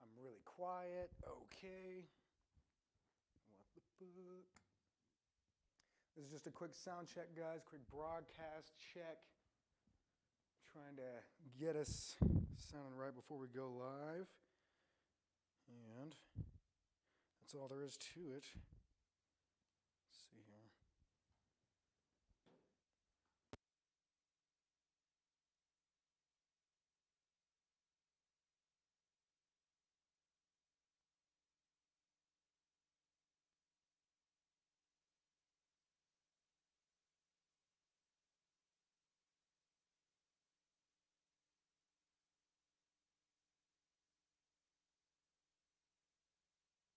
I'm really quiet. Okay. What the fuck? This is just a quick sound check, guys. Quick broadcast check. Trying to get us sounding right before we go live. And that's all there is to it. Let's see here.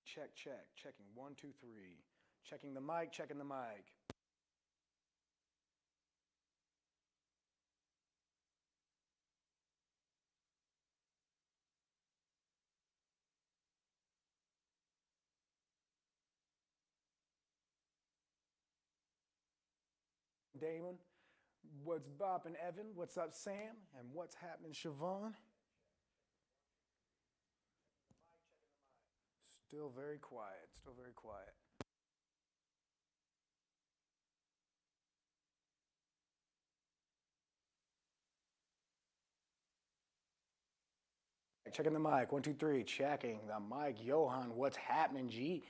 Check, check, checking. 1, 2, 3. Checking the mic, checking the mic. Damon, what's bopping, Evan? What's up, Sam? And what's happening, Siobhan? Still very quiet, still very quiet. Checking the mic, 1, 2, 3, checking the mic. Johan, what's happening, G?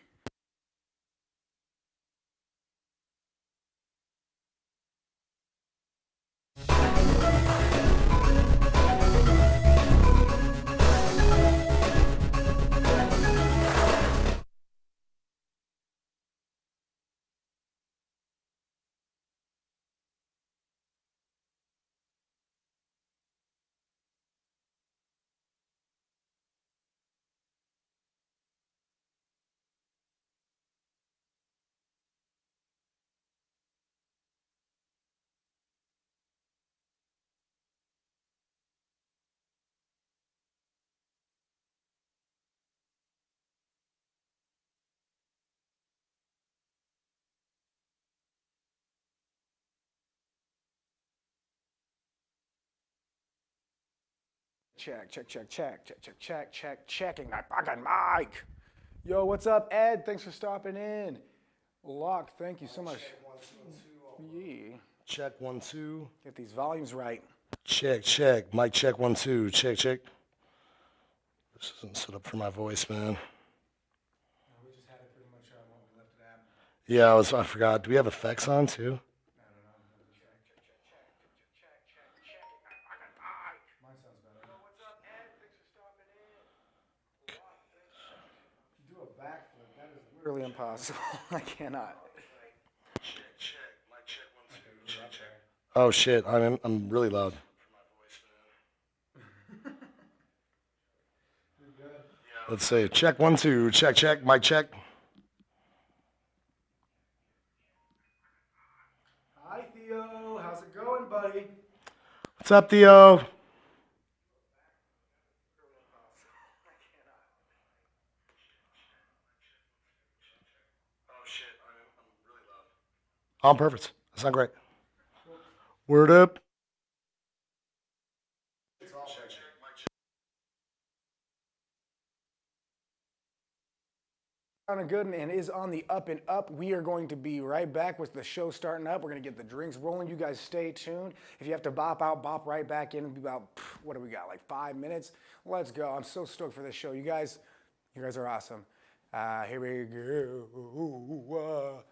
Check, check, check, check, check, check, check, check, checking that fucking mic. Yo, what's up, Ed? Thanks for stopping in. Locke, thank you so much. Yeah. Check 1, 2. Get these volumes right. Check, check. Mic check 1, 2. Check, check. This isn't set up for my voice, man. We just had it pretty much when we left it at. Yeah, I forgot. Do we have effects on too? I don't know. Check, check, check, check, check, check, check, checking that fucking mic. Mine sounds better. Yo, what's up, Ed? Thanks for stopping in. Locke, thanks so much. Do a backflip. That is literally impossible. I cannot. Check, check. Mic check 1, 2. Check, check. Oh shit! I'm really loud. Let's say check 1, 2. Check, check. Mic check. Hi, Theo. How's it going, buddy? What's up, Theo? Oh, I'm perfect. That sounds great. Word up. Sounding good and is on the up and up. We are going to be right back with the show starting up. We're going to get the drinks rolling. You guys stay tuned. If you have to bop out, bop right back in. It'll be about, what do we got, like 5 minutes? Let's go. I'm so stoked for this show. You guys are awesome. Here we go.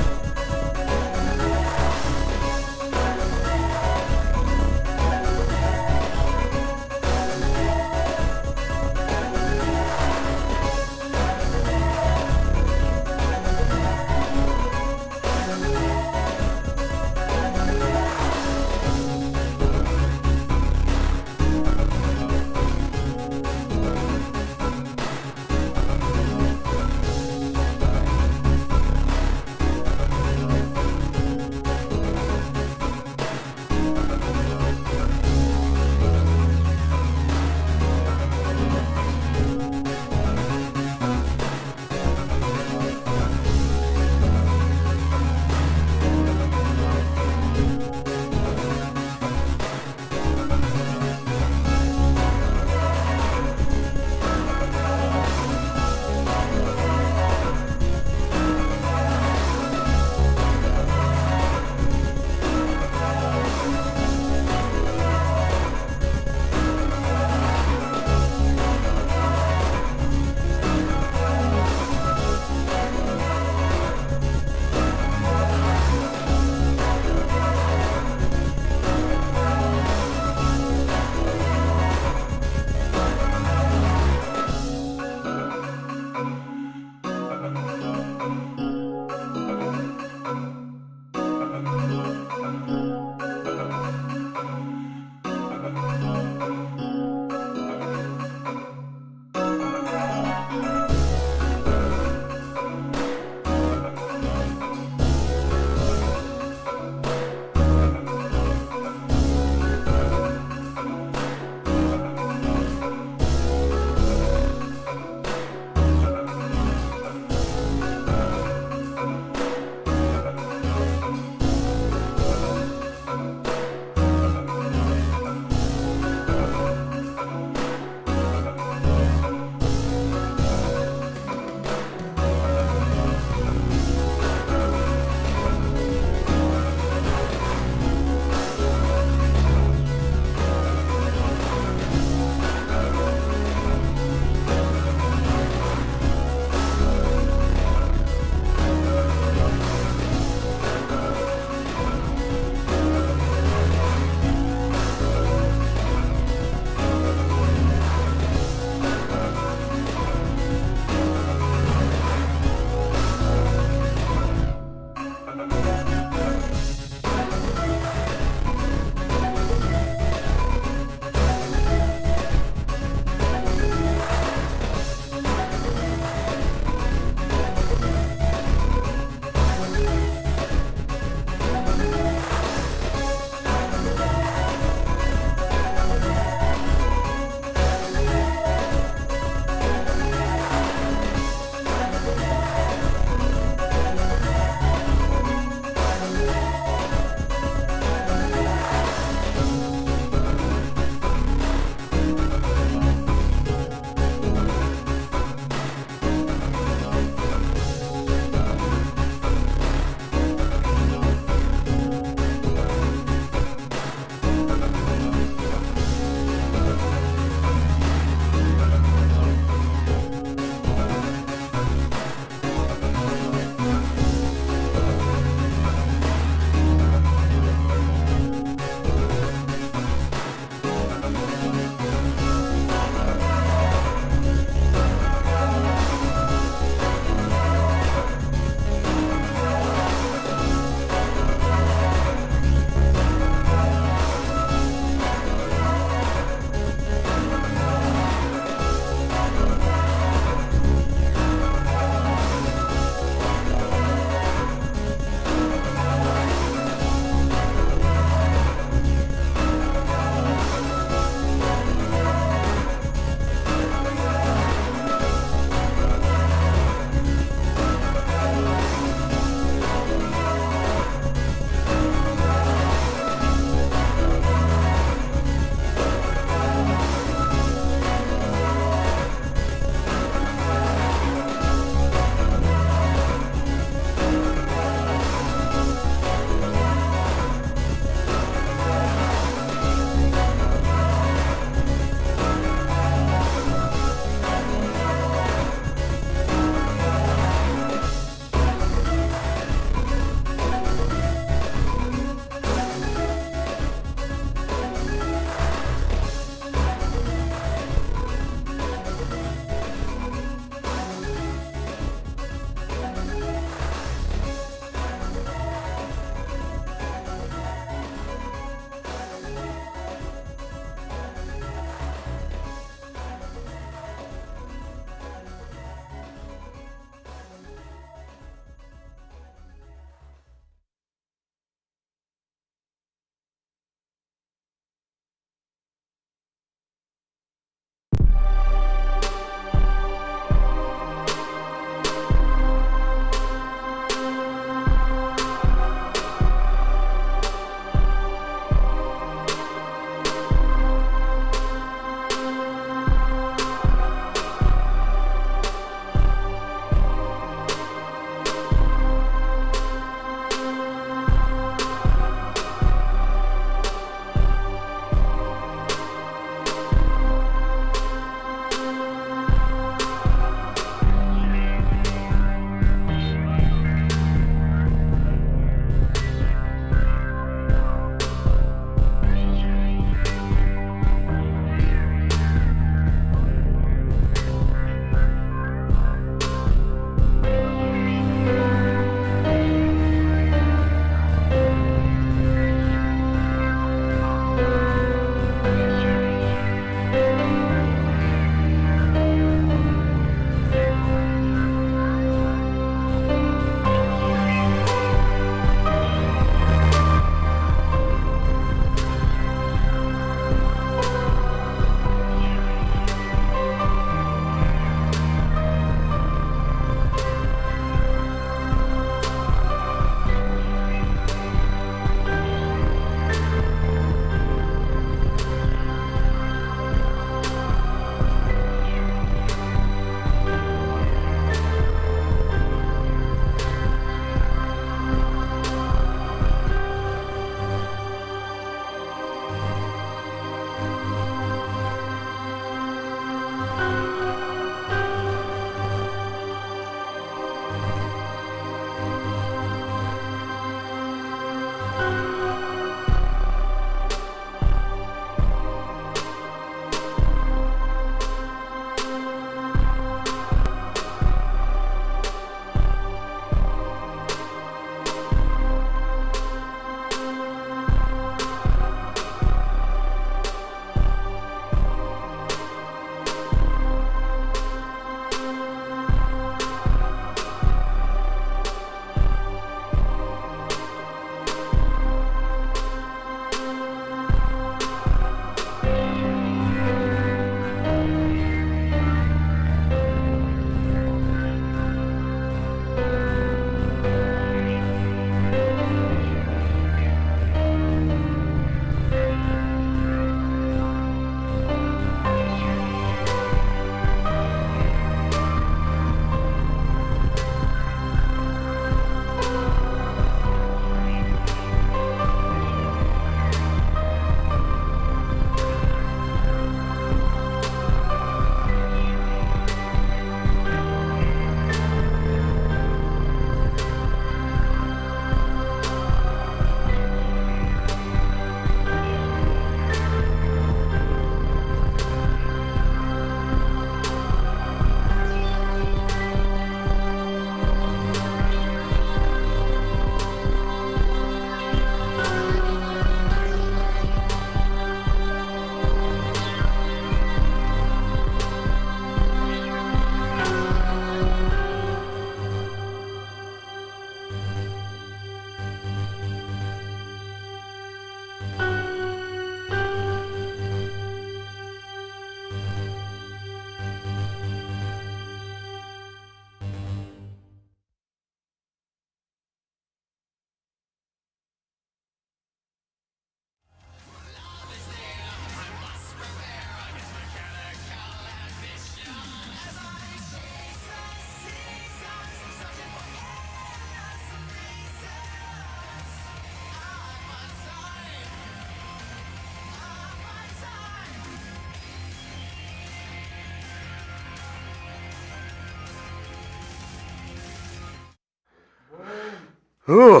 Ooh,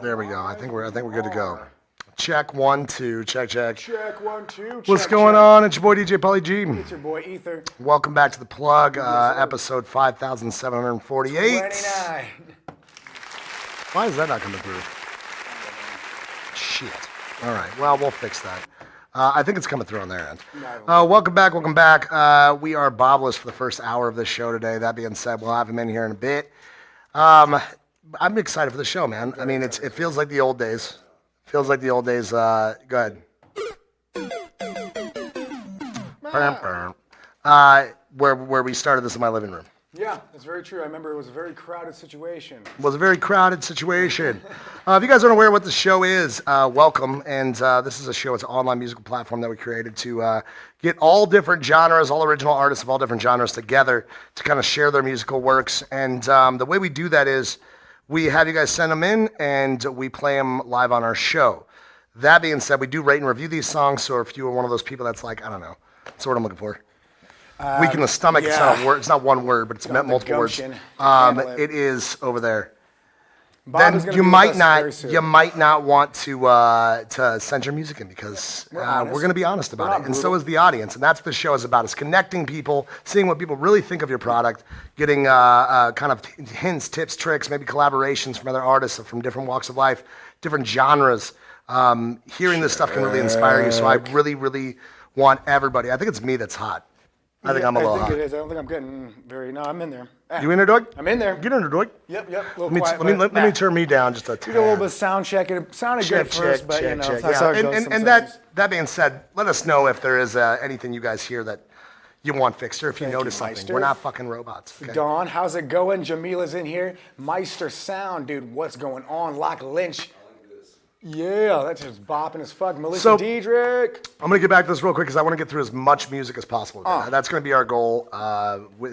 There we go. I think we're good to go. Check 1 2. Check. Check 1 2. What's going on? It's your boy DJ Polly G. It's your boy Ether. Welcome back to the plug, episode 5748. 29. Why is that not coming through? Shit. All right. Well, we'll fix that. I think it's coming through on their end. Welcome back. We are Bobless for the first hour of this show today. That being said, we'll have him in here in a bit. I'm excited for the show, man. I mean, it feels like the old days. Go ahead. Where we started this in my living room. Yeah, that's very true. I remember it was a very crowded situation. If you guys aren't aware what the show is, welcome. And this is a show. It's an online musical platform that we created to get all different genres, all original artists of all different genres together to kind of share their musical works. And the way we do that is we have you guys send them in, and we play them live on our show. That being said, we do rate and review these songs. So if you are one of those people that's like, I don't know, that's what I'm looking for. Weak in the stomach. Yeah. It's not a word. It's not one word, but it's meant multiple words. It is over there. Then you might not want to send your music in because we're going to be honest about it, and so is the audience, and that's what the show is about: is connecting people, seeing what people really think of your product, getting kind of hints, tips, tricks, maybe collaborations from other artists from different walks of life, different genres. Hearing this stuff can really inspire you. So I really, really want everybody. I think it's me that's hot. I think I'm a little hot. I think it is. I don't think I'm getting very. No, I'm in there. You in there, dog? I'm in there. Get in there, dog. Yep. Let me turn me down just a tad. We did a little bit of sound check. It sounded good at first, but that's how it goes and that being said, let us know if there is anything you guys hear that you want fixed, or if you notice something. Meister. We're not fucking robots. Okay? Dawn, how's it going? Jamila's in here. Meister Sound, dude. What's going on? Lock Lynch. Yeah, that's just bopping as fuck. Melissa Diedrich. I'm going to get back to this real quick because I want to get through as much music as possible. That's going to be our goal.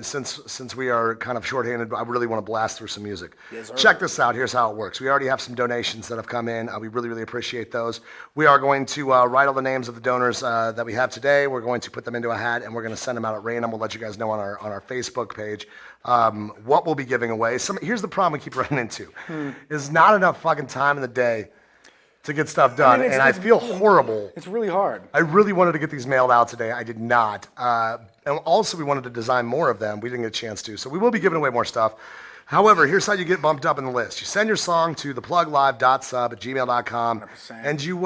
Since we are kind of shorthanded, I really want to blast through some music. Yes, check this out. Here's how it works. We already have some donations that have come in. We really, really appreciate those. We are going to write all the names of the donors that we have today. We're going to put them into a hat, and we're going to send them out at random. We'll let you guys know on our Facebook page what we'll be giving away. Here's the problem we keep running into. Is not enough fucking time in the day to get stuff done, and I feel horrible. It's really hard. I really wanted to get these mailed out today. I did not. And also, we wanted to design more of them. We didn't get a chance to, so we will be giving away more stuff. However, here's how you get bumped up in the list. You send your song to thepluglive.sub@gmail.com, 100%. and you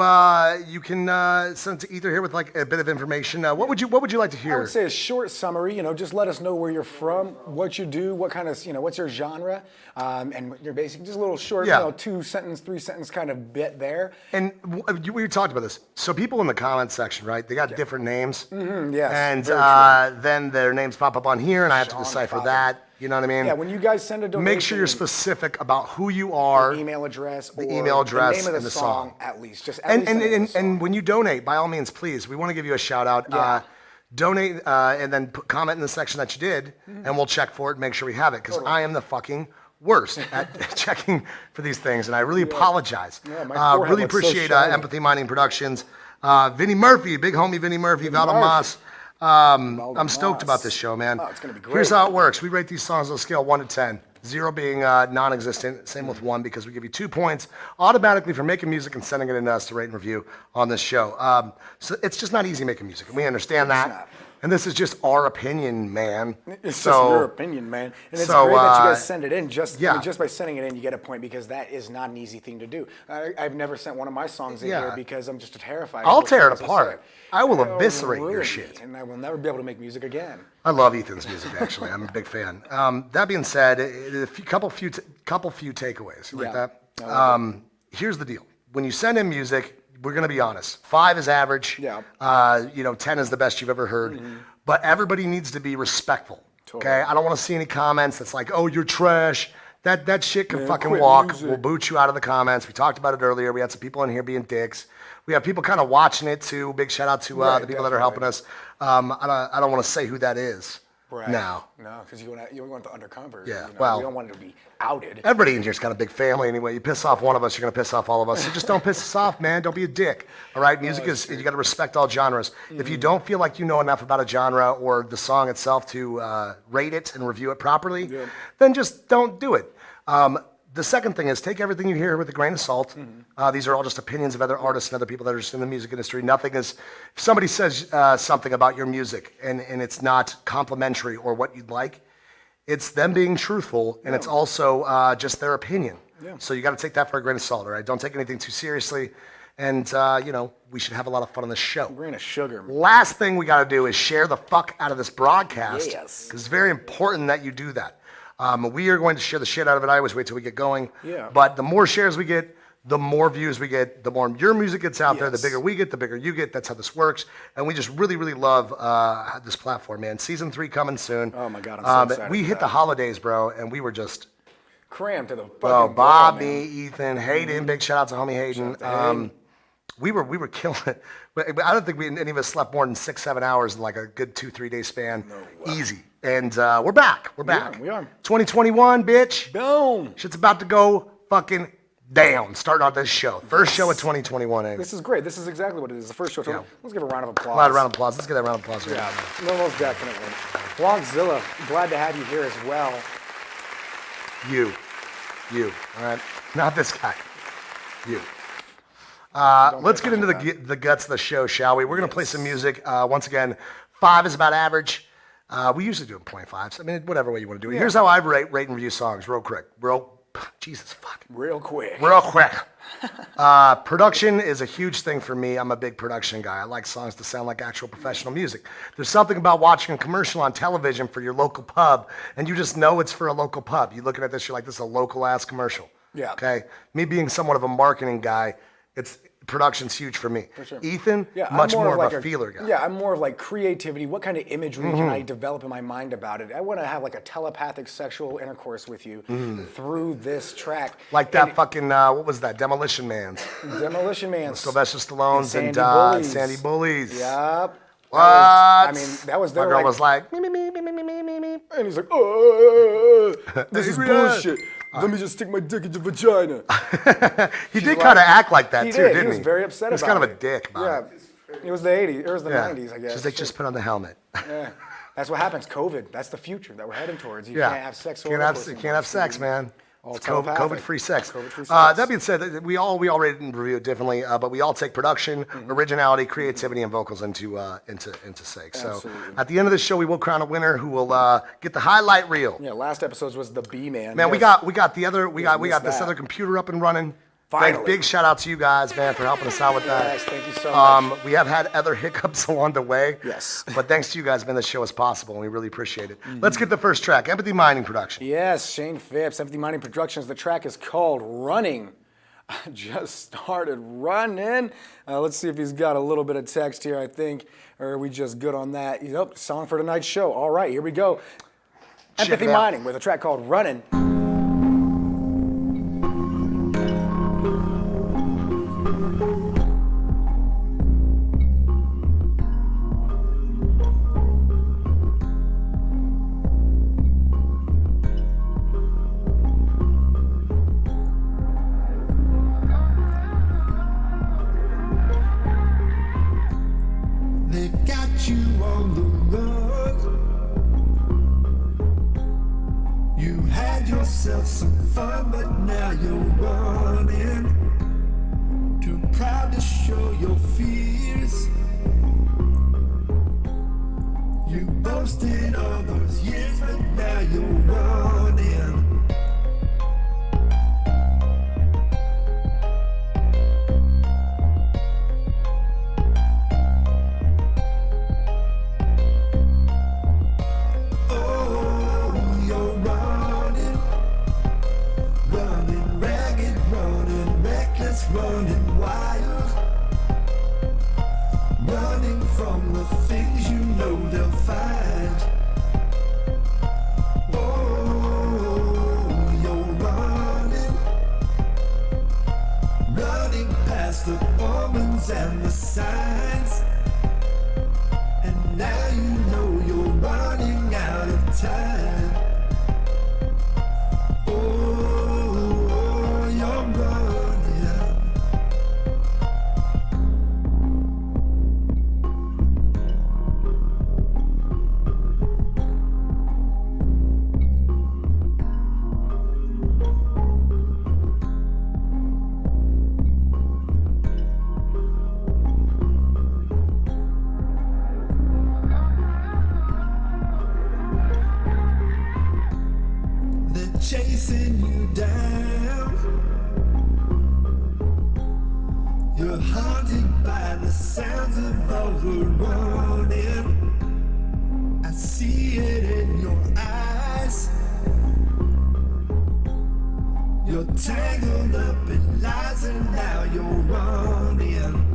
can send it to Ether here with like a bit of information. What would you like to hear? I would say a short summary. Just let us know where you're from, what you do, what kind of what's your genre, and your basic, just a little short, 2-sentence, 3-sentence kind of bit there. And we talked about this. So people in the comments section, right? They got different names. Mm-hmm, yes. And then their names pop up on here, and I have to decipher that. You know what I mean? Yeah, when you guys send a donation, make sure you're specific about who you are, the email address, the name of the song, at least. And when you donate, by all means, please, we want to give you a shout out. Yeah. Donate and then comment in the section that you did, and we'll check for it and make sure we have it. Because I am the fucking worst at checking for these things, and I really apologize. Yeah, really appreciate Empathy Mining Productions, Vinny Murphy, big homie Vinny Murphy, Valdemas. I'm stoked about this show, man. It's gonna be great. Here's how it works. We rate these songs on a scale of 1 to 10. 0 being non-existent. Same with 1 because we give you 2 points automatically for making music and sending it in to us to rate and review on this show. So it's just not easy making music. We understand that. And this is just our opinion, man. It's just your opinion, man. And it's great that you guys send it in. Just by sending it in, you get a point because that is not an easy thing to do. I've never sent one of my songs in here because I'm just terrified. I'll tear it apart. I will eviscerate your shit. And I will never be able to make music again. I love Ethan's music, actually. I'm a big fan. That being said, a couple few takeaways like that. Here's the deal. When you send in music, we're going to be honest. 5 is average. Yeah. 10 is the best you've ever heard. Mm-hmm. But everybody needs to be respectful. Totally. Okay? I don't want to see any comments that's like, oh, you're trash. That shit can fucking walk. We'll boot you out of the comments. We talked about it earlier. We had some people in here being dicks. We have people kind of watching it too. Big shout out to the people that are helping us. I don't want to say who that is. Right. No, because you want the undercover. Yeah, we don't want it to be outed. Everybody in here's got a big family anyway. You piss off one of us, you're going to piss off all of us. So just don't piss us off, man. Don't be a dick. All right? Music is, you got to respect all genres. Mm-hmm. If you don't feel like you know enough about a genre or the song itself to rate it and review it properly, then just don't do it. The second thing is take everything you hear with a grain of salt. These are all just opinions of other artists and other people that are just in the music industry. Nothing is, if somebody says something about your music and it's not complimentary or what you'd like, it's them being truthful and it's also just their opinion. Yeah. So you got to take that for a grain of salt, all right? Don't take anything too seriously. And, we should have a lot of fun on this show. A grain of sugar. Last thing we got to do is share the fuck out of this broadcast. Yes. Because it's very important that you do that. We are going to share the shit out of it. I always wait till we get going. Yeah. But the more shares we get, the more views we get, the more your music gets out there, the Yes. bigger we get, the bigger you get. That's how this works. And we just really, really love this platform, man. Season 3 coming soon. Oh, my God, I'm so excited We for hit that. the holidays, bro, and we were just... Crammed to the fucking Bro, bone, Bobby, man. Ethan, Hayden, big shout out to homie Hayden. Shout out to Hayden. We were killing it. But I don't think any of us slept more than 6-7 hours in like a good 2-3 day span. Easy. And we're back. We're back. we are. 2021, bitch. Boom. Shit's about to go fucking down. Starting out this show. First show of 2021. This is great. This is exactly what it is. The first show. Yeah. Let's give a round of applause. A lot of round of applause. Let's get that round of applause. Yeah, no, most definitely. Vlogzilla, glad to have you here as well. You. All right. Not this guy. You. Let's get into the guts of the show, shall we? We're going to play some music. Once again, 5 is about average. We usually do 0.5s. I mean, whatever way you want to do it. Yeah. Here's how I rate and review songs real quick. Jesus, fuck. Real quick. Real quick. Production is a huge thing for me. I'm a big production guy. I like songs to sound like actual professional music. There's something about watching a commercial on television for your local pub, and you just know it's for a local pub. You're looking at this, you're like, this is a local-ass commercial. Yeah. Okay? Me being somewhat of a marketing guy, production's huge for me. For sure. Ethan, Yeah, much I'm more of of like a feeler guy. Yeah, I'm more of like creativity. What kind of imagery can I develop in my mind about it? I want to have like a telepathic sexual intercourse with you through this track. Like that fucking, what was that? Demolition Man's. Demolition Man. Sylvester Stallone's and Bullies. Sandy Bullies. Yep. What? That was My their girl like, was like, me, me, me, me, me, me, me, me. and he's like, oh, this is Adrian. bullshit. Let me just stick my dick in your vagina. He did kind of act like that He too, did. didn't he? He was very upset He was about kind it. of a dick about Yeah. it. It was the 80s. It was the Yeah. 90s, I guess. She's like, just put on the helmet. Yeah. That's what happens. COVID. That's the future that we're heading towards. You Yeah. can't have sex. You can't have sex, man. All It's telepathic. COVID-free sex. COVID-free sex. That being said, we all rate and review it differently, but we all take production, originality, creativity, and vocals into sake. So Absolutely. at the end of the show, we will crown a winner who will get the highlight reel. Yeah. Last episodes was the B-Man. Man, we Yes. got this that. other computer up and running. Finally. Big shout out to you guys, man, for helping us out with that. Yes, thank you so much. We have had other hiccups along the way. Yes. But thanks to you guys, man, this show is possible, and we really appreciate it. Let's get the first track, Empathy Mining Production. Yes, Shane Phipps, Empathy Mining Productions. The track is called Running. I just started running. Let's see if he's got a little bit of text here, I think. Or are we just good on that? Yep, song for tonight's show. All right, here we go. Check Empathy it out. Mining with a track called Running. They've got you on the run. You had yourself some fun, but now you're running. Too proud to show your fears. You boasted all those years, but now you're running. Oh, you're running, running ragged, running reckless, running wild, running from the things you know they'll find. chasing you down. You're haunted by the sounds of overrunning. I see it in your eyes. You're tangled up in lies and now you're running.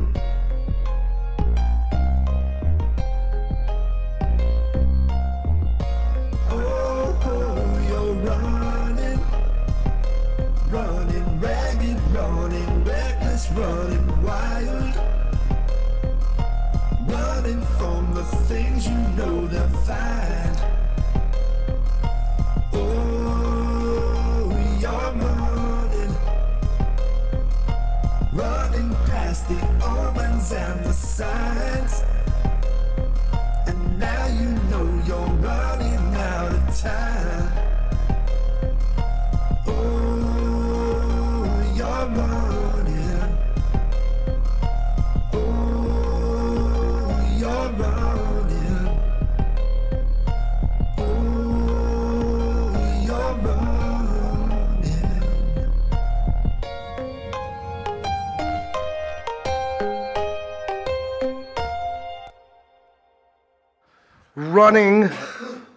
Running ragged, running reckless, running wild. Running from the things you know they'll find. Oh, you're running. Running past the omens and the signs. And now you know you're running out of time. Running. Oh, you're running. Oh, you're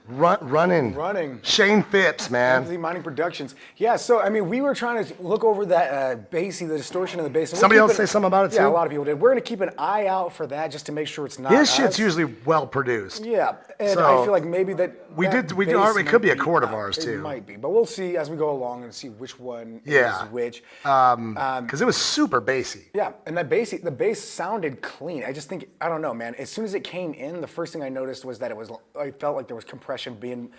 Running. Running. Shane Phipps, man. Anthony Mining Productions. Yeah, so, I mean, we were trying to look over that bassy, the distortion of the bass. Somebody else say something about it, too? Yeah, a lot of people did. We're going to keep an eye out for that just to make sure it's not His us. shit's usually well produced. Yeah, and So, I feel like maybe that it could be a chord of ours, too. It might be, but we'll see as we go along and see which one is which. Because it was super bassy. Yeah, and the bass sounded clean. I just think, I don't know, man. As soon as it came in, the first thing I noticed was that I felt like there was compression being,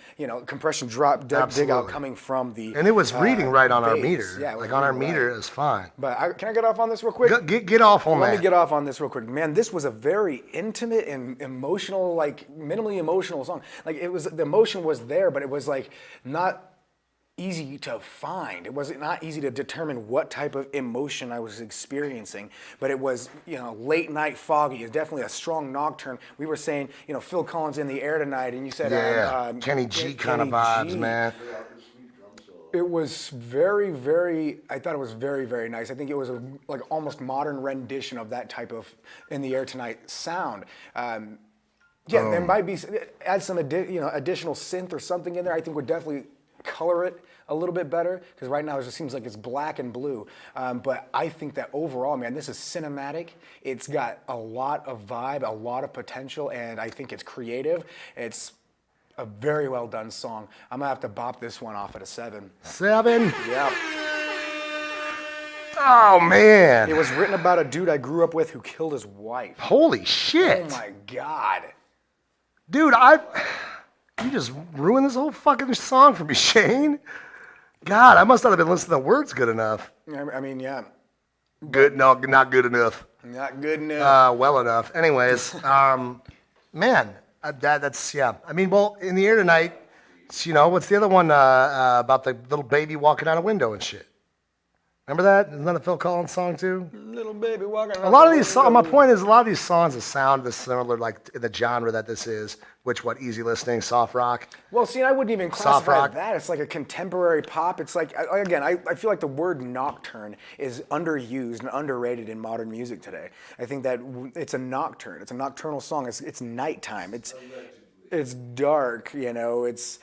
compression drop, dig out coming from the. And it was reading right on our bass. meter. Yeah, like on our meter, it was fine. But can I get off on this real quick? Get off on that. Let me get off on this real quick. Man, this was a very intimate and emotional, like minimally emotional song. Like the emotion was there, but it was like not easy to find. It was not easy to determine what type of emotion I was experiencing, but it was, late night foggy. It's definitely a strong nocturne. We were saying, Phil Collins in the air tonight, and you said, Kenny G kind of vibes, G. man. It was very, very, I thought it was very, very nice. I think it was a like almost modern rendition of that type of In the Air Tonight sound. There might be, add some additional synth or something in there, I think would definitely color it a little bit better, because right now it just seems like it's black and blue. But I think that overall, man, this is cinematic. It's got a lot of vibe, a lot of potential, and I think it's creative. It's a very well done song. I'm gonna have to bop this one off at a 7. 7? Yeah. Oh, man. It was written about a dude I grew up with who killed his wife. Holy shit. Oh my God. Dude, you just ruined this whole fucking song for me, Shane. God, I must not have been listening to the words good enough. I mean, yeah. Good, no, not good enough. Not good enough. Well enough. Anyways, man, that's, yeah. I mean, well, In the Air Tonight, what's the other one about the little baby walking out a window and shit? Remember that? Isn't that a Phil Collins song too? Little baby walking around. A lot of these songs, my point is, a lot of these songs that sound this similar, like in the genre that this is, easy listening, soft rock. Well, see, I wouldn't even Soft classify rock. that. It's like a contemporary pop. It's like, again, I feel like the word nocturne is underused and underrated in modern music today. I think that it's a nocturne. It's a nocturnal song. It's nighttime. It's dark. It's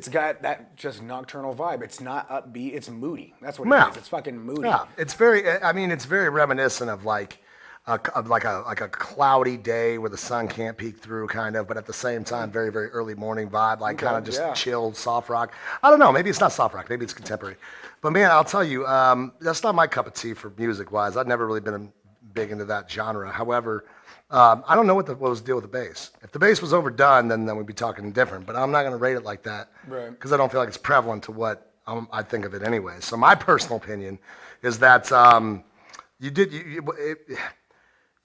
got that just nocturnal vibe. It's not upbeat. It's moody. That's what it is. It's fucking moody. Yeah, it's very reminiscent of like a cloudy day where the sun can't peek through, kind of, but at the same time, very, very early morning vibe, like kind of just chilled soft rock. I don't know. Maybe it's not soft rock. Maybe it's contemporary. But man, I'll tell you, that's not my cup of tea for music wise. I've never really been big into that genre. However, I don't know what was the deal with the bass. If the bass was overdone, then we'd be talking different. But I'm not going to rate it like that because I don't feel like it's prevalent to what I think of it anyway. So my personal opinion is that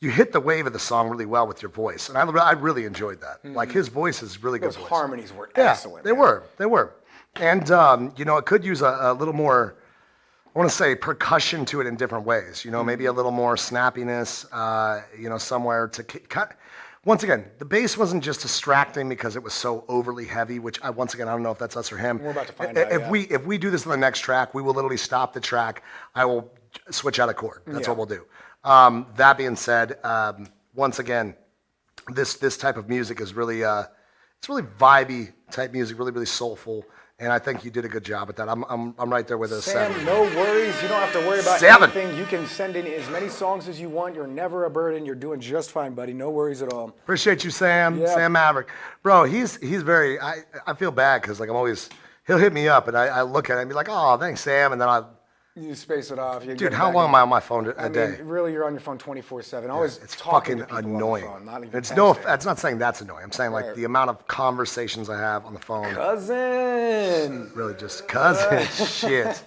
you hit the wave of the song really well with your voice, and I really enjoyed that. Mm-hmm. Like his voice is really good. Those harmonies were excellent. They were, and it could use a little more. I want to say percussion to it in different ways. Maybe a little more snappiness. Somewhere to cut. once again, the bass wasn't just distracting because it was so overly heavy, which once again, I don't know if that's us or him. We're about to find out, If we do this on the next track, we will literally stop the track. I will switch out a chord. That's what we'll do. That being said, once again, this type of music is really, it's really vibey type music, really, really soulful. And I think you did a good job at that. I'm right there with a Sam, 7. no worries. You don't have to worry about 7. anything. You can send in as many songs as you want. You're never a burden. You're doing just fine, buddy. No worries at all. Appreciate you, Sam. Yeah. Sam Maverick. Bro, he's very, I feel bad because like he'll hit me up and I look at it and be like, oh, thanks, Sam. And then You space it off. dude, how long am I on my phone a day? Really, you're on your phone 24/7. Always It's talking fucking to people annoying. On the phone, not even It's texting. that's not saying that's annoying. I'm saying like Right. the amount of conversations I have on the phone. Cousin. Really just cousin shit.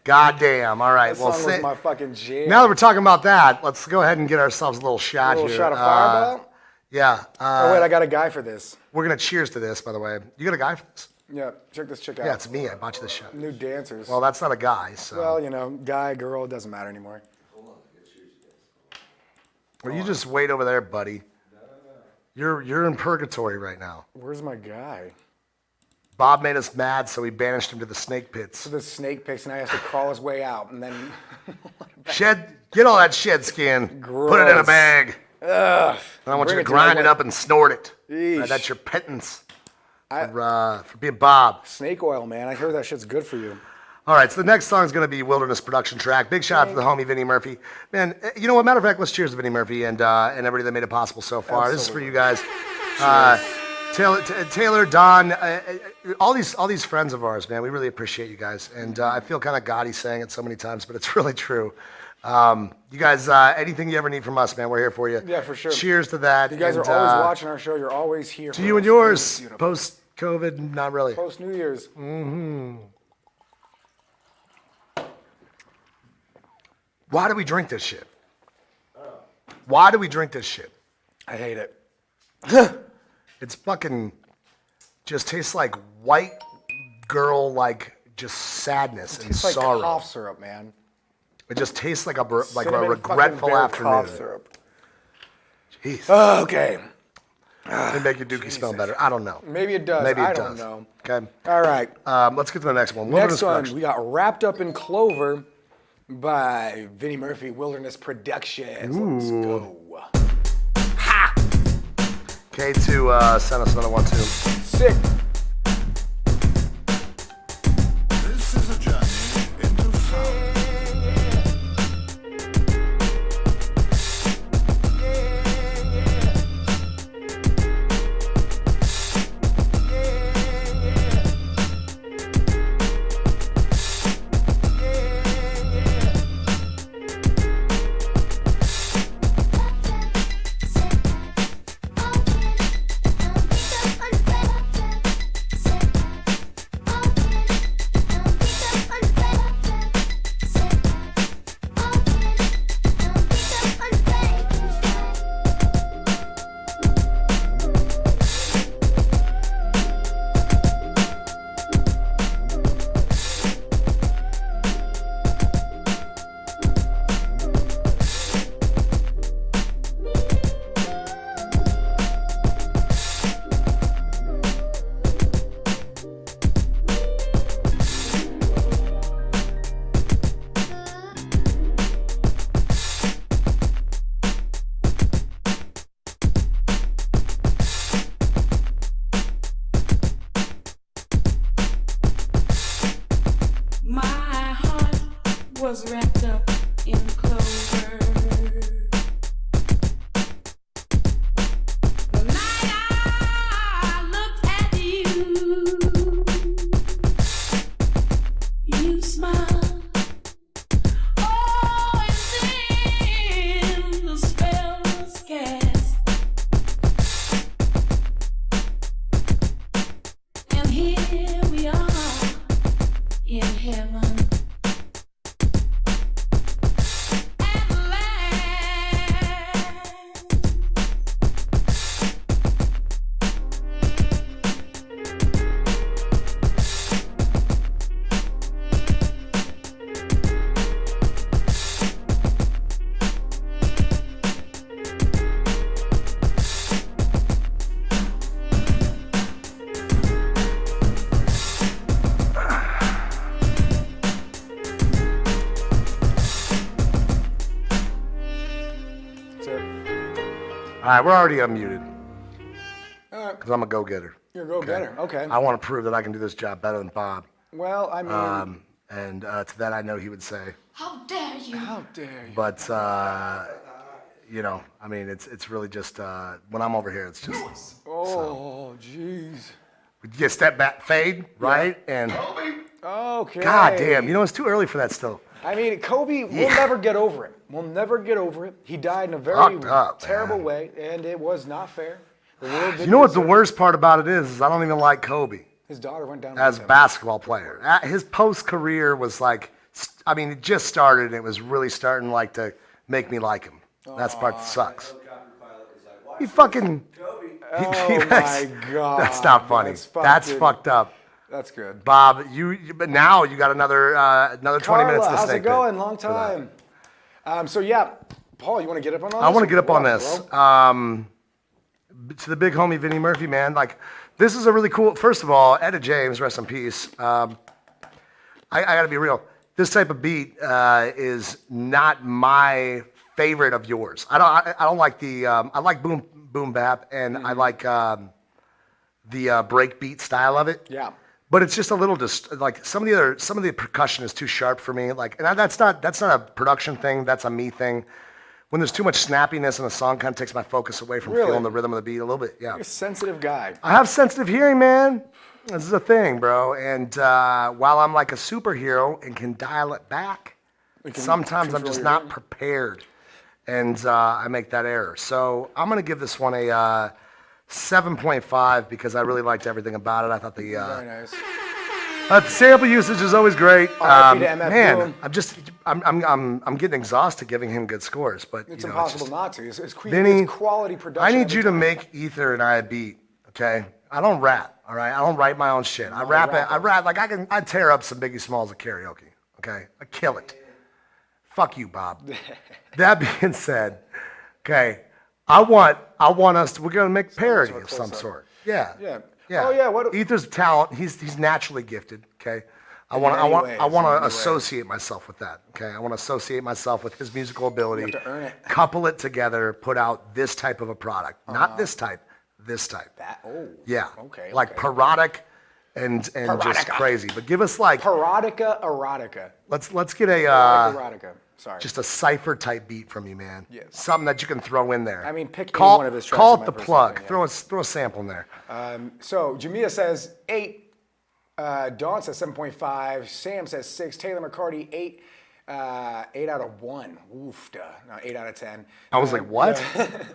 Goddamn. All right. That Well, song was my fucking jam. now that we're talking about that, let's go ahead and get ourselves a little shot A little here. shot of Fireball. Yeah. Oh wait, I got a guy for this. We're gonna cheers to this, by the way. You got a guy for this? Yeah, check this chick out. Yeah, it's me. I bought you this shot. New dancers. Well, that's not a guy, so. Well, you know, guy, girl, it doesn't matter anymore. Well, you just wait over there, buddy. You're in purgatory right now. Where's my guy? Bob made us mad, so we banished him to the snake pits. So the snake picks, and I have to crawl his way out, and then. Get all that shed skin, put it in a Gross. bag. Ugh. And I want you Bring to it to my grind it way. up and snort it. Yeesh. That's your pittance for being Bob. Snake oil, man. I heard that shit's good for you. All right, so the next song is going to be Wilderness Production Track. Big shout out to the homie Vinny Murphy. Man, you know what? Matter of fact, let's cheers to Vinny Murphy and everybody that made it possible so far. This is for you guys. Taylor, Don, all these friends of ours, man. We really appreciate you guys. And I feel kind of gaudy saying it so many times, but it's really true. You guys, anything you ever need from us, man, we're here for you. Yeah, for sure. Cheers to that. You guys and, are always watching our show. You're always here. To you and yours, post-COVID, not really. Post New Year's. Why do we drink this shit? Why do we drink this shit? I hate it. It's fucking just tastes like white girl, like just sadness and It's like sorrow. cough syrup, man. It just tastes like a Cinnamon regretful fucking bear cough afternoon. syrup. Jeez. Okay. It make your dookie smell better. I don't know. Maybe it does. Maybe it I does. don't know. Okay. All right. Let's get to the next one. Next Wilderness one, Production. we got Wrapped Up in Clover by Vinnie Murphy Wilderness Productions. Let's go. K2 sent us another one too. Sick. This is a journey into sound. My heart was wrapped up in clover. The night I looked at you, you smiled. Oh, and then the spell was cast, and here we are. In heaven, at last. All right, we're already unmuted All right. because I'm a go-getter. You're a go-getter. Okay. I want to prove that I can do this job better than Bob. Well, I mean, And to that, I know he would say. How dare you? how dare you? But you know, I mean, it's really just when I'm over here, it's just Oh, jeez. we get step back, fade, right, and Okay. God damn, you know, it's too early for that still. I mean, Kobe, we'll never get over it. We'll never get over it. He died in a very Fucked up, terrible man. way, and it was not fair. The world You didn't know what the deserve it. worst part about it is I don't even like Kobe His daughter went down as a with him. basketball player. His post career was like, I mean, it just started and it was really starting like to make me like him. That's the part that sucks. He fucking. Oh my God. That's not funny. That's fucked up. That's good. Bob, but now you got another 20 Carla, minutes to how's snake it going? pit Long for that. time. So yeah, Paul, you want to get up on this? I want to get up on What, this. bro? To the big homie Vinnie Murphy, man. Like, this is a really cool. First of all, Etta James, rest in peace. I got to be real. This type of beat is not my favorite of yours. I don't like the. I like boom bap, and I like the break beat style of it. Yeah. But it's just a little like some of the percussion is too sharp for me. Like, and that's not a production thing. That's a me thing. When there's too much snappiness in a song, kind of takes my focus away from Really? feeling the rhythm of the beat a little bit. Yeah. You're a sensitive guy. I have sensitive hearing, man. This is a thing, bro. And while I'm like a superhero and can dial it back, sometimes I'm control just your not hearing? prepared, and I make that error. So I'm gonna give this one a 7.5 because I really liked everything about it. I thought Very nice. the sample usage is always great. R.I.P. to MF Man, Boom. I'm getting exhausted giving him good scores, but It's you know, impossible just- not to. It's Vinny, quality production. I need every you to time. make Ether and I a beat, okay? I don't rap, all right? I don't write my own shit. I rap it. I rap like I tear up some Biggie Smalls at karaoke, okay? I kill it. Fuck you, Bob. That being said, okay, I want us to, we're gonna make parody of some sort. Yeah. Yeah. Yeah. Oh, yeah, what- Ether's talent. He's naturally gifted. Okay. I want many ways, in many to ways. associate myself with that. Okay. I want to associate myself with his musical ability. You have to earn it. Couple it together. Put out this type of a product. Not this type. This type. Yeah. Okay. Like okay. parodic and just Parodica. crazy. But give us like Parodica erotica. let's get a Erotica. Sorry. just a cipher type beat from you, man. Yes. Something that you can throw in there. I mean, pick any call one of his tracks call in it my the personal plug. opinion. Throw a sample in there. So Jamia says 8. Dawn says 7.5. Sam says 6. Taylor McCarty 8. 8 out of 1. Oof, duh. No, 8 out of 10. I was like, what?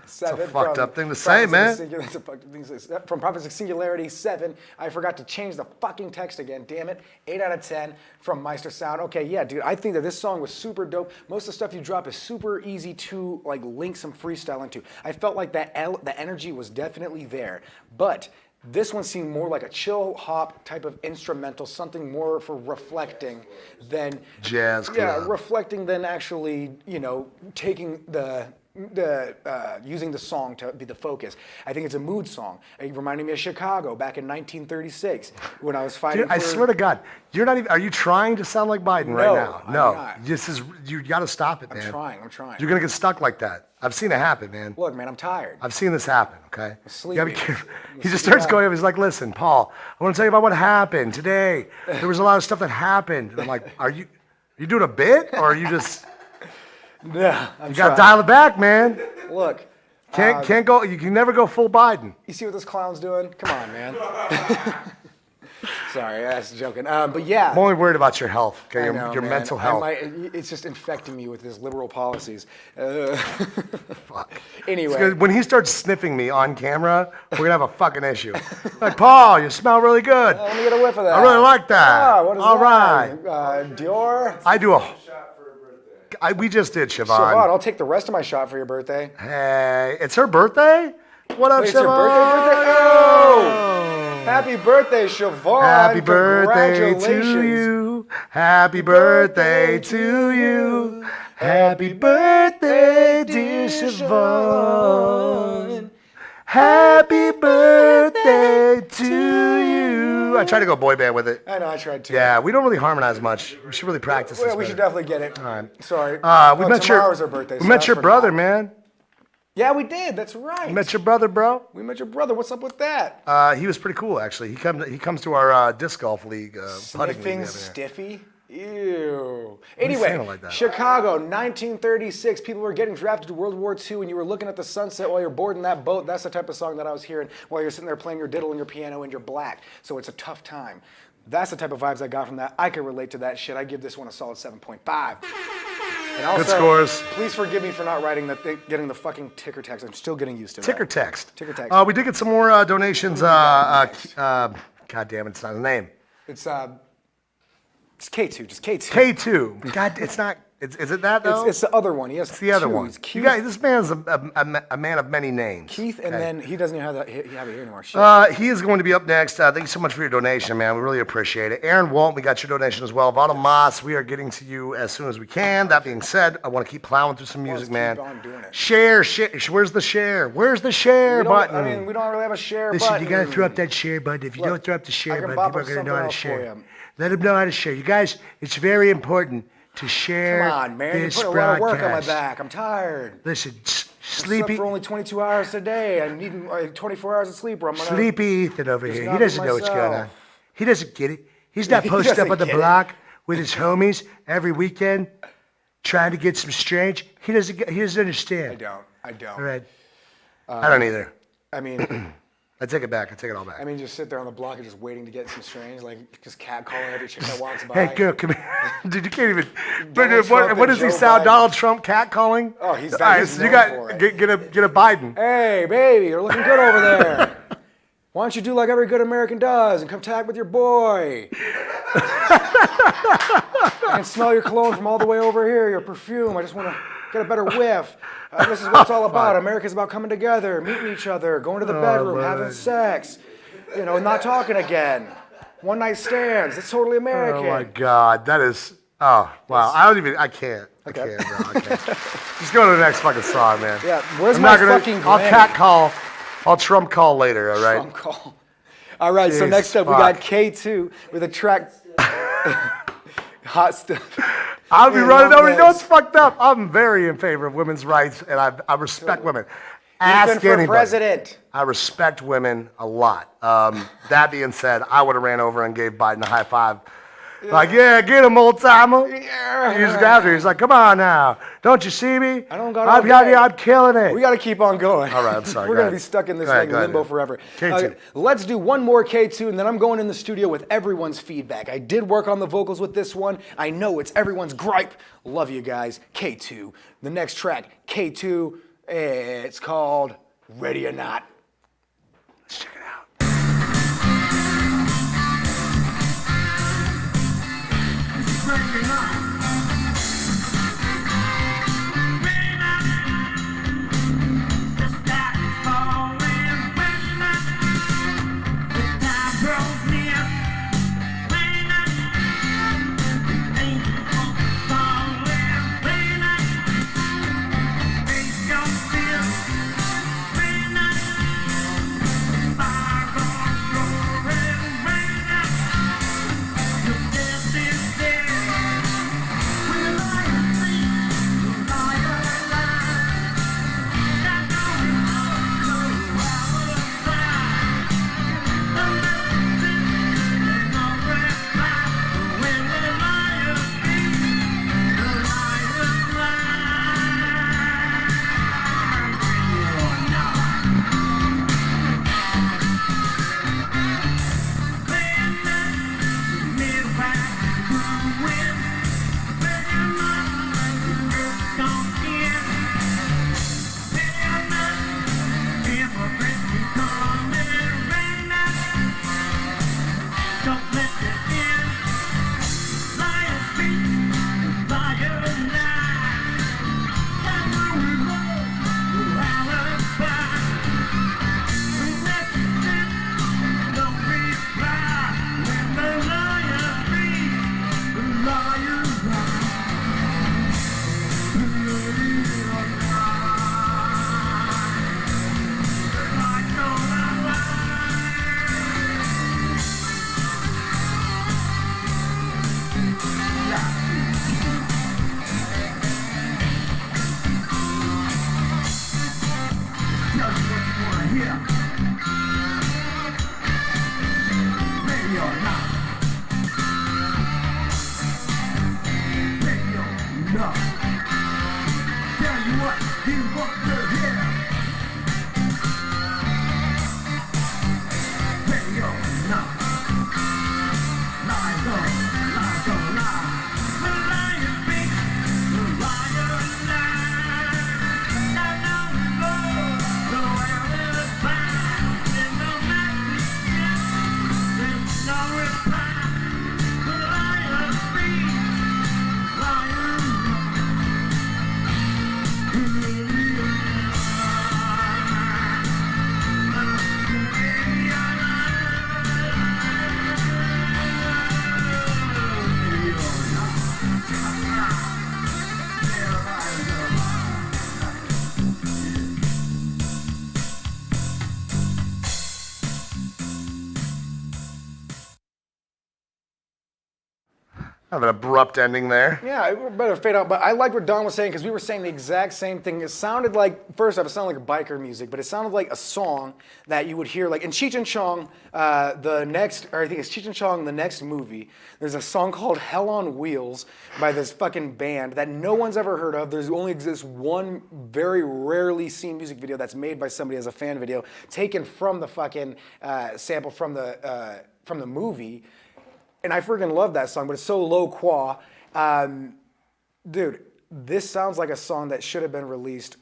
7 fucked from up thing to say, man. That's a fucked up thing to say. From Prophetic Singularity, 7. I forgot to change the fucking text again. Damn it. 8 out of 10 from Meister Sound. Okay, yeah, dude. I think that this song was super dope. Most of the stuff you drop is super easy to like link some freestyle into. I felt like the energy was definitely there, but this one seemed more like a chill hop type of instrumental, something more for reflecting than Jazz Yeah, club. reflecting than actually, taking the using the song to be the focus. I think it's a mood song. It reminded me of Chicago back in 1936 when I was fighting. Dude, I swear to God, you're not even. Are you trying to sound like Biden right No, now? I'm No, not. this is. You got to stop it, man. I'm trying. You're gonna get stuck like that. I've seen it happen, man. Look, man, I'm tired. I've seen this happen. Okay. You gotta be sleepy. careful. He just starts going up. He's like, "Listen, Paul, I want to tell you about what happened today. There was a lot of stuff that happened." And I'm like, "Are you doing a bit, or are you just? Yeah, I'm You gotta trying. dial it back, man. Look, Can't go. You can never go full Biden." you see what this clown's doing? Come on, man. Sorry, I was joking. But yeah. I'm only worried about your health. Okay, I your know, your man. mental health. It's just infecting me with his liberal policies. Fuck. Anyway. 'Cause when he starts sniffing me on camera, we're gonna have a fucking issue. Like, Paul, you smell really good. Let me get a whiff of that. I really like that. Ah, what is All that? right. Dior. I do we just did, Siobhan. Siobhan, I'll take the rest of my shot for your birthday. Hey, it's her birthday? What up, Wait, it's Siobhan? your birthday? Oh! Happy birthday, Siobhan. Happy birthday to Congratulations. you. Happy birthday to you. Happy birthday, dear Siobhan. Happy birthday to you. I tried to go boy band with it. I know, I tried to. Yeah, we don't really harmonize much. We should really practice this Well, we should better. definitely get it. All right. Sorry. We met tomorrow's our birthday. We so met that's your for brother, now. man. Yeah, we did. That's right. Met your brother, bro. We met your brother. What's up with that? He was pretty cool, actually. He comes to our disc golf league, putting league. Sniffing over there. stiffy? Ew. saying Anyway, it like that? Chicago, 1936. People were getting drafted to World War II, and you were looking at the sunset while you're boarding that boat. That's the type of song that I was hearing while you're sitting there playing your diddle and your piano and you're black. So it's a tough time. That's the type of vibes I got from that. I can relate to that shit. I give this one a solid 7.5. And also, Good scores. Please forgive me for not writing getting the fucking ticker text. I'm still getting used to Ticker that. text. Ticker text. We did get some more donations. God damn it, it's not a name. It's K2, just K2. K2. God, it's not. Is it that though? It's the other one. He has It's the other two. one. It's You Keith, guys, this man's a man of many names. Keith, and okay? then he doesn't even have it here anymore. Shit. He is going to be up next. Thank you so much for your donation, man. We really appreciate it. Aaron Walt, we got your donation as well. Vaughn Moss, we are getting to you as soon as we can. That being said, I want to keep plowing through some music, keep man. on doing it. Share. Where's the share? Where's the share button? I mean, we don't really have a share Listen, button. you gotta throw up that share button. If you Look, don't throw up the I share can button, bop people are up gonna know how to something else for share. you. Let them know how to share. You guys, it's very important to share Come on, man. You this put a lot of work on my broadcast. back. I'm tired. Listen, I slept sleepy, for only 22 hours a day. I need 24 hours of sleep or I'm gonna... sleepy Ethan over Just here. not He be doesn't know what's going on. myself. He doesn't get it. He's not He posted up doesn't on the get it. block with his homies every weekend, trying to get some strange. He doesn't understand. I don't. All right. I don't either. I mean, I take it back. I take it all back. just sit there on the block and just waiting to get some strange, like just catcalling every chick that walks by. Hey, girl, come here. Dude, you can't even. Donald Trump What and does he Joe sound? Biden. Donald Trump catcalling? Oh, he's All right, he's so you known for got it. get a Biden. Hey, baby, you're looking good over there. Why don't you do like every good American does and come tag with your boy? I can smell your cologne from all the way over here, your perfume. I just want to get a better whiff. This is what it's all about. America's about coming together, meeting each other, going to the bedroom, having sex, not talking again. One night stands. It's totally American. Oh my God, that is. Oh wow, I can't. Okay. I can't, bro. I can't. Just go to the next fucking song, man. Yeah, where's I'm my not gonna, fucking I'll Grammy? cat call. I'll Trump call later. All right. Trump call. All right, so Jesus next up we fuck. got K2 with a track. Hot stuff. I'll be Yeah, running over. You know nice. what's fucked up? I'm very in favor of women's rights, and I respect women. Ethan Ask for anybody. president. I respect women a lot. That being said, I would have ran over and gave Biden a high five. Like, yeah, get him, old timer. Yeah. He's after. He's like, come on now. Don't you see me? I don't got I'm all day. I'm killing it. We got to keep on going. All right, I'm sorry. We're Go going to ahead. be stuck in this Go ahead, like go ahead, limbo man. forever. K2. Let's do one more K2, and then I'm going in the studio with everyone's feedback. I did work on the vocals with this one. I know it's everyone's gripe. Love you guys. K2. The next track, K2. It's called Ready or Not. Let's check it out. Kind of an abrupt ending there. Yeah, it better fade out. But I like what Don was saying because we were saying the exact same thing. It sounded like, first off, it sounded like biker music, but it sounded like a song that you would hear, like in Cheech and Chong, I think it's Cheech and Chong, the next movie. There's a song called Hell on Wheels by this fucking band that no one's ever heard of. There's only exists one very rarely seen music video that's made by somebody as a fan video, taken from the fucking sample from the movie. And I freaking love that song, but it's so low qua. Dude, this sounds like a song that should have been released,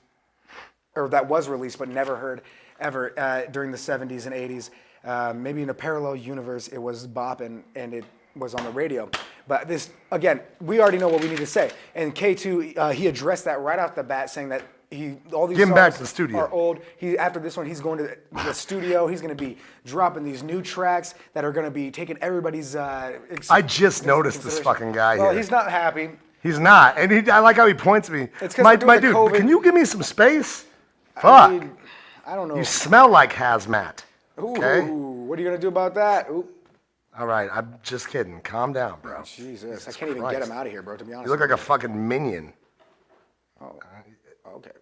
or that was released but never heard ever during the 70s and 80s. Maybe in a parallel universe, it was bopping and it was on the radio. But this, again, we already know what we need to say. And K2, he addressed that right off the bat, saying that all these Get him songs back to the studio. are old. After this one, he's going to the studio. He's going to be dropping these new tracks that are going to be taking everybody's. I just noticed this fucking guy Well, here. he's not happy. He's not, and I like how he points at me. It's 'cause my we're doing the dude, COVID. can you give me some space? I Fuck. mean, I don't know. You smell like hazmat. Ooh, Okay. what are you going to do about that? Ooh. All right, I'm just kidding. Calm down, bro. Jesus, I can't even get Christ. him out of here, bro, to be honest. You look like a fucking minion. Oh, okay.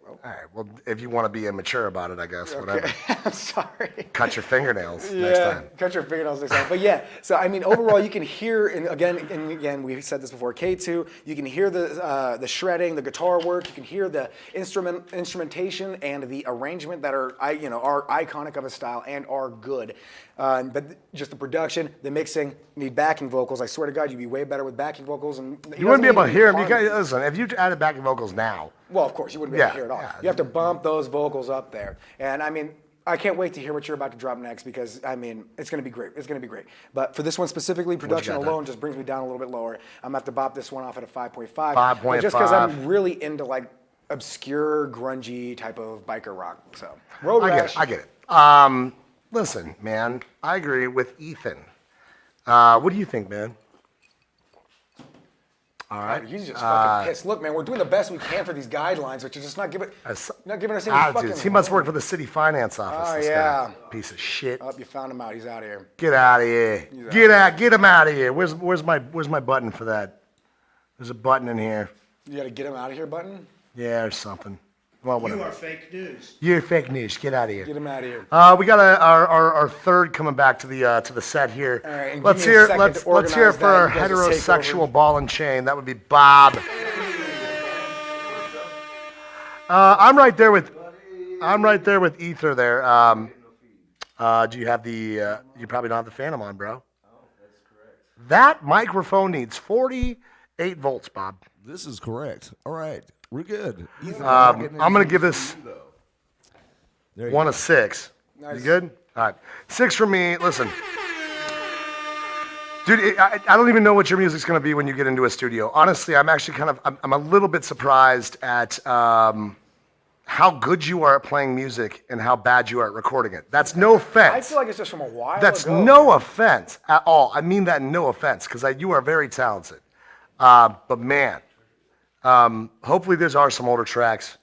Well, All right, well, if you want to be immature about it, I guess, whatever. okay. I'm sorry. Cut your fingernails next Yeah, time. cut your fingernails next time. But yeah, so I mean, overall, you can hear, and again, we said this before. K2, you can hear the shredding, the guitar work. You can hear the instrumentation and the arrangement that are iconic of a style and are good. But just the production, the mixing, you need backing vocals. I swear to God, you'd be way better with backing vocals. And You wouldn't be able to hear him. You guys, listen, if you added backing vocals now, well, of course, you wouldn't be able to Yeah, hear it all. yeah. You have to bump those vocals up there. And I mean, I can't wait to hear what you're about to drop next because, I mean, it's going to be great. It's going to be great. But for this one specifically, production got, alone just brings me down a little bit lower. I'm going to have to bop this one off at a 5.5. 5.5. Just because I'm really into, like, obscure, grungy type of biker rock. So, Road Rash. I get it. Listen, man, I agree with Ethan. What do you think, man? All right. He's just fucking pissed. Look, man, we're doing the best we can for these guidelines, but you're just not giving us any Attitudes. fucking. He must work for the city finance office. Oh, this yeah. guy. Piece of shit. Oh, you found him out. He's out of here. Get out of here. Get him out of here. Where's my button for that? There's a button in here. You got to get him out of here button? Yeah, or something. Well, whatever. You are fake news. You're fake news. Get out of here. Get him out of here. We got our third coming back to the set here. All right, and let's give me a hear second let's to let's hear it organize for our that. You guys just take heterosexual over. ball and chain. That would be Bob. I'm right there with Ether there. Do you have the? You probably don't have the Phantom on, bro. Oh, that's correct. That microphone needs 48 volts, Bob. This is correct. All right, we're good. Ethan, I'm gonna give this There you 1 go. of 6. Nice. You good? All right, 6 for me. Listen. Dude, I don't even know what your music's going to be when you get into a studio. Honestly, I'm actually I'm a little bit surprised at how good you are at playing music and how bad you are at recording it. That's no offense. I feel like it's just from a while That's ago. no offense at all. I mean that in no offense because you are very talented. But man, hopefully there are some older tracks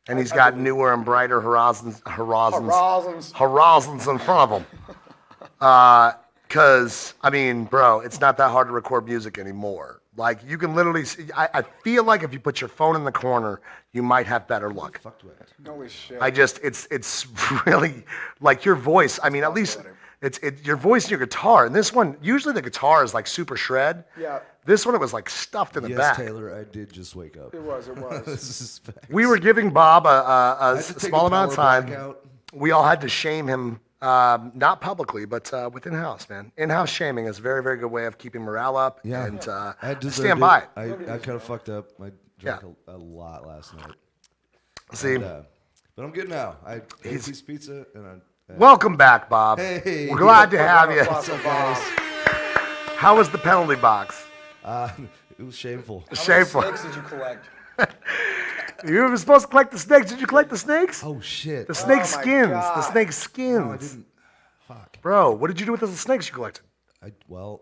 and he's got newer and brighter horizons in front of him. Because, I mean, bro, it's not that hard to record music anymore. Like, you can literally see, I feel like if you put your phone in the corner, you might have better luck. Holy shit. It's really, like, your voice, I mean, at least, it's your voice and your guitar. And this one, usually the guitar is, like, super shred. Yeah. This one, it was, like, stuffed in the Yes, back. Taylor, I did just wake up. It was. This is facts. We were giving Bob a I had to take small a amount of power time. blackout. We all had to shame him, not publicly, but within house, man. In-house shaming is a very, very good way of keeping morale up Yeah, and I deserved stand by it. I kind of fucked up. I drank a lot last night. See, And, but I'm good now. I ate a piece of pizza and I. welcome back, Bob. Hey. We're glad to have you. What's up, guys? How was the penalty box? It was shameful. Shameful. How many snakes did you collect? You were supposed to collect the snakes. Did you collect the snakes? Oh shit. The snake my skins. The God. snake No, I skins. didn't. Fuck. Bro, what did you do with the snakes you collected? Well,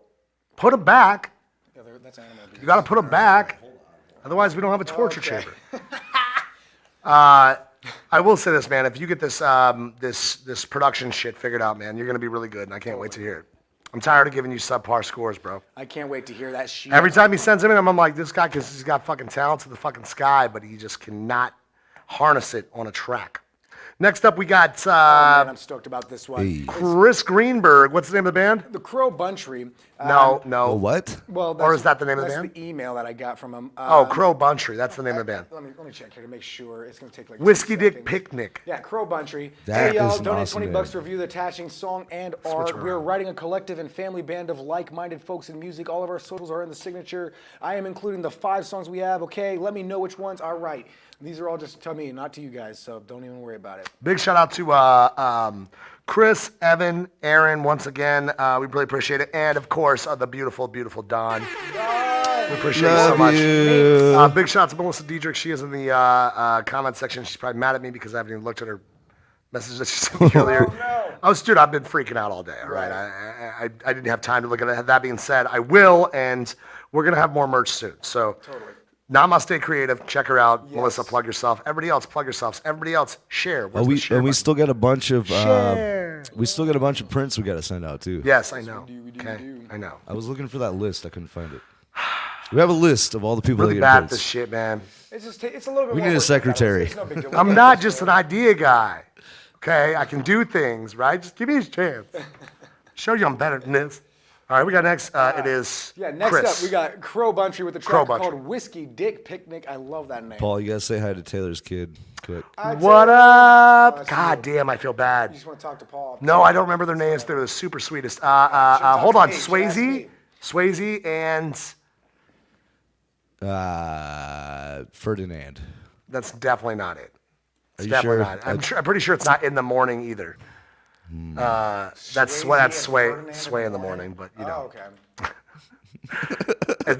Put them back. Yeah, that's animal abuse. You got to put them back. Otherwise, we don't have a torture Okay. chamber. I will say this, man. If you get this this production shit figured out, man, you're gonna be really good, and I can't wait to hear it. I'm tired of giving you subpar scores, bro. I can't wait to hear that shit. Every time he sends them in, I'm like, this guy, because he's got fucking talent to the fucking sky, but he just cannot harness it on a track. Next up, we got Man, I'm stoked about this one. Hey. It's Chris Greenberg. What's the name of the band? the Crow Buntry. No. Oh, what? Well, Or is that the name of the that's band? the email that I got from him. Oh, Crow Buntry. That's the name of the band. Let me check here to make sure. It's gonna take like 2 Whiskey Dick seconds. Picnic. Yeah, Crow Buntry. That Hey y'all, is an donate awesome 20 bucks band. to review the attaching song and art. We're around. writing a collective and family band of like-minded folks in music. All of our socials are in the signature. I am including the 5 songs we have. Okay, let me know which ones are right. These are all just to me, not to you guys, so don't even worry about it. Big shout out to Chris, Evan, Aaron, once again. We really appreciate it. And, of course, the beautiful, beautiful Dawn. We appreciate you so Love much. you. Big shout out to Melissa Diedrich. She is in the comment section. She's probably mad at me because I haven't even looked at her message that she sent me earlier. Dude, I've been freaking out all day, all right? I didn't have time to look at it. That being said, I will, and we're going to have more merch soon. So, Namaste Creative. Check her out. Yes. Melissa, plug yourself. Everybody else, plug yourselves. Everybody else, share. Where's Oh, the we share and we button? still got a bunch of Share. we still got a bunch of prints we got to send out too. Yes, I know. we do. Okay, I know. I was looking for that list. I couldn't find it. We have a list of all the people Really that bad get at this prints. shit, man. It's just it's a little bit We more need a work than that. secretary. It's no big deal. I'm not just an idea guy. Okay, I can do things, right? Just give me a chance. Show you I'm better than this. All right, we got next. It is Yeah, next Chris. up we got Crow Buntry with the Crow track Buntry. called Whiskey Dick Picnic. I love that name. Paul, you gotta say hi to Taylor's kid. Quick. What up? that's God cool. damn, I feel You bad. just want to talk to Paul. No, I don't remember their names. They're the super sweetest. Hold on, to me. Should ask me. Swayze, and Ferdinand. that's definitely not it. It's Are you definitely sure? not. I'm pretty sure it's not in the morning either. That's Swayze sway and sway in the Ferdinand morning, but you Oh, know, okay.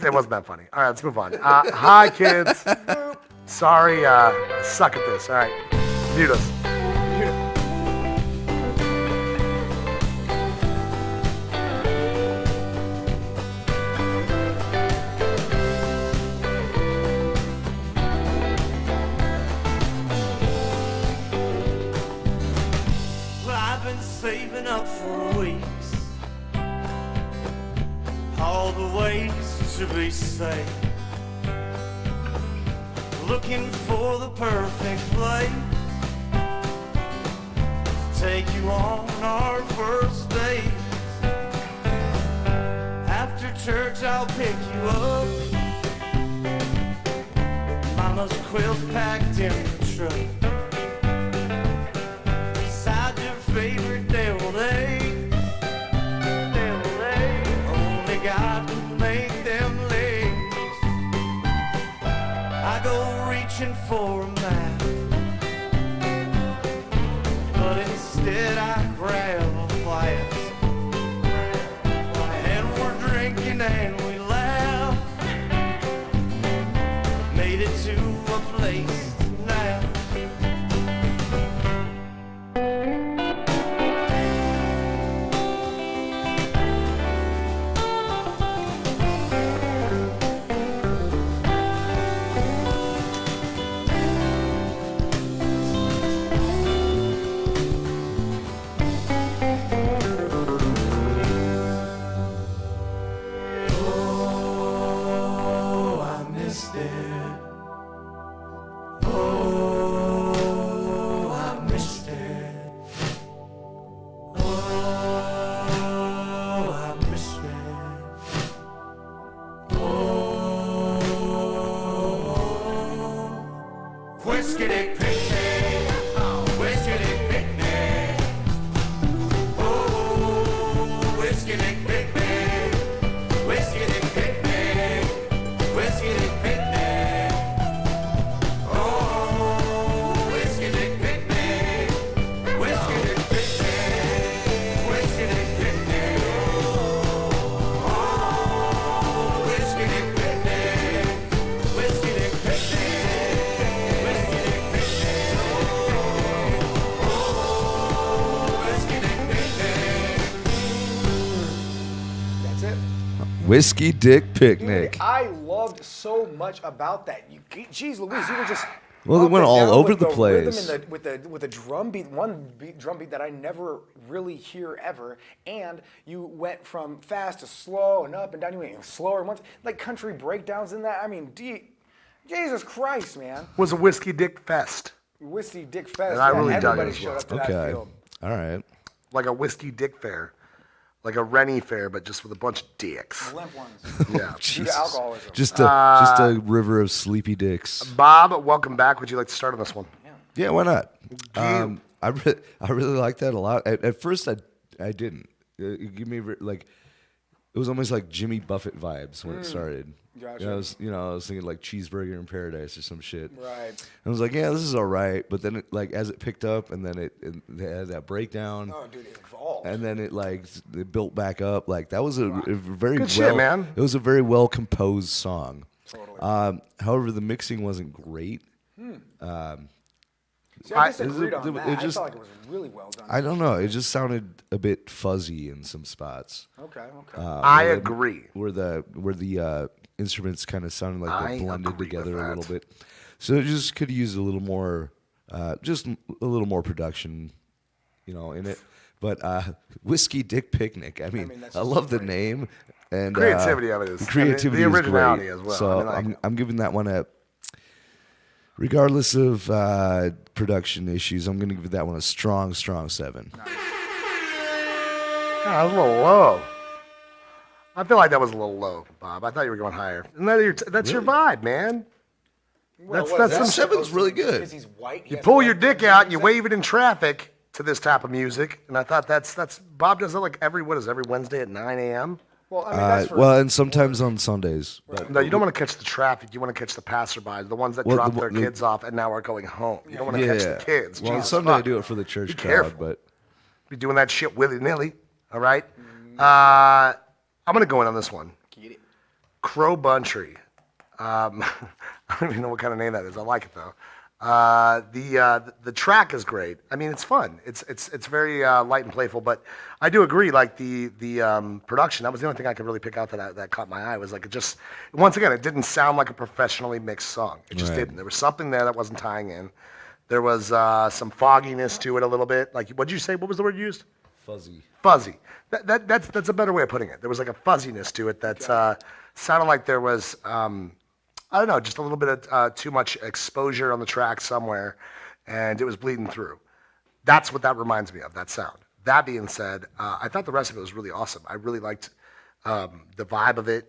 it wasn't that funny. All right, let's move on. Hi, kids. Sorry, suck at this. All right, mute us. Well, I've been saving up for weeks, all the ways to be safe, looking for the perfect place to take you on our first date. After church, I'll pick you up, Mama's quilt packed in the truck. Beside your favorite deviled eggs. Only God can make them legs. I go reaching for a map, but instead I grab a flask. And we're drinking and we laugh. Made it to a place now. Oh, I missed it. Oh, I missed it. Oh, I missed it. Oh, whiskey dick picnic. Whiskey dick picnic. Oh, whiskey dick picnic. Whiskey dick picnic. Whiskey dick picnic. Oh, whiskey dick picnic. Whiskey dick picnic. Whiskey dick picnic. Oh, whiskey dick picnic. Whiskey dick picnic. Whiskey dick picnic. Oh, whiskey dick picnic. That's it. Whiskey Dick Picnic. I loved so much about that. Jeez Louise, you were just Well, it went and all down over with the rhythm place. and with the drum beat, drum beat that I never really hear ever. And you went from fast to slow and up and down. You went slower once, like country breakdowns in that. I mean, Jesus Christ, man. Was a Whiskey Dick Fest. Whiskey Dick Fest. And I really dug it everybody as showed well. up to that Okay. field. All right. Like a Whiskey Dick Fair. Like a Rennie Fair, but just with a bunch of dicks. Limp ones. Yeah. Due to alcoholism. Just a river of sleepy dicks. Bob, welcome back. Would you like to start on this one? Yeah, why not? I really like that a lot. At first, I didn't. It gave me like it was almost like Jimmy Buffett vibes when it started. Gotcha. I was thinking like Cheeseburger in Paradise or some shit. Right. And I was like, yeah, this is all right. But then as it picked up, and then they had that breakdown. Oh, dude, it evolved. And then it built back up. Like that was a very Good shit, man. It was a very well composed song. Totally. However, the mixing wasn't great. See, I disagreed on it that. just- I felt like it was really well done. I don't know. It just sounded a bit fuzzy in some spots. Okay. I agree. Where the instruments kind of sounded like I they blended agree together with a that. little bit. So it just could use a little more, just a little more production, in it. But Whiskey Dick Picnic. I mean, that's I just love the great. name and Creativity of it is- the creativity, and the is originality great. as well. So I mean, I'm giving that one a. Regardless of production issues, I'm going to give that one a strong 7. Yeah, that was a little low. I feel like that was a little low, Bob. I thought you were going higher. And that's your vibe, man. That's some shit. 7's really good. Because he's white. You pull your dick out and you wave it in traffic to this type of music, and I thought that's Bob does it like every Wednesday at 9 a.m. Well, I mean, that's for, Well, and sometimes on Sundays. But No, you don't want to catch the traffic. You want to catch the passerbys, the ones that Well, drop the- their the- kids off and now are going home. You don't want to catch the kids. Well, on Jesus Sunday I fuck. do it for the church Be crowd, careful. but Be doing that shit willy nilly. All right. I'm gonna go in on this one. Get it. Crow Buntry. I don't even know what kind of name that is. I like it though. The track is great. I mean, it's fun. It's very light and playful. But I do agree. Like the production, that was the only thing I could really pick out that caught my eye. Was like it just once again, it didn't sound like a professionally mixed song. It just Right. didn't. There was something there that wasn't tying in. There was some fogginess to it a little bit. Like what did you say? What was the word you used? fuzzy. Fuzzy. That's a better way of putting it. There was like a fuzziness to it that sounded like there was I don't know, just a little bit of too much exposure on the track somewhere, and it was bleeding through. That's what that reminds me of, that sound. That being said, I thought the rest of it was really awesome. I really liked the vibe of it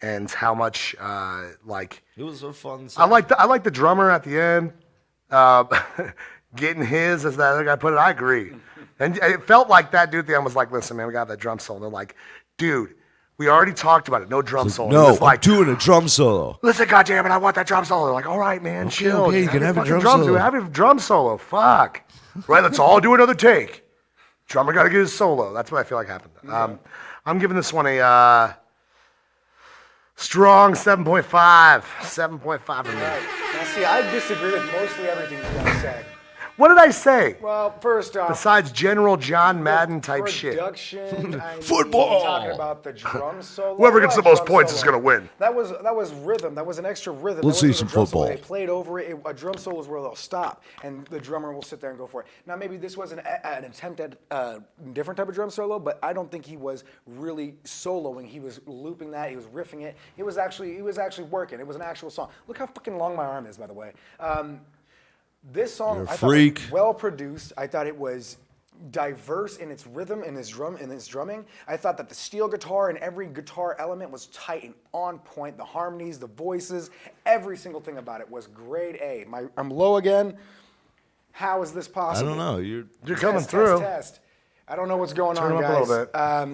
and how much It was a fun I like the drummer at the end. Getting his, as that other guy put it, I agree. And it felt like that dude at the end was like, listen, man, we got that drum solo. And they're like, dude, we already talked about it. No drum solo. No, He was like, I'm doing a drum solo. listen, goddammit, I want that drum solo. They're like, all right, man, chill. okay, you can have a fucking drum solo. Have a drum solo. Fuck. Right, let's all do another take. Drummer got to get his solo. That's what I feel like happened. I'm giving this one a strong 7.5. 7.5 for me. Right. Now, see, I disagree with mostly everything you guys said. What did I say? Well, first off, Besides General John Madden type shit. production, I mean, Football. Talking about the drum solo. Whoever gets the Well, most drum points solo. is gonna win. That was rhythm. That was an extra rhythm. Let's That wasn't see some even a drum solo. football. They played over it. A drum solo is where they'll stop, and the drummer will sit there and go for it. Now, maybe this was an attempt at a different type of drum solo, but I don't think he was really soloing. He was looping that. He was riffing it. He was actually working. It was an actual song. Look how fucking long my arm is, by the way. This song, You're a I thought freak. was well produced. I thought it was diverse in its rhythm and its drumming. I thought that the steel guitar and every guitar element was tight and on point. The harmonies, the voices, every single thing about it was grade A. I'm low again. How is this I possible? don't know. You're coming Test, through. Test. I don't know what's going Turn on, them up a guys. little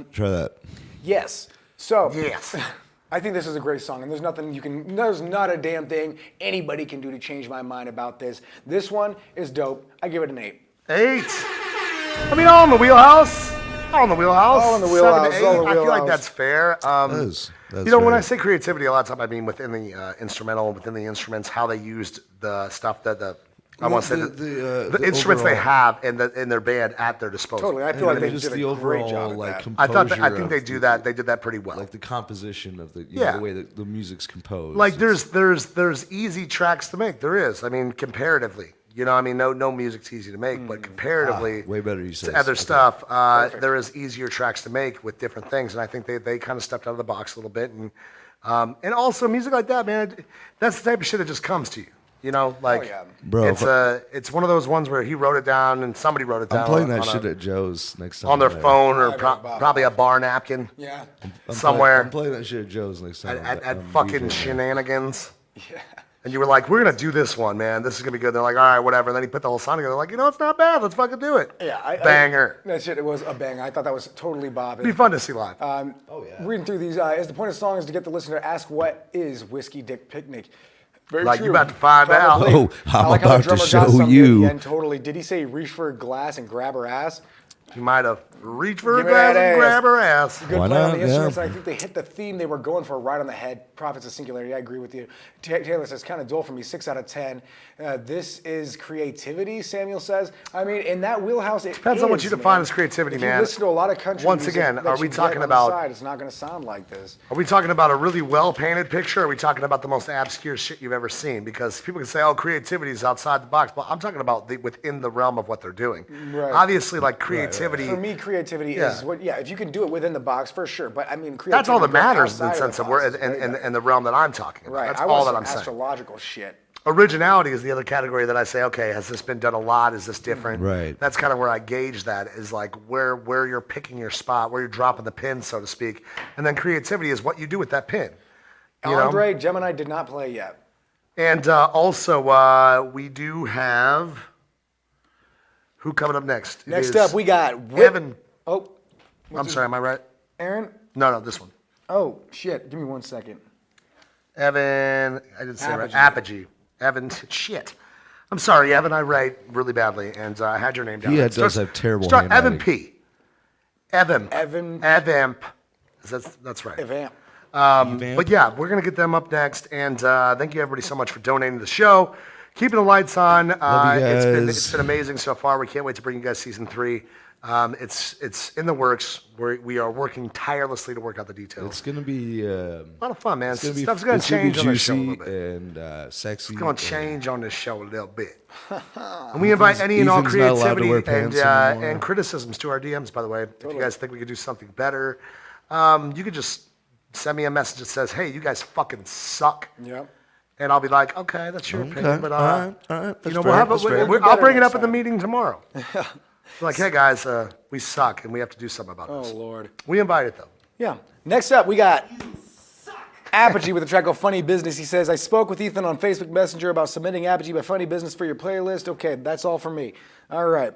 bit. try that. Yes. So Yes. I think this is a great song, and there's not a damn thing anybody can do to change my mind about this. This one is dope. I give it an 8. 8. I mean, all in the wheelhouse. All in the wheelhouse. All in the wheelhouse, 7 to 8. all in the I feel like wheelhouse. that's fair. That's You know, when fair. I say creativity, a lot of time I mean within the instrumental, within the instruments, how they used the stuff that the I want to say the instruments they have in their band at their disposal. Totally, I feel like they just did the a great overall job at like that. composure. I think they do that. They did that pretty well. Like the composition of the Yeah. the way that the music's composed. Like there's easy tracks to make. There is. I mean, comparatively, you know, I mean, no music's easy to make, but comparatively, way better. You say to other stuff, there is easier tracks to make with different things, and I think they kind of stepped out of the box a little bit, and also music like that, man, that's the type of shit that just comes to you. You know, like yeah. Bro, it's one of those ones where he wrote it down and somebody wrote it down. I'm playing that on shit a, at Joe's next time. on their I'm there. phone or Bob. probably a bar napkin Yeah. somewhere I'm playing that shit at Joe's next time. at fucking DJing. shenanigans. Yeah. And you were like, we're going to do this one, man. This is going to be good. They're like, all right, whatever. And then he put the whole song together. They're like, you know, it's not bad. Let's fucking do it. Yeah. Banger. That shit, it was a banger. I thought that was totally Bob. It'd be fun to see live. Reading through these, is the point of the song is to get the listener to ask what is Whiskey Dick Picnic. Very Like, true. you about to find out. Probably. Oh, I I'm like how the about to drummer got show something at you. the end, totally. Did he say reach for a glass and grab her ass? He might have reached for a Give me glass that and ass. grab her ass. Good Why play on not? the instruments. Yeah. And I think they hit the theme they were going for right on the head. Prophets of Singularity. I agree with you. Taylor says, kind of dull for me, 6 out of 10. This is creativity, Samuel says. I mean, in that wheelhouse, it Depends on what you is, define man. as creativity, If man. you listen to a lot of country Once music again, that are you we get talking on the about- side, it's not going to sound like this. Are we talking about a really well-painted picture, or are we talking about the most obscure shit you've ever seen? Because people can say, oh, creativity is outside the box. But I'm talking about within the realm of what they're doing. Right. Obviously, like, creativity... For me, creativity Yeah. is what. Yeah, if you can do it within the box, for sure. But I mean, creativity. That's all that matters in the outside sense the of where box is way better. in the realm that I'm talking about. Right. That's I all want that some I'm saying. astrological shit. Originality is the other category that I say, okay, has this been done a lot? Is this different? Right. That's kind of where I gauge that, is like where you're picking your spot, where you're dropping the pin, so to speak. And then creativity is what you do with that pin. You know? Andre Gemini did not play yet. And also, we do have... Who coming up next? It Next is up, we got Evan. Oh, I'm sorry, am I right? Aaron. No, this one. Oh shit! Give me 1 second. Evan, I didn't say it right. Apogee. Apogee. Evan, shit. I'm sorry, Evan, I write really badly, and I had your name down. He there. does have terrible Evan handwriting. P. Evan. Evan. Evamp. That's right. Vamp. But yeah, we're going to get them up next, and thank you everybody so much for donating to the show. Keeping the lights on. Love you It's guys. been amazing so far. We can't wait to bring you guys season 3. It's in the works. We are working tirelessly to work out the details. It's gonna be a lot of fun, man. it's gonna be Stuff's going to change on this show a juicy little bit. and sexy. It's going to change on this show a little bit. And we invite any and all Ethan's not allowed to creativity wear and, pants anymore. and criticisms to our DMs, by the way. If you guys think we could do something better, you could just send me a message that says, hey, you guys fucking suck. Yep. And I'll be like, okay, that's your opinion, but all right. you That's know, fair, that's fair. I'll bring it up next at the time. meeting tomorrow. Like, hey guys, we suck and we have to do something about Oh this. Lord. We invite it though. Yeah. Next up, we got Apogee with a track called Funny Business. He says, I spoke with Ethan on Facebook Messenger about submitting Apogee by Funny Business for your playlist. Okay, that's all for me. All right.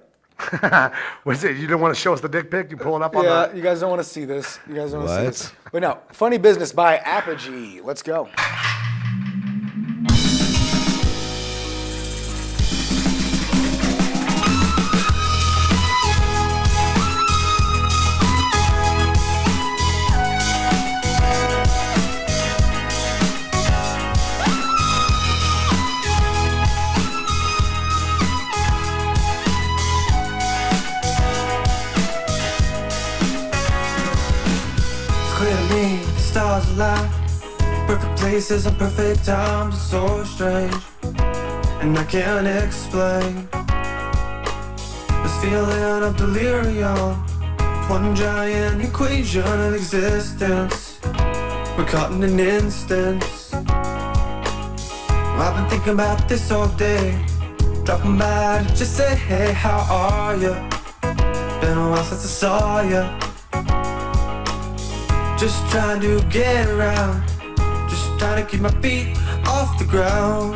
What is it? You didn't want to show us the dick pic? You pulling up on Yeah, that? you guys don't want to see this. You guys don't want to see What? this. But no, Funny Business by Apogee. Let's go. It's clear to me, the stars align. Perfect places and perfect times, it's so strange. And I can't explain this feeling of delirium. It's one giant equation of existence. We're caught in an instance. I've been thinking about this all day. Dropping by to just say, hey, how are you? Been a while since I saw you. Just trying to get around. Just trying to keep my feet off the ground.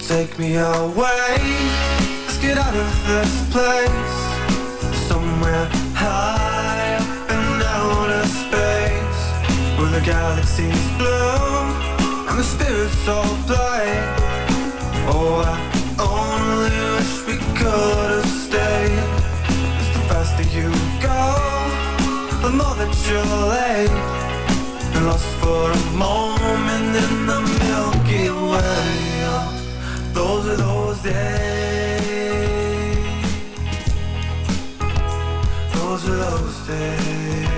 Take me away. Let's get out of this place. Somewhere high up in outer space, where the galaxies bloom and the spirits all play. Oh, I only wish we could have stayed. 'Cause the faster you go, the more that you're late. And lost for a moment in the Milky Way. Those are those days. Those are those days.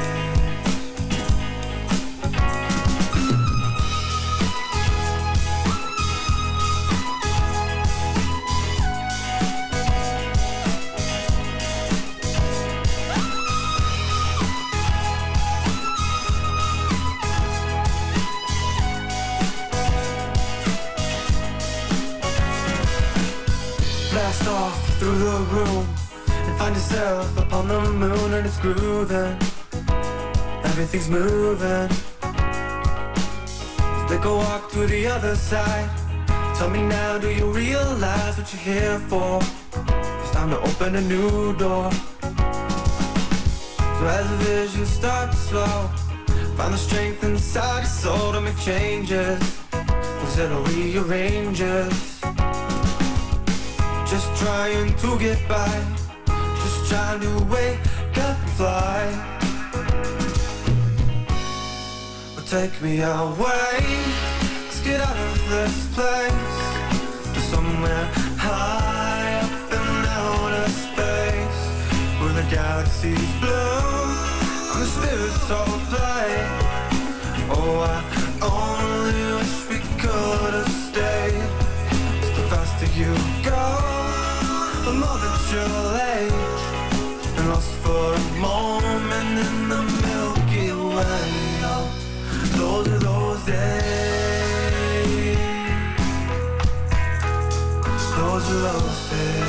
Blast off through the room and find yourself upon the moon and it's grooving. Everything's moving. So take a walk to the other side. Tell me now, do you realize what you're here for? It's time to open a new door. So as the vision starts slow, find the strength inside your soul to make changes. Cause it'll rearrange us. Just trying to get by, just trying to wake up and fly. Well, take me away, let's get out of this place, to somewhere high up in outer space, where the galaxies bloom and the spirits all play. Oh, I only wish we could have stayed. The faster you go, the more that you'll age, and lost for a moment in the Milky Way. Those are those days. Those are those days.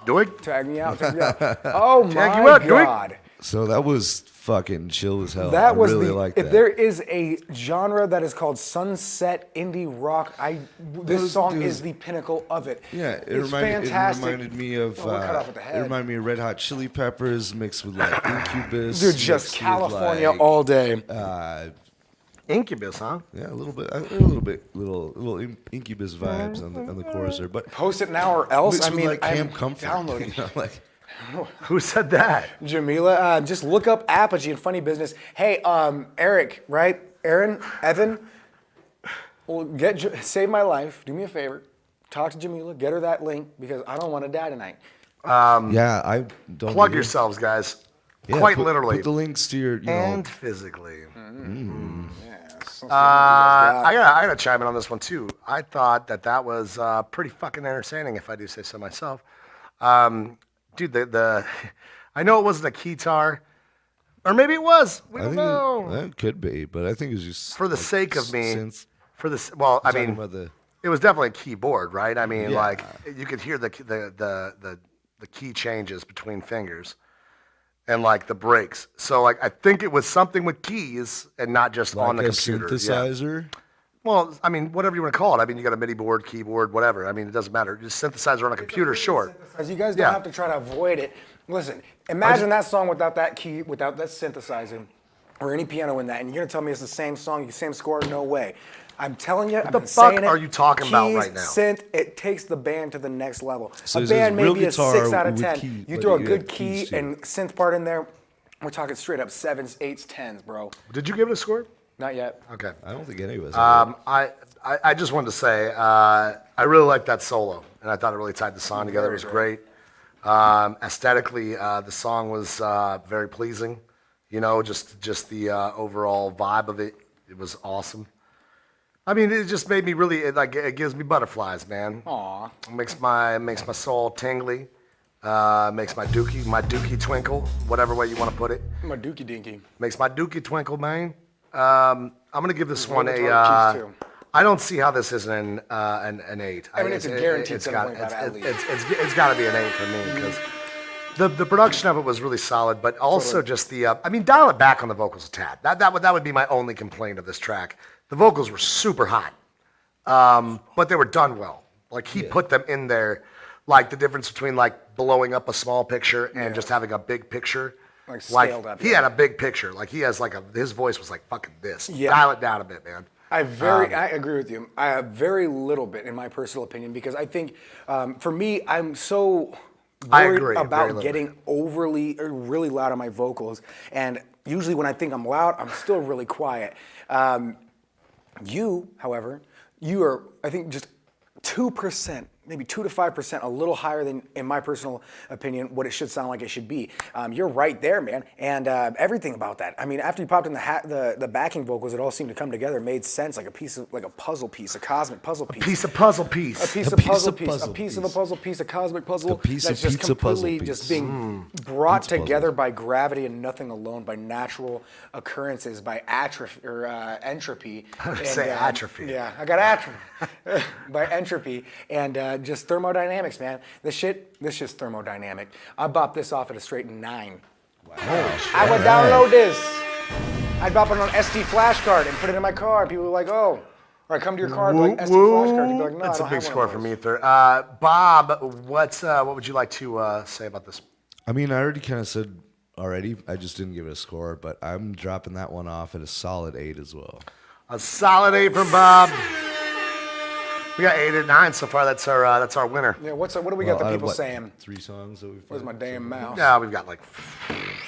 Doig? Tag me out. Tag me out. Oh my Tag you out, Doig. God. So that was fucking chill as hell. That I was really the. like If that. there is a genre that is called sunset indie rock, this Those song dudes- is the pinnacle of it. Yeah, it it's reminded, fantastic. It reminded me of. Well, we're cut off at the It head. reminded me of Red Hot Chili Peppers mixed with like Incubus. Dude, just mixed with, California like, all day. Incubus, huh? Yeah, a little Incubus vibes on the chorus there, but Post it now or else. mixed I with, mean, like I'm Camp Comfort. downloading. You know, like, Who said that? Jamila, just look up Apogee and Funny Business. Hey, Eric, right? Aaron, Evan, well, save my life. Do me a favor. Talk to Jamila. Get her that link because I don't want to die tonight. yeah, I don't Plug either. yourselves, guys. Yeah, Quite put- literally. Put the links to your, And physically. Yes. I gotta chime in on this one too. I thought that was pretty fucking entertaining, if I do say so myself. Dude, the I know it wasn't a keytar, or maybe it was. We I don't think know. it could be, but I think it's just For the like, sake of me, Since for this, well, I talking mean, about the it was definitely a keyboard, right? I mean, Yeah. like you could hear the key changes between fingers, and like the breaks. So like I think it was something with keys and not just like on the a computer. Yeah. synthesizer. Well, I mean, whatever you want to call it. I mean, you got a MIDI board, keyboard, whatever. I mean, it doesn't matter. Just synthesizer on a computer, sure. You guys don't Yeah. have to try to avoid it. Listen, imagine that song without that key, without that synthesizer, or any piano in that, and you're gonna tell me it's the same song, the same score? No way. I'm telling you, I've the been fuck saying it, are you talking about keys, right now? Synth, it takes the band to the next level. So a is this band may real be a guitar 6 out of with 10. key- You but throw a you good have key keys to and it. synth part in there, we're talking straight up 7s, 8s, 10s, bro. Did you give it a score? Not yet. Okay. I don't think any of us. have it. I just wanted to say I really liked that solo, and I thought it really tied the song together. It was great. Aesthetically, the song was very pleasing. You know, just the overall vibe of it. It was awesome. I mean, it just made me really it gives me butterflies, man. Aw. It makes my soul tingly. Makes my dookie twinkle, whatever way you want to put it. My dookie dinky. Makes my dookie twinkle, man. I'm gonna give this one Roll the a. dark keys, too. I don't see how this isn't an 8. I mean, it's a guaranteed 7.5 at least. It's got to be an 8 for me because the production of it was really solid, but also just the. I mean, dial it back on the vocals a tad. That would be my only complaint of this track. The vocals were super hot, but they were done well. Like he put them in there, like the difference between like blowing up a small picture and just having a big picture. Like scaled up. He had a big picture. Like he has his voice was like fucking this. Yeah. Dial it down a bit, man. I agree with you. I have very little bit, in my personal opinion, because I think for me, I'm so worried about getting overly or really loud on my vocals, and usually when I think I'm loud, I'm still really quiet. You, however, you are, I think, just 2%, maybe 2 to 5%, a little higher than, in my personal opinion, what it should sound like it should be. You're right there, man, and everything about that. I mean, after you popped in the backing vocals, it all seemed to come together, made sense, like a puzzle piece, a cosmic puzzle piece. A piece of puzzle piece. A piece of the puzzle piece, a cosmic puzzle that's just completely just being brought together by gravity and nothing alone, by natural occurrences, by entropy. I would say atrophy. Yeah, I got atrophy. By entropy and just thermodynamics, man. This shit's thermodynamic. I bopped this off at a straight 9. Wow. I would download this. I'd bop it on an SD flash card and put it in my car, and people were like, oh. Or I come to your car and be like, SD flash card. You'd be like, no, that's I don't a big have score one for of me, those. third. Bob, what would you like to say about this? I mean, I already kind of said already. I just didn't give it a score, but I'm dropping that one off at a solid 8 as well. A solid 8 from Bob. We got 8 or 9 so far. That's our winner. Yeah, what do we got the out of people what, saying? 3 songs that we've. Where's my damn mouse? Yeah, we've got like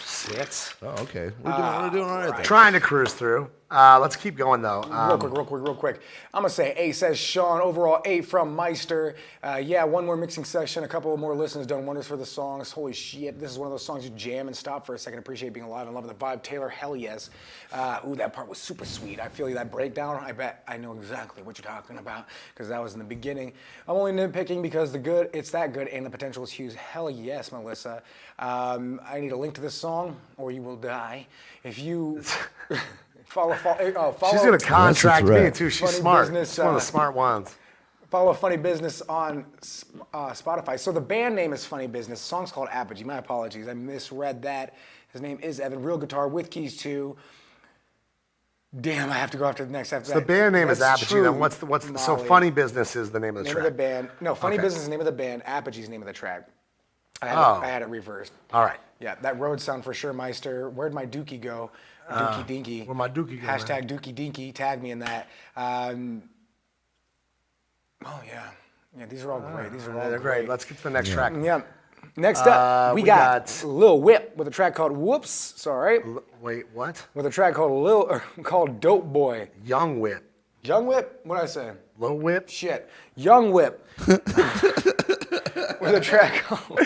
6. Oh, okay. We're doing all right then. Trying to cruise through. Let's keep going though. Real quick. I'm gonna say 8, says Sean. Overall 8 from Meister. Yeah, one more mixing session, a couple more listens, done wonders for the songs. Holy shit, this is one of those songs you jam and stop for a second. Appreciate being alive and loving the vibe. Taylor, hell yes. Ooh, that part was super sweet. I feel like that breakdown. I bet I know exactly what you're talking about because that was in the beginning. I'm only nitpicking because it's that good and the potential is huge. Hell yes, Melissa. I need a link to this song or you will die. If you follow. She's gonna contract me threat. too. She's Funny smart. business, She's one of the smart ones. Follow Funny Business on Spotify. So the band name is Funny Business. The song's called Apogee. My apologies. I misread that. His name is Evan. Real guitar with keys too. Damn, I have to go after the next after So that. the band name is That's Apogee. true, Then what's so Molly. Funny Business is the name of the Name track. of the band. No, Funny Okay. Business is the name of the band. Apogee is the name of the track. I had it reversed. All right. Yeah, that road sound for sure, Meister. Where'd my dookie go? Dookie Dinky. where'd my dookie go, Hashtag Dookie Dinky. Tag me in that. Oh, yeah. Yeah, these are all great. These are all They're great. Let's get to the next track. Yeah. Next up, we got Lil Whip with a track called Whoops. Sorry. Wait, what? With a track called Dope Boy. Young Whip. Young Whip? What'd I say? Low Whip. Shit. Young Whip. With a track called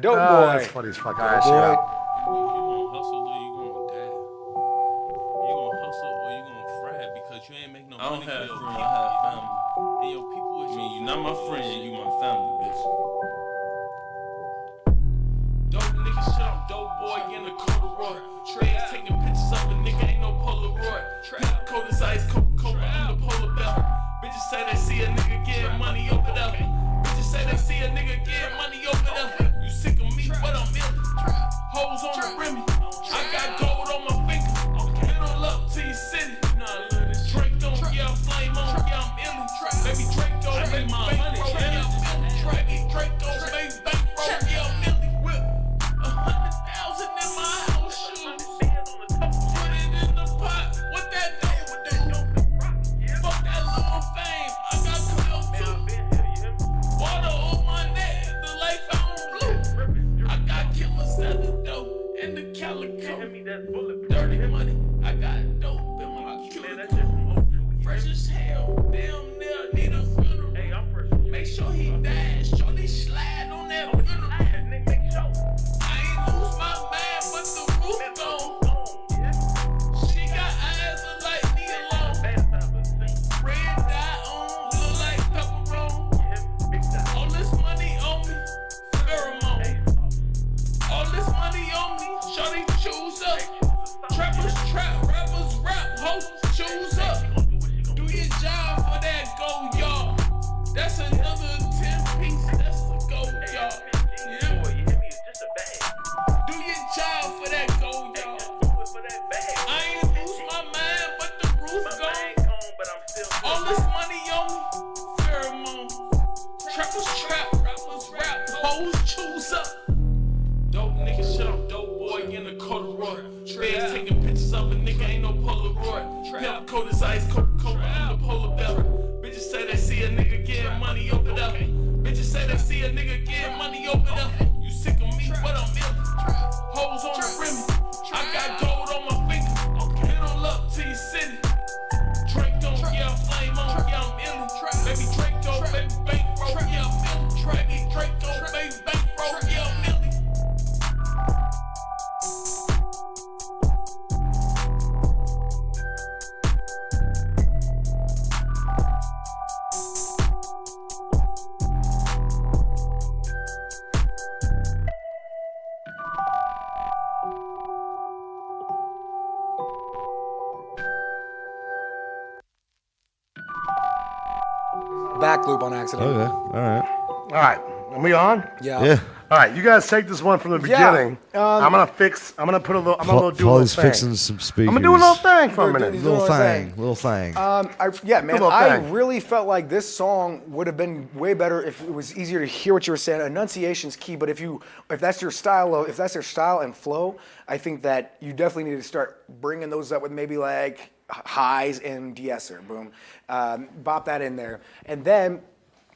Dope Boy. That's funny as fuck. All right, shut up. You gonna hustle or you gonna die? You gonna hustle or you gonna fry because you ain't make no money. I don't have friends, I have family. And your people is you not my friend, you my family, bitch. Dope nigga shit, I'm dope boy in the corduroy. Trade taking pictures of a nigga, ain't no Polaroid. Trap cold as ice, Coca-Cola in the polar bear. Bitches say they see a nigga getting money over there. Bitches say they see a nigga getting money over there. You sick of me, but I'm ill. Hoes on the rim. I got gold on my finger. Middle up to your city. Drink on, yeah, flame on, yeah, I'm illin'. Baby Draco, baby bankroll, yeah, I'm illin'. Baby Draco, baby bankroll, yeah, I'm illin'. Whip 100,000 in my house shoes. Put it in the pot. What that do? Fuck that little fame. I got clouds too. Water on my neck, the light found blue. I got killers at the dope and the calico. Dirty money, I got dope in my cuticle. Fresh as hell, damn near need a funeral. Make sure he dies, shorty slide on that funeral. I ain't lose my man, but the roof gone. She got eyes that like me alone. Red dye on, look like pepperoni. All this money on me, pheromone. ice, Coca-Cola, the polar bear. Bitches say they see a nigga getting money over there. Bitches say they see a nigga getting money over there. You sick of me, but I'm ill. Hoes on the rim. I got gold on my finger. Hit on up to your city. Drink on, yeah, I'm flame on, yeah, I'm illin'. Baby Draco, baby bankroll, yeah, I'm illin'. Baby Draco, baby bankroll, yeah, I'm illin'. Back loop on accident. Okay, all right. All right, are we on? Yeah. Yeah. All right, you guys take this one from the Yeah, beginning. I'm gonna do a little Paulie's thing. fixing some speakers. I'm gonna do a little thing for a Dude, minute. dude, Little You know what I'm thing, little thing. Yeah, man, Little I thing. really felt like this song would have been way better if it was easier to hear what you were saying. Enunciation's key, but if that's your style and flow, I think that you definitely need to start bringing those up with maybe like highs and de-esser, boom, bop that in there, and then.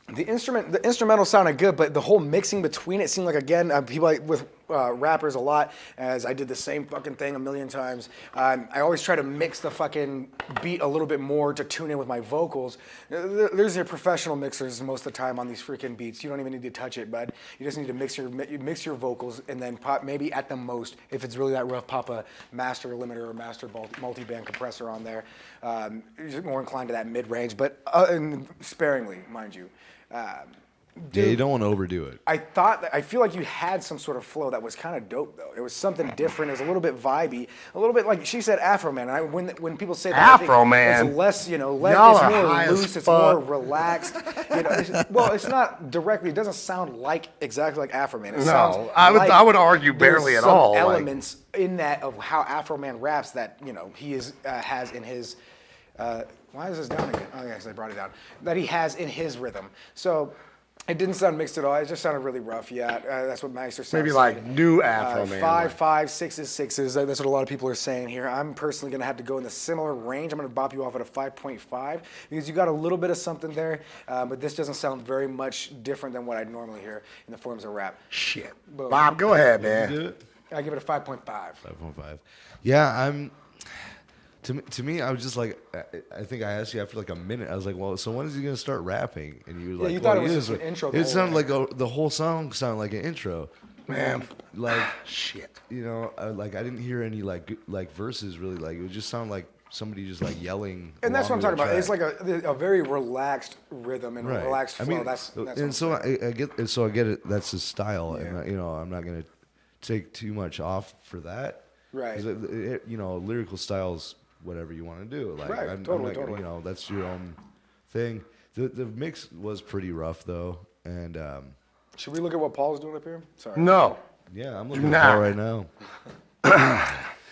The instrumental sounded good, but the whole mixing between it seemed like, again, people like with rappers a lot, as I did the same fucking thing a million times. I always try to mix the fucking beat a little bit more to tune in with my vocals. There's your professional mixers most of the time on these freaking beats. You don't even need to touch it, bud. You just need to mix your vocals and then pop, maybe at the most, if it's really that rough, pop a master limiter or master multi-band compressor on there. You're more inclined to that mid-range, but and sparingly, mind you. Yeah, you don't want to overdo it. I feel like you had some sort of flow that was kind of dope though. It was something different. It was a little bit vibey, a little bit like she said, Afro Man. When people say that, Afro Man? it's less, Y'all it's are more high as loose, it's fuck. more relaxed. It's not directly. It doesn't sound like exactly like Afro Man. It No, sounds I would argue there's barely at some all, like- Elements in that of how Afro Man raps that he has in his. Why is this down again? Oh, yes, I brought it down. That he has in his rhythm. So it didn't sound mixed at all. It just sounded really rough. Yeah, that's what Meister said. Maybe like new Afro Man. 5, 5, 6s, 6s. That's what a lot of people are saying here. I'm personally going to have to go in the similar range. I'm going to bop you off at a 5.5 because you got a little bit of something there, but this doesn't sound very much different than what I'd normally hear in the forms of rap. Shit. Boom. Bob, go ahead, Do man. it. I give it a 5.5. 5.5. Yeah, To me, I was just like, I think I asked you after like a minute. I was like, well, so when is he gonna start rapping? And you were like, you thought well, it was he just is. an intro the It whole sounded way. like the whole song sounded like an intro, Man, like shit. like I didn't hear any like verses really. Like it would just sound like somebody just like yelling. And that's what I'm along talking to about. the It's like a very relaxed rhythm and track. relaxed I flow. mean, That's what and I'm so saying. I get it. That's his style, Yeah. and I'm not gonna take too much off for that. Right. 'Cause lyrical styles. Whatever you want to do, like Right, I'm totally, not gonna- totally. that's your own thing. The mix was pretty rough though, and Should we look at what Paul's doing up here? Sorry. No, yeah, I'm looking Nah. at Paul right now.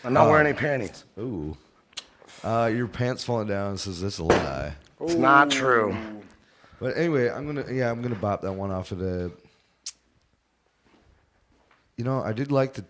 I'm not wearing any panties. Ooh, your pants falling down says that's a lie. It's not true. But anyway, I'm gonna bop that one off of the. I did like the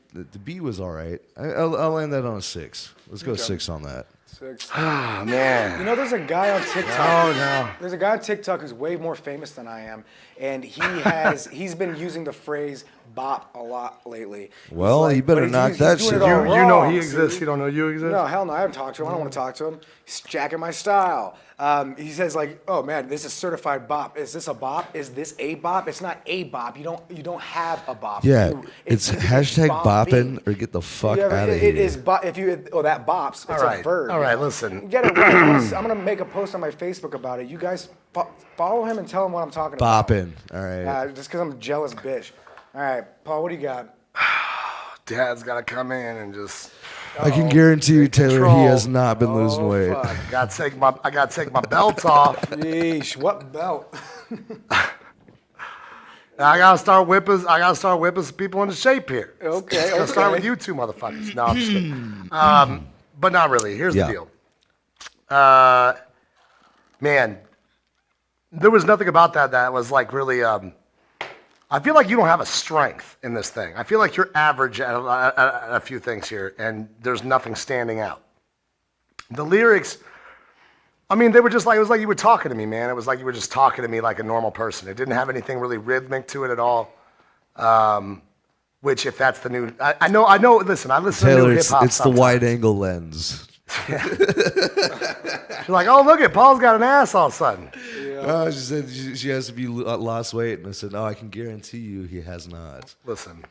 beat was all right. I'll land that on a 6. Let's go 6 on that. 6. Oh, man. There's a guy on TikTok. Oh, no. There's a guy on TikTok who's way more famous than I am, and he's been using the phrase "bop" a lot lately. He's Well, you better but knock he's that doing shit it all down. You know wrong, he exists. see? You don't know you exist? No, hell no. I haven't talked to him. I don't want to talk to him. He's jacking my style. He says like, "Oh man, this is certified bop. Is this a bop? Is this a bop? It's not a bop. You don't have a bop. Yeah, You- it's hashtag bopping or get the fuck Yeah, out of it here. is if you that bops. It's All right. a verb. All right, listen. Get it right. I'm gonna make a post on my Facebook about it. You guys follow him and tell him what I'm talking about. Bopping. All right. Just because I'm a jealous bitch. All right, Paul, what do you got? Dad's got to come in and just. I can guarantee you, Taylor, control. he has not been losing weight. Fuck. I got to take my belt off. Yeesh, what belt? I gotta start whipping some people into shape here. Okay, Let's start okay. with you two motherfuckers. No, I'm just kidding. But not really. Here's Yeah. the deal. Man, there was nothing about that was like really. I feel like you don't have a strength in this thing. I feel like you're average at a few things here, and there's nothing standing out. The lyrics, I mean, they were just like, it was like you were talking to me, man. It was like you were just talking to me like a normal person. It didn't have anything really rhythmic to it at all. Which, if that's the new, I know. Listen, I listen to Taylor, new hip hop. it's the wide angle lens. You're like, oh, look at Paul's got an ass all of a sudden. She said she has to be lost weight, and I said, no, I can guarantee you he has not. Listen,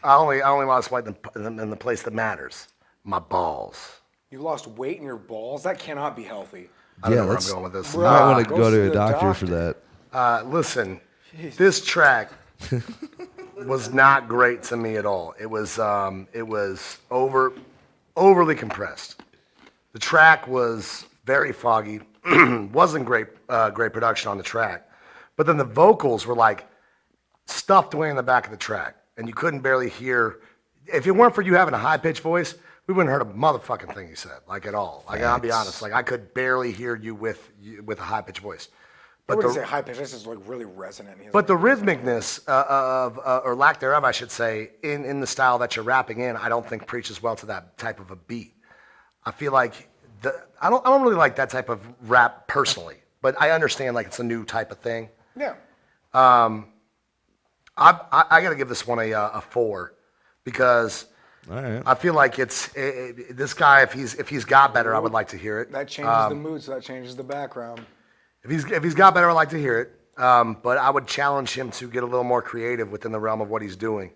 I only lost weight in the place that matters, my balls. You lost weight in your balls? That cannot be healthy. I don't know where I'm going with this. Bro. I want to Go go see to a the doctor doctor. for that. Listen, this track was not great to me at all. It was overly compressed. The track was very foggy. Wasn't great production on the track, but then the vocals were like stuffed away in the back of the track, and you couldn't barely hear. If it weren't for you having a high pitched voice, we wouldn't heard a motherfucking thing you said, like at all. Like I'll be honest, like I could barely hear you with a high pitched voice. I But wouldn't the, say high pitch. This is like really resonant. but the rhythmicness or lack thereof, I should say, in the style that you're rapping in, I don't think preaches well to that type of a beat. I feel like I don't really like that type of rap personally, but I understand like it's a new type of thing. Yeah. I got to give this one a 4 because All right. I feel like this guy. If he's got better, I would like to hear it. That changes the mood, so that changes the background. If he's got better, I'd like to hear it. But I would challenge him to get a little more creative within the realm of what he's doing,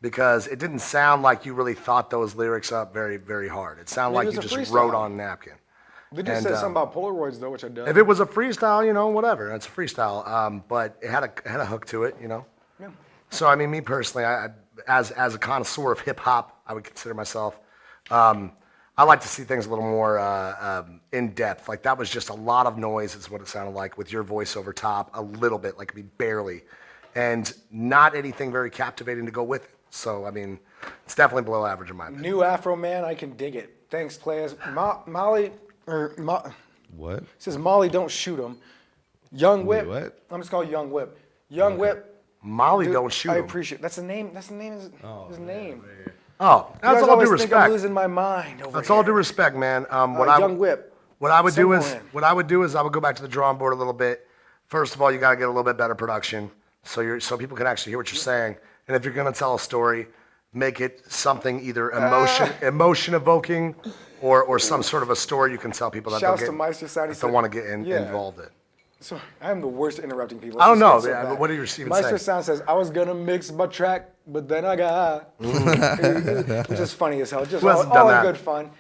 because it didn't sound like you really thought those lyrics up very, very hard. It sounded Maybe like you it's a just freestyle. wrote on a napkin. They just said something about Polaroids though, which I did. If it was a freestyle, whatever, it's a freestyle. But it had a hook to it, Yeah. So I mean, me personally, as a connoisseur of hip hop, I would consider myself. I like to see things a little more in depth. Like that was just a lot of noise, is what it sounded like, with your voice over top, a little bit, like barely, and not anything very captivating to go with it. So I mean, it's definitely below average in my opinion. New Afro Man, I can dig it. Thanks, players. Molly, What? says Molly, don't shoot him. Young Whip. what? I'm just calling Young Whip. Young Whip. Molly, Dude, don't shoot I him. appreciate. That's the name. That's the name. His name. Oh, You that's guys all always due think I'm respect. losing my mind over That's here. all due respect, man. Young Whip. What I would do is Somewhere. I would go back to the drawing board a little bit. First of all, you got to get a little bit better production, so people can actually hear what you're saying. And if you're gonna tell a story, make it something either emotion evoking, or some sort of a story you can tell people that Shouts they'll to get, Meister Saudi that they'll said- want to get Yeah. involved in. So I'm the worst at interrupting people. I don't know. It's just so bad. What are you even Meister saying? Sound says, I was going to mix my track, but then I got... Which is funny as hell. Just Who hasn't all done in that? good fun.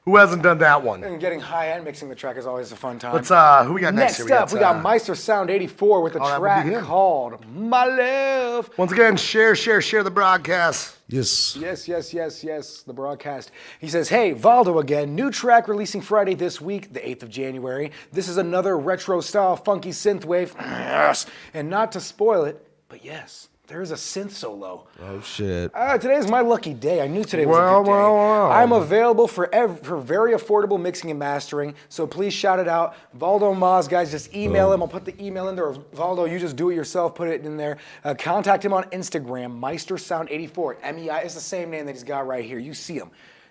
Who hasn't done that one? And getting high and mixing the track is always a fun time. Let's who we got next Next here? up, we got Meister Sound 84 with a Oh, that would be track him. called My Love. Once again, share the broadcast. Yes. Yes, the broadcast. He says, hey, Valdo again. New track releasing Friday this week, the 8th of January. This is another retro-style funky synthwave. Yes. And not to spoil it, but yes, there is a synth solo. Oh shit. Today is my lucky day. I knew today was a good day. Well. I'm available for very affordable mixing and mastering, so please shout it out. Valdo Maz, guys, just email him. I'll put the email in there. Or Valdo, you just do it yourself, put it in there. Contact him on Instagram, MeisterSound84. MEI is the same name that he's got right here. You see him.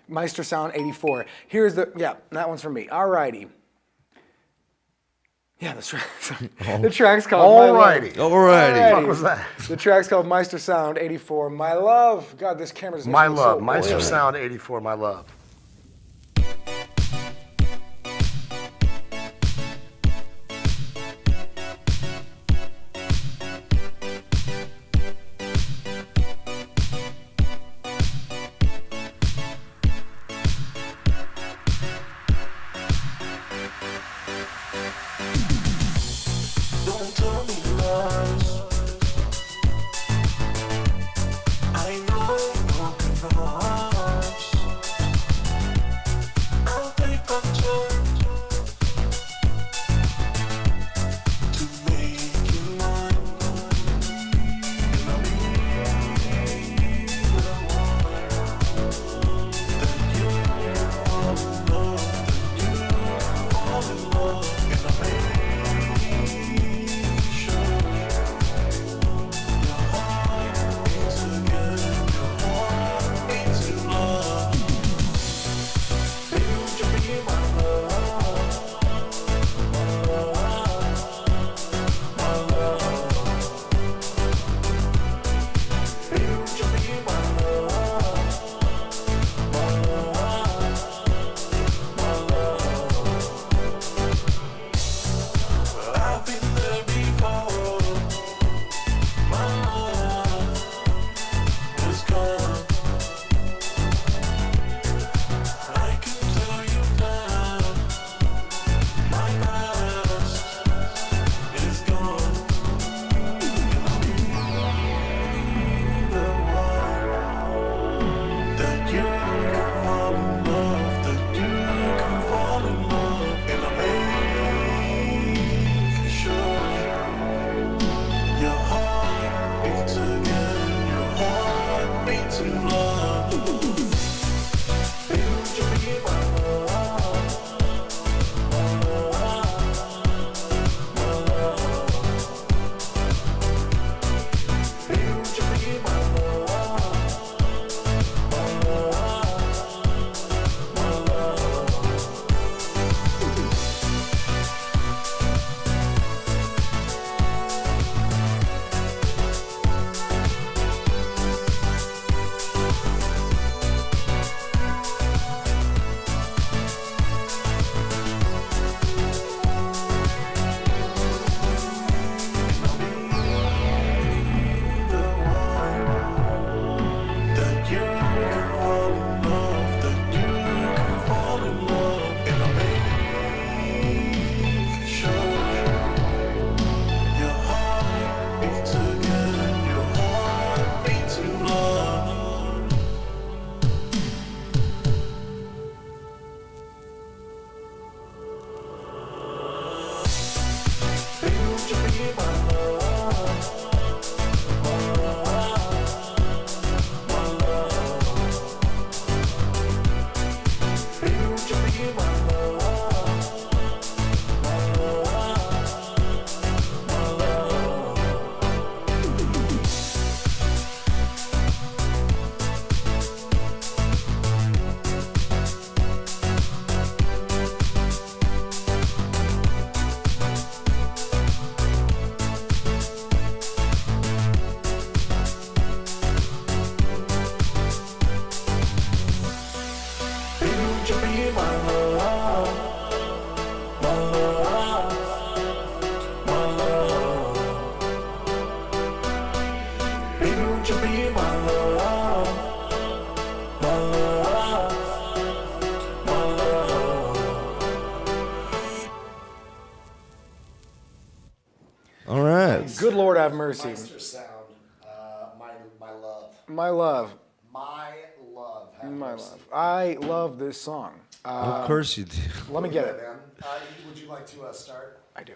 MeisterSound84. Here's that one's for me. All righty. Yeah, the track's called My Love. Alrighty. Alrighty. What was that? The track's called Meister Sound 84. My Love. God, this camera's My making me love, so Meister oily. Sound 84, my love. Don't tell me lies. I know broken hearts. Baby, won't you be my love? My love. My love. All right. Good Lord have mercy. Meister sound. My love. My love. My love. Have My mercy. love. I love this song. Of course you do. Let me get Yeah, it. man. Would you like to start? I do.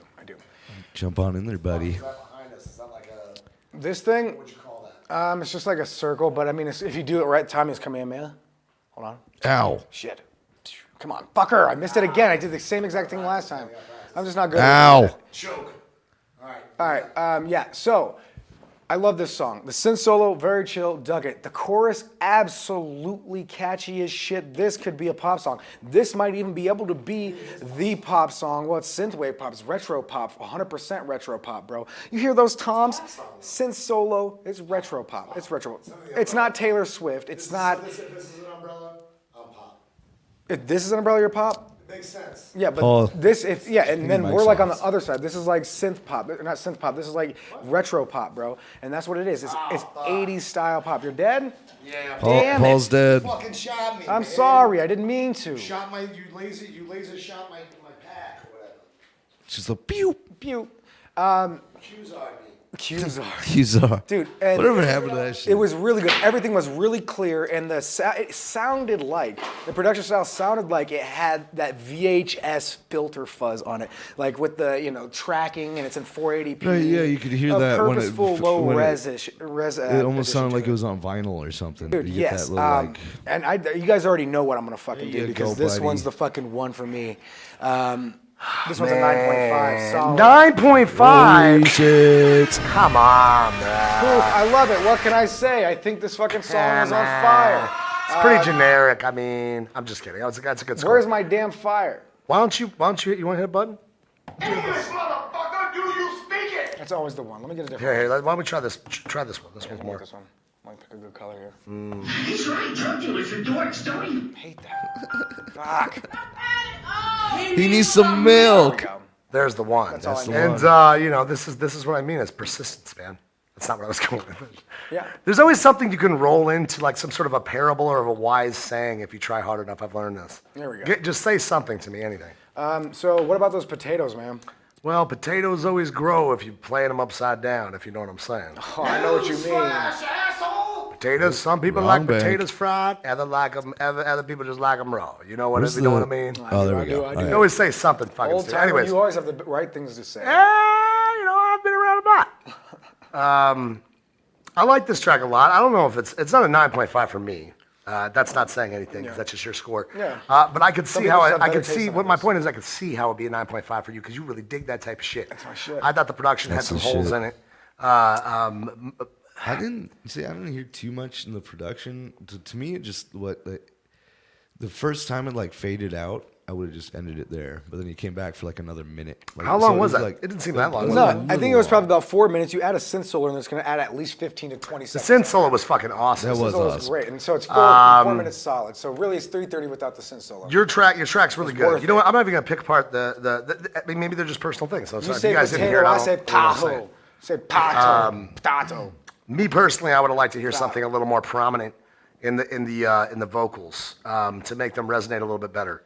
Jump on in there, buddy. Is that behind us? Is that like a, This thing, what would you call that? it's just like a circle, but I mean, if you do it right, time is Kamehameha. Hold on. Ow. Shit. Come on, fucker. I missed it again. I did the same exact thing last time. I'm just not good. Ow. At it. Choke. All right. All right. Yeah. So, I love this song. The synth solo, very chill. Dug it. The chorus, absolutely catchy as shit. This could be a pop song. This might even be able to be the pop song. Well, it's synthwave pop. It's retro pop. 100% retro pop, bro. You hear those toms? Synth solo. It's retro pop. It's retro. It's not Taylor Swift. It's not. If this is an umbrella, I'm pop. If this is an umbrella, you're pop. Makes sense. Yeah, but Paul, this, if yeah, and then Mike's we're like on off. the other side. This is like synth pop, not synth pop. This is like retro pop, bro, and that's what it is. It's 80s style pop. You're dead. Yeah. Damn Paul's it. dead. Fucking shot me. I'm man. sorry, I didn't mean to. Shot my you laser shot my pack or whatever. She's like, pew. Pew. Cues on me. Cues are. He's Dude, and whatever happened to that shit? it was really good. Everything was really clear, and it sounded like the production style sounded like it had that VHS filter fuzz on it, like with the tracking, and it's in 480p. Right, yeah, you could hear a that when it- purposeful low when it- res. It almost sounded like it was on vinyl or something. Dude, You get yes. that little, And you guys already know what I'm gonna fucking There do you because go, this buddy. one's the fucking one for me. This one's a 9.5. Solid. 9.5. holy shit. Come on, man. Oof, I love it. What can I say? I think this fucking song is on fire. It's pretty generic. I mean, I'm just kidding. That's a good score. Where's my damn fire? Why don't you want to hit a button? Motherfucker, do you speak it? That's always the one. Let me get a different Here, why don't we try this? Try this one. This one's one. more. This one. Let me pick a good color here. He's right, calculus are dorks, don't you? Hate that. Fuck. He needs some milk. There's the one. That's all I need. And this is what I mean. It's persistence, man. That's not what I was going with. Yeah. There's always something you can roll into, like some sort of a parable or of a wise saying. If you try hard enough, I've learned this. There we go. Just say something to me, anything. So what about those potatoes, man? Well, potatoes always grow if you plant them upside down. If you know what I'm saying. Oh, I know what you mean. Asshole! Potatoes. Some people Wrong like bank. potatoes fried. Other like them. Other people just like them raw. You know what? Where's You know the- what I mean. Oh, there I we do, go. I All do. You right. always say something fucking Old stupid. timer, Anyways, you always have the right things to say. I've been around a lot. I like this track a lot. I don't know if it's not a 9.5 for me. That's not saying anything because that's just your score. Yeah. But I could see people how just have I better could taste see in what it. my point is. I could see how it'd be a 9.5 for you because you really dig that type of shit. That's my shit. I thought the production That's had the some holes shit. in it. I didn't hear too much in the production. To me, it just the first time it like faded out, I would have just ended it there. But then he came back for like another minute. Like, How long so it was that? Like, It didn't seem that long. it was No, a I think little it was probably long. about 4 minutes. You add a synth solo, and it's going to add at least 15 to 20 The seconds. synth solo was fucking awesome. That The synth was solo awesome. great, and so it's 4 minutes solid. So really, it's 3:30 without the synth solo. Your track's really It's good. worth You know it. what? I'm not even gonna pick apart I mean, maybe they're just personal things. So You if say you guys didn't hear potato, it, I don't say know what I'm saying. tahoe. Say pato, potato. Me personally, I would have liked to hear something a little more prominent in the vocals to make them resonate a little bit better.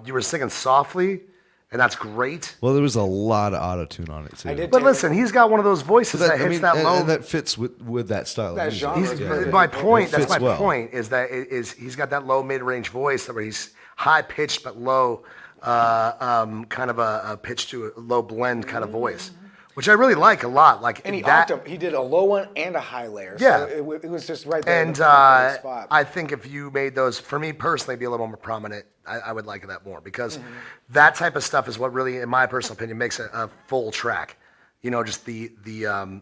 You were singing softly, and that's great. Well, there was a lot of auto tune on it too. I did But listen, he's got one of those voices that hits that low. and that fits with that style. of That music. genre is Yeah. very- My point. It That's fits my well. point. Is that he's got that low mid-range voice where he's high pitched but low, kind of a pitch to a low blend kind of voice, which I really like a lot. Like And he that. octave, he did a low one and a high layer. Yeah. So it was just right there. in And the perfect spot. I think if you made those, for me personally, be a little more prominent, I would like that more because Mm-hmm. that type of stuff is what really, in my personal opinion, makes a full track. You know, just the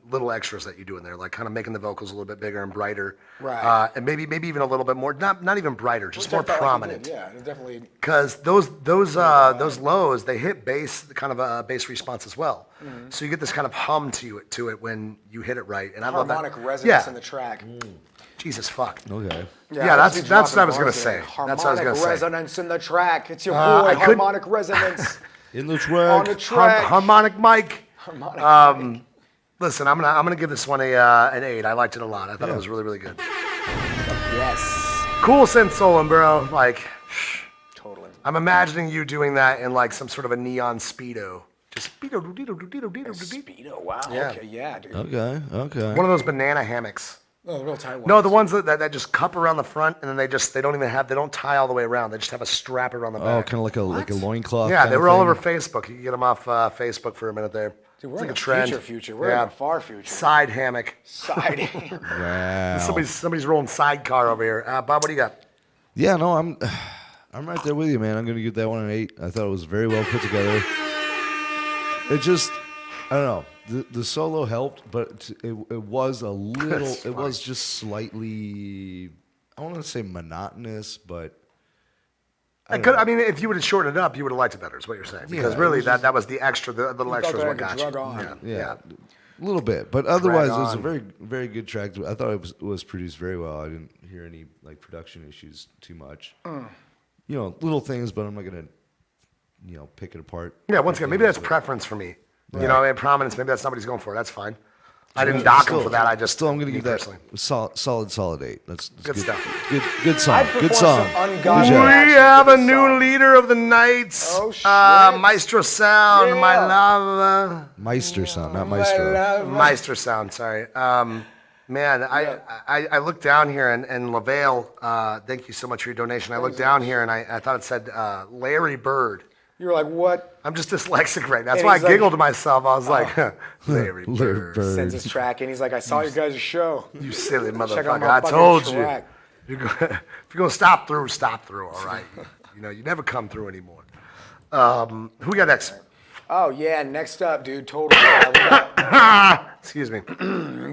little extras that you do in there, like kind of making the vocals a little bit bigger and brighter, Right. And maybe even a little bit more, not even brighter, just Which I more felt like he prominent. did, yeah, it definitely. Because those lows, they hit bass, kind of a bass response as well. So you get this kind of hum to it when you hit it right, and I love that. Harmonic resonance in the track. Jesus fuck. Okay. Yeah, that's be what I was dropping gonna bars say. there. That's what I was gonna Harmonic say. resonance in the track. It's your I boy, couldn't- harmonic resonance In the on track. the track. Harmonic mic. Harmonic. Listen, I'm gonna give this one an 8. I liked it a lot. I thought it was really, really good. Yes. Cool synth solo, bro. Like, Totally. I'm imagining you doing that in like some sort of a neon speedo. Just speedo. Speedo. Wow. Yeah. Okay. Yeah, dude. Okay. One of those banana hammocks. Oh, real tight ones. No, the ones that just cup around the front and then they don't tie all the way around. They just have a strap around the Oh, back. kind of like a loincloth. Yeah, kind they of were all thing. over Facebook. You can get them off Facebook for a minute there. Dude, we're it's in like a the trend. future. We're in the far future. Side hammock. Side. Wow. Somebody's rolling sidecar over here. Bob, what do you got? Yeah, no, I'm right there with you, man. I'm gonna give that one an 8. I thought it was very well put together. It just, I don't know. The solo helped, but it was a little. It was just slightly. I don't want to say monotonous, but I mean, if you would have shortened it up, you would have liked it better. Is what you're saying? Because Yeah, really, it was that was the extra. The little extras that what I got could you. drug on. yeah, a little bit. But otherwise, it was a on. very very good track. I thought it was produced very well. I didn't hear any like production issues too much. You know, little things, but I'm not gonna pick it apart. Yeah, once again, maybe that's preference for me. You know, and prominence. Maybe that's somebody's going for. That's fine. I didn't dock him for that. I just I'm gonna me give that personally. solid 8. That's Good stuff. Good song. I Good performed song. some ungodly We actions have to a this new song. leader of the night. Oh, shit. Maestro Sound, my Yeah. love. Meister sound, not maestro. Meister Sound, sorry. Man, I looked down here and LaVale, thank you so much for your donation. I looked down here and I thought it said Larry Bird. You were like, what? I'm just dyslexic right now. That's And why I he's like- giggled to myself. I was like, Larry Bird. Bird. Sends his track in. He's like, I saw your guys' show. You silly Check out motherfucker. my I fucking told you. track. If you're going to stop through, all right? You never come through anymore. Who we got next? Oh, yeah. Next up, dude. Totally. We Excuse me.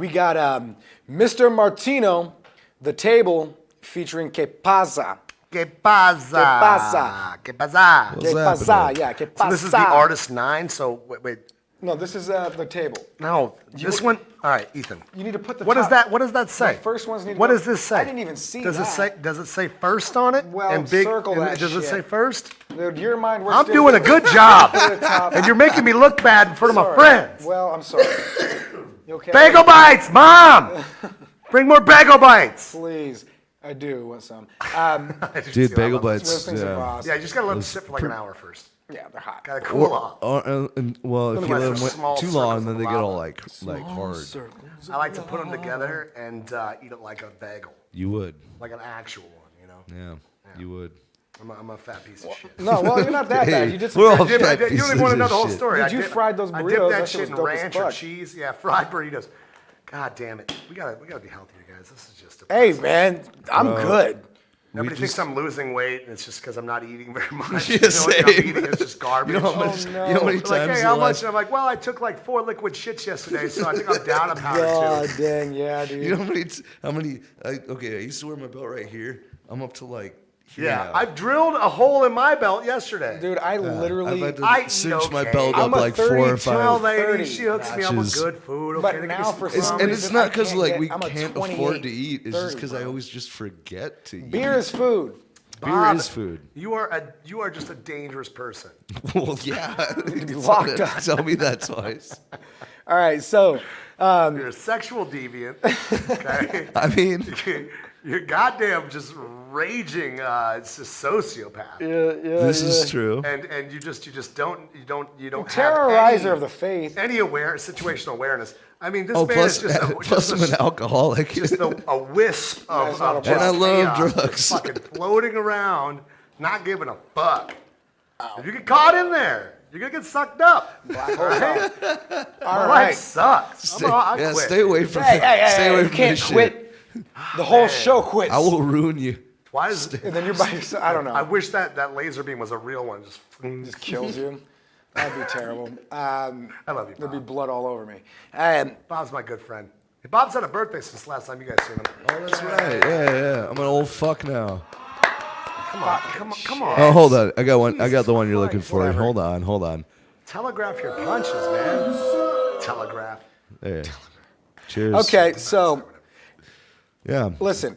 got Mr. Martino, The Table, featuring Que Pasa. Que pasa? Que pasa? Que pasa? What's Que happening? Pasa. Yeah, Que So Pasa. this is the Artist 9, so wait. No, this is The Table. No, this one. All right, Ethan. You need to put the What top- does that say? The first ones need to What go- does this say? I didn't even see does that. Does it say first on it? Well, and big, circle and that Does it shit. say first? Dude, your mind works I'm doing a different. good job, Put it top. and you're making me look bad in front of my Sorry. friends. Well, I'm sorry. You okay? Bagel bites, Mom. Bring more bagel bites. Please. I do want some. Dude, bagel Those bites. things are Yeah. boss. Yeah, you just gotta let them sit for like an hour first. Yeah, they're hot. Gotta cool off. Well, if you like let them small wait too long, circles then of they get lava. all like hard. I like to put them together and eat it like a bagel, You would. like an actual one. Yeah, you would. I'm a fat piece of shit. No, well, you're not that bad. You did some We're all You fat don't pieces even want to know of the whole shit. story. Dude, you fried those I burritos. dipped that That shit shit was in dope as ranch or fuck. cheese. Yeah, fried burritos. God damn it. We gotta be healthier, guys. This is just a Hey, man, I'm good. Everybody thinks I'm losing weight, and it's just because I'm not eating very much. Yeah, You know, what I'm same. eating is just garbage. You know how much? no. You know how many They're like, times? hey, the how much? last- And I'm like, well, I took like 4 liquid shits yesterday, so I think I'm down a pound or God two. dang, yeah, dude. You know how many? Okay, I used to wear my belt right here. I'm up to like here Yeah, now. I drilled a hole in my belt yesterday. Dude, I I've literally. had to I eat cinch my okay. belt I'm up a like 4 or 32 Tell 5. lady, 30 she hooks me up with batches. good food. But Okay, now give me for some some And reason, it's not I because can't like get- we I'm a can't 28, afford to eat. It's just 30, because I bro. always just forget to eat. Beer is food. Beer Bob, is food. You are just a dangerous person. Well, yeah. locked up. Tell me that twice. All right, so You're a sexual deviant. Okay. I mean, You're goddamn just raging it's a sociopath. this is true. And you just don't have terrorizer of the faith. any situational awareness. I mean, this Oh, man plus, is just plus I'm an alcoholic. just a wisp of it's not a just And I love chaos, drugs. just fucking floating around, not giving a fuck. If you get caught in there, you're gonna get sucked up. All My right. life sucks. I yeah, quit. stay away from Hey, stay away you from can't this shit. quit. The whole show quits. I will ruin you. Why is And then you're by yourself. I don't know. I wish that laser beam was a real one. Just kills you. That'd be terrible. I love you, There'd be Bob. blood all over me. Bob's my good friend. Hey, Bob's had a birthday since last time you guys seen him. Oh, that's right. Yeah. I'm an old fuck now. Come on. Oh, hold on. I got one. I got Jesus the one you're looking Christ, for. whatever. Hold on. Telegraph your punches, man. Telegraph. There. Cheers. Okay, so Yeah. listen.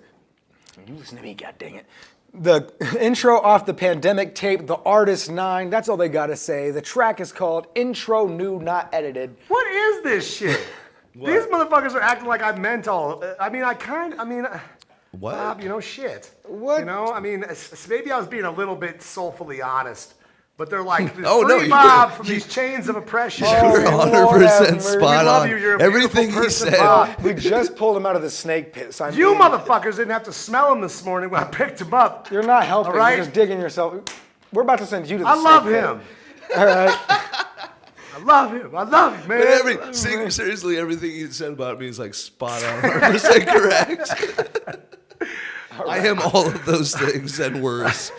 You listen to me, god dang it. The intro off the pandemic tape, The Artist 9, that's all they gotta say. The track is called Intro New Not Edited. What is this shit? These motherfuckers are acting like I meant all. I mean, What? Bob, shit. What? I mean, maybe I was being a little bit soulfully honest, but they're like, Oh, no, free you Bob were- from these chains of oppression. You're Oh, 100% Lord, spot we love on. you. You're a Everything beautiful he person, said. Bob. We just pulled him out of the snake pit. So I'm You being- motherfuckers didn't have to smell him this morning when I picked him up. You're not helping. All right? You're just digging yourself. We're about to send you to the I love snake pit. him. All right. I love him. I love him, man. But seriously, everything he said about me is like spot on, 100% correct. I am all of those things and worse.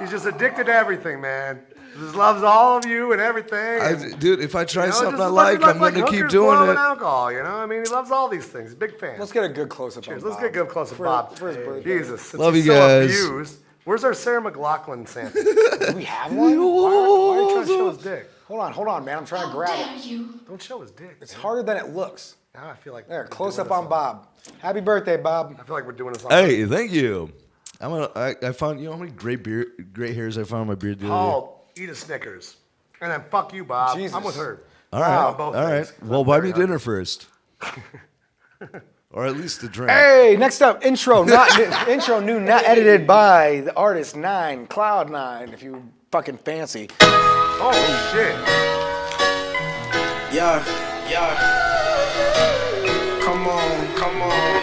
He's just addicted to everything, man. He just loves all of you and everything. Dude, if I try something just I as much like, as he I'm loves, going to keep hookers, doing blow, it. and alcohol, I mean, he loves all these things. He's a big fan. Let's get a good close up. Cheers. On Let's Bob. get a good close up, For- Bob. for his birthday. Jesus. Since Love he's you so guys. abused. Where's our Sarah McLachlan Santa? Do we have one? Why are you trying to show his dick? Hold on, man. I'm trying to grab it. Don't show his dick. It's harder than it looks. Now I feel like There, we're close doing up this on Bob. Happy birthday, Bob. I feel like we're doing this on Hey, thank you. I found, how many gray hairs I found on my beard the other day? Paul, eat a Snickers. And then fuck you, Bob. Jesus. I'm with her. All right, On both all right. things. Well, buy me dinner first. Or at least a drink. Hey, next up, intro new, not edited by the artist Cloud9, if you fucking fancy. Oh, shit. Yeah. Come on.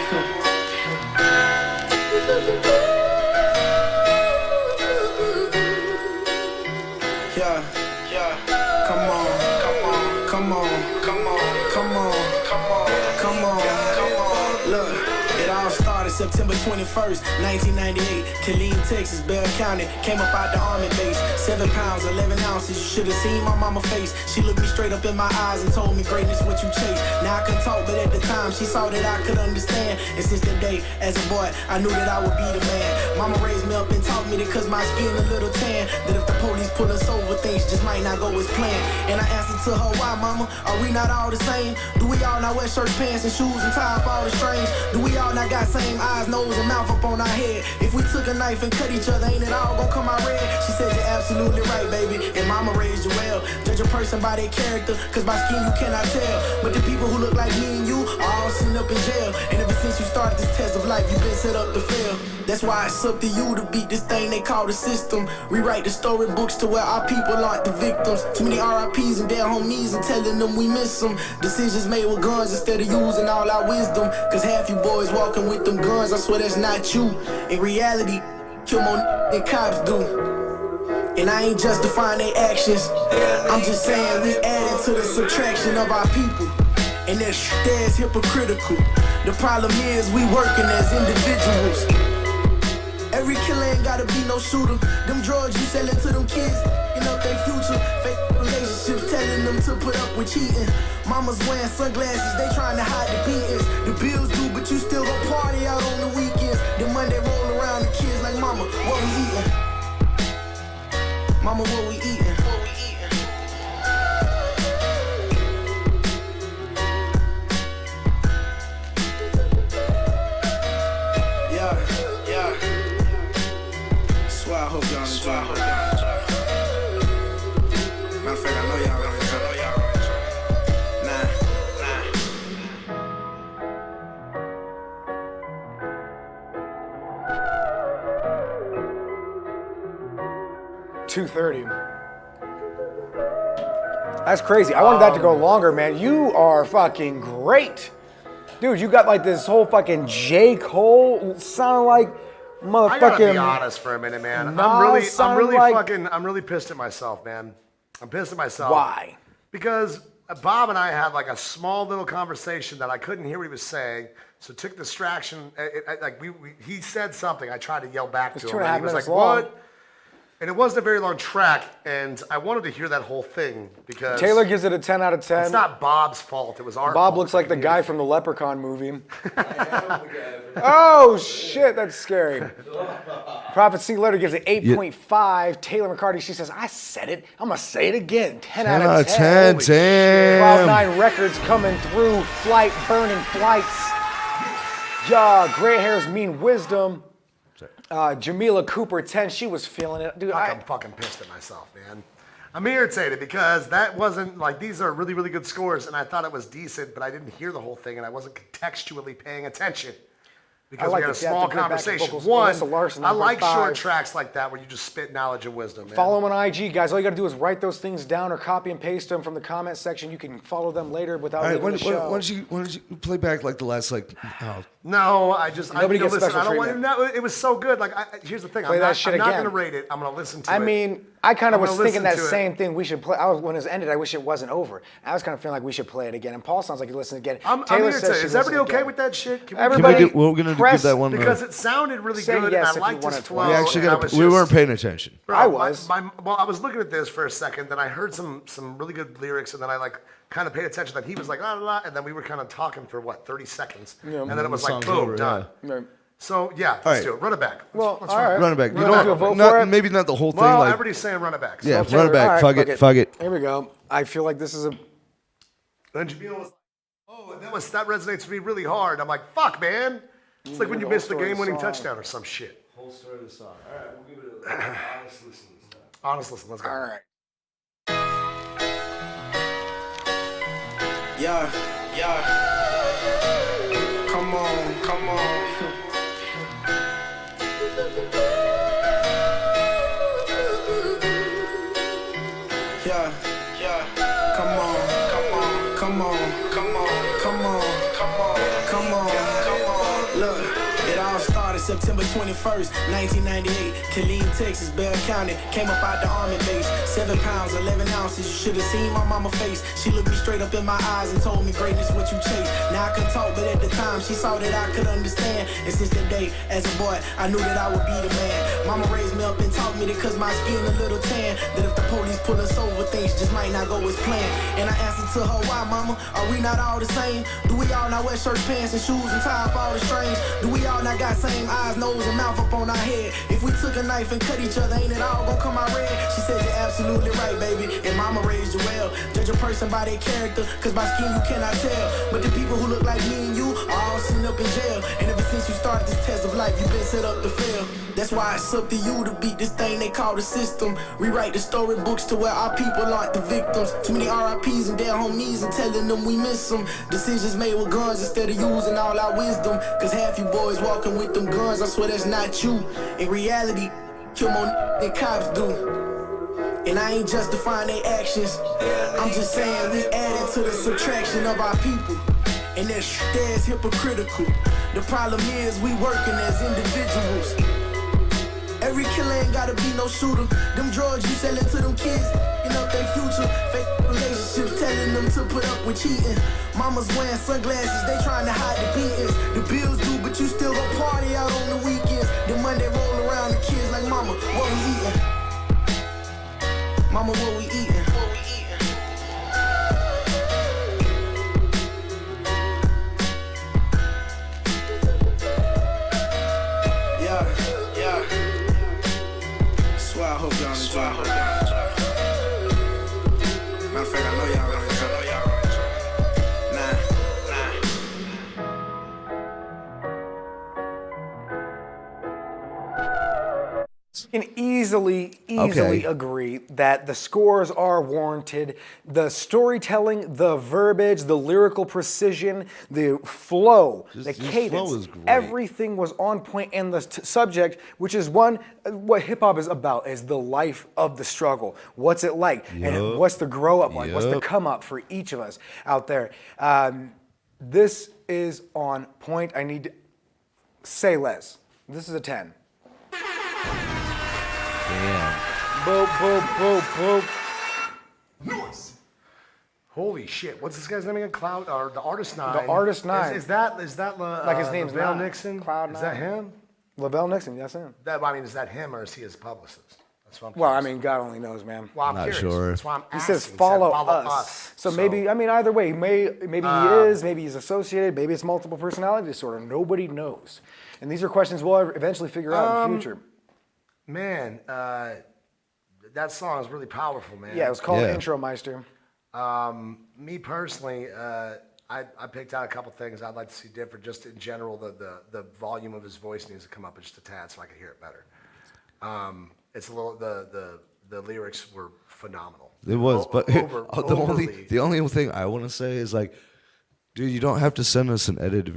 Yeah. Come on. Look, it all started September 21st, 1998. Killeen, Texas, Bell County. Came up out the army base. 7 pounds, 11 ounces. You should have seen my mama face. She looked me straight up in my eyes and told me greatness what you chase. Now I can talk, but at the time she saw that I could understand. And since that day, as a boy, I knew that I would be the man. Mama raised me up and taught me that cause my skin a little tan, that if the police pull us over, things just might not go as planned. And I answered to her, why mama? Are we not all the same? Do we all not wear shirts, pants, and shoes and tie up all the strings? Do we all not got same eyes, nose, and mouth up on our head? If we took a knife and cut each other, ain't it all gonna come out red? She said, you're absolutely right, baby, and mama raised you well. Judge a person by their character, cause by skin you cannot tell. But the people who look like me and you are all sitting up in jail. And ever since you started this test of life, you've been set up to fail. That's why it's up to you to beat this thing they call the system. Rewrite the storybooks to where our people aren't the victims. Too many RIPs and their homies and telling them we miss them. Decisions made with guns instead of using all our wisdom. Cause half you boys walking with them guns, I swear that's not you. In reality, kill more than cops do. And I ain't justifying their actions. I'm just saying we adding to the subtraction of our people. And that's hypocritical. The problem is we working as individuals. Every killer ain't gotta be no shooter. Them drugs you selling to them kids, you know their future. Fake relationships telling them to put up with cheating. Mama's wearing sunglasses, they trying to hide the beatings. The bills due, but you still gon' party out on the weekends. Then Monday roll around the kids like, mama, what we eating? Mama, what we eating? Yeah. Swear I hope y'all enjoy. Matter of fact, I know y'all gonna enjoy. Nah. 2:30. That's crazy. I wanted that to go longer, man. You are fucking great. Dude, you got like this whole fucking J. Cole sounding like I gotta be motherfucking. honest for a minute, man. Nas I'm really like- I'm really pissed at myself, man. I'm pissed at myself. Why? Because Bob and I had like a small little conversation that I couldn't hear what he was saying, so took distraction. He said something. I tried to yell back to him, 2.5 and he was like, minutes long. "What?" And it wasn't a very long track, and I wanted to hear that whole thing because Taylor gives it a 10 out of 10. it's not Bob's fault. It was our Bob fault. looks like the guy from the Leprechaun movie. Oh shit, that's scary. Prophet C. Letter gives it 8.5. Taylor McCarty, she says, I said it. I'm gonna say it again. 10 out of 10. Damn. Cloud9 Records coming through. Flight, burning flights. Yeah, gray hairs mean wisdom. Jamila Cooper 10. She was feeling it, dude. I'm fucking pissed at myself, man. I'm irritated because that wasn't like these are really, really good scores, and I thought it was decent, but I didn't hear the whole thing, and I wasn't contextually paying attention because we like had a the- yeah, small the good backing conversation. vocals. One, Alyssa Larson, I number like short 5. tracks like that where you just spit knowledge and wisdom. Man. Follow them on IG, guys. All you got to do is write those things down or copy and paste them from the comment section. You can follow them later without All right, leaving the show. why don't you play back like the last No, Nobody gets listen, special I don't want. treatment. No, it was so good. Like, here's the thing. Play I'm that not, shit I'm not again. going to rate it. I'm going to listen to it. I mean, I kind of I'm was gonna thinking that listen to it. same thing. We should play. When it ended, I wish it wasn't over. I was kind of feeling like we should play it again. And Paul sounds like he listened again. I'm Taylor irritated. says Is everybody okay with that shit? Can we- Everybody, we're gonna press, give that one Because it sounded really Say good, yes and if I you liked want his it. flow. we actually and I got was we just- weren't paying attention. Bro, I was. Well, I was looking at this for a second, then I heard some really good lyrics, and then I like kind of paid attention that he was like la la la, and then we were kind of talking for what 30 seconds, and then it was like song's boom, over, done. Right. So yeah, let's right. do it. Run it back. Well, Let's all run it right. back. Run it back. You We're gonna do a don't vote for not it? maybe not the whole thing. Well, like everybody's saying run it back. So. yeah, Taylor, run it back. all right, Fuck it. Here we go. I feel like this is a. Then Jamil was like, "Oh, that resonates with me really hard." I'm like, "Fuck, man!" It's like when you the miss the whole story of the game-winning song. touchdown or some shit. Whole story of the song. All right, we'll give it an honest listen this time. Honest, listen, let's go. All right. Yeah, come on. Yeah, come on. Look, it all started September 21st, 1998. Killeen, Texas, Bell County. Came up out the Army base. 7 pounds, 11 ounces. You should have seen my mama face. She looked me straight up in my eyes and told me greatness what you chase. Now I can talk, but at the time she saw that I could understand. And since that day, as a boy, I knew that I would be the man. Mama raised me up and taught me that cause my skin a little tan, that if the police pull us over, things just might not go as planned. And I answered to her, why mama? Are we not all the same? Do we all not wear shirt, pants, and shoes and tie up all the strings? Do we all not got same eyes, nose, and mouth up on our head? If we took a knife and cut each other, ain't it all gonna come out red? She said, you're absolutely right, baby, and mama raised you well. Judge a person by their character, cause by skin you cannot tell. But the people who look like me and you are all sitting up in jail. And ever since you started this test of life, you've been set up to fail. That's why it's up to you to beat this thing they call the system. Rewrite the storybooks to where our people aren't the victims. Too many RIPs and their homies and telling them we miss them. Decisions made with guns instead of using all our wisdom. Cause half you boys walking with them guns, I swear that's not you. In reality, kill more than cops do. And I ain't justifying their actions. I'm just saying we adding to the subtraction of our people. And that there's hypocritical. The problem is we working as individuals. Every killer ain't gotta be no shooter. Them drugs you selling to them kids, you know their future. Fake relationships telling them to put up with cheating. Mama's wearing sunglasses, they trying to hide the beatings. The bills due, but you still go party out on the weekends. Then Monday roll around the kids like, mama, what we eating? Mama, what we eating? Yeah. Swear I hope y'all enjoy. Matter of fact, I know y'all gonna enjoy. Can easily Okay. agree that the scores are warranted. The storytelling, the verbiage, the lyrical precision, the flow, the This cadence, flow is great. everything was on point. And the subject, which is what hip hop is about, is the life of the struggle. What's it like? And Yup. what's the grow up like? What's the Yup. come up for each of us out there? This is on point. I need to say less. This is a 10. Damn. Boop, boop, boop, boop. Holy shit! What's this guy's name again? Cloud or the Artist 9? The Artist 9. Is that Like his name's Lavelle 9. Nixon? Cloud Is that 9. him? Lavelle Nixon, yes, him. I mean, is that him or is he his publicist? That's what I'm Well, I curious. mean, God only knows, man. Well, I'm Not curious. sure. That's why I'm He asking. says He said, follow us. So maybe, I mean, either way, maybe he is, maybe he's associated, maybe it's multiple personality disorder. Nobody knows. And these are questions we'll eventually figure out in the future. Man, that song is really powerful, man. Yeah, it was called Yeah. Intro Meister. Me personally, I picked out a couple things I'd like to see different. Just in general, the volume of his voice needs to come up just a tad so I can hear it better. It's a little the lyrics were phenomenal. It was, but overly. the only thing I want to say is like, dude, you don't have to send us an edited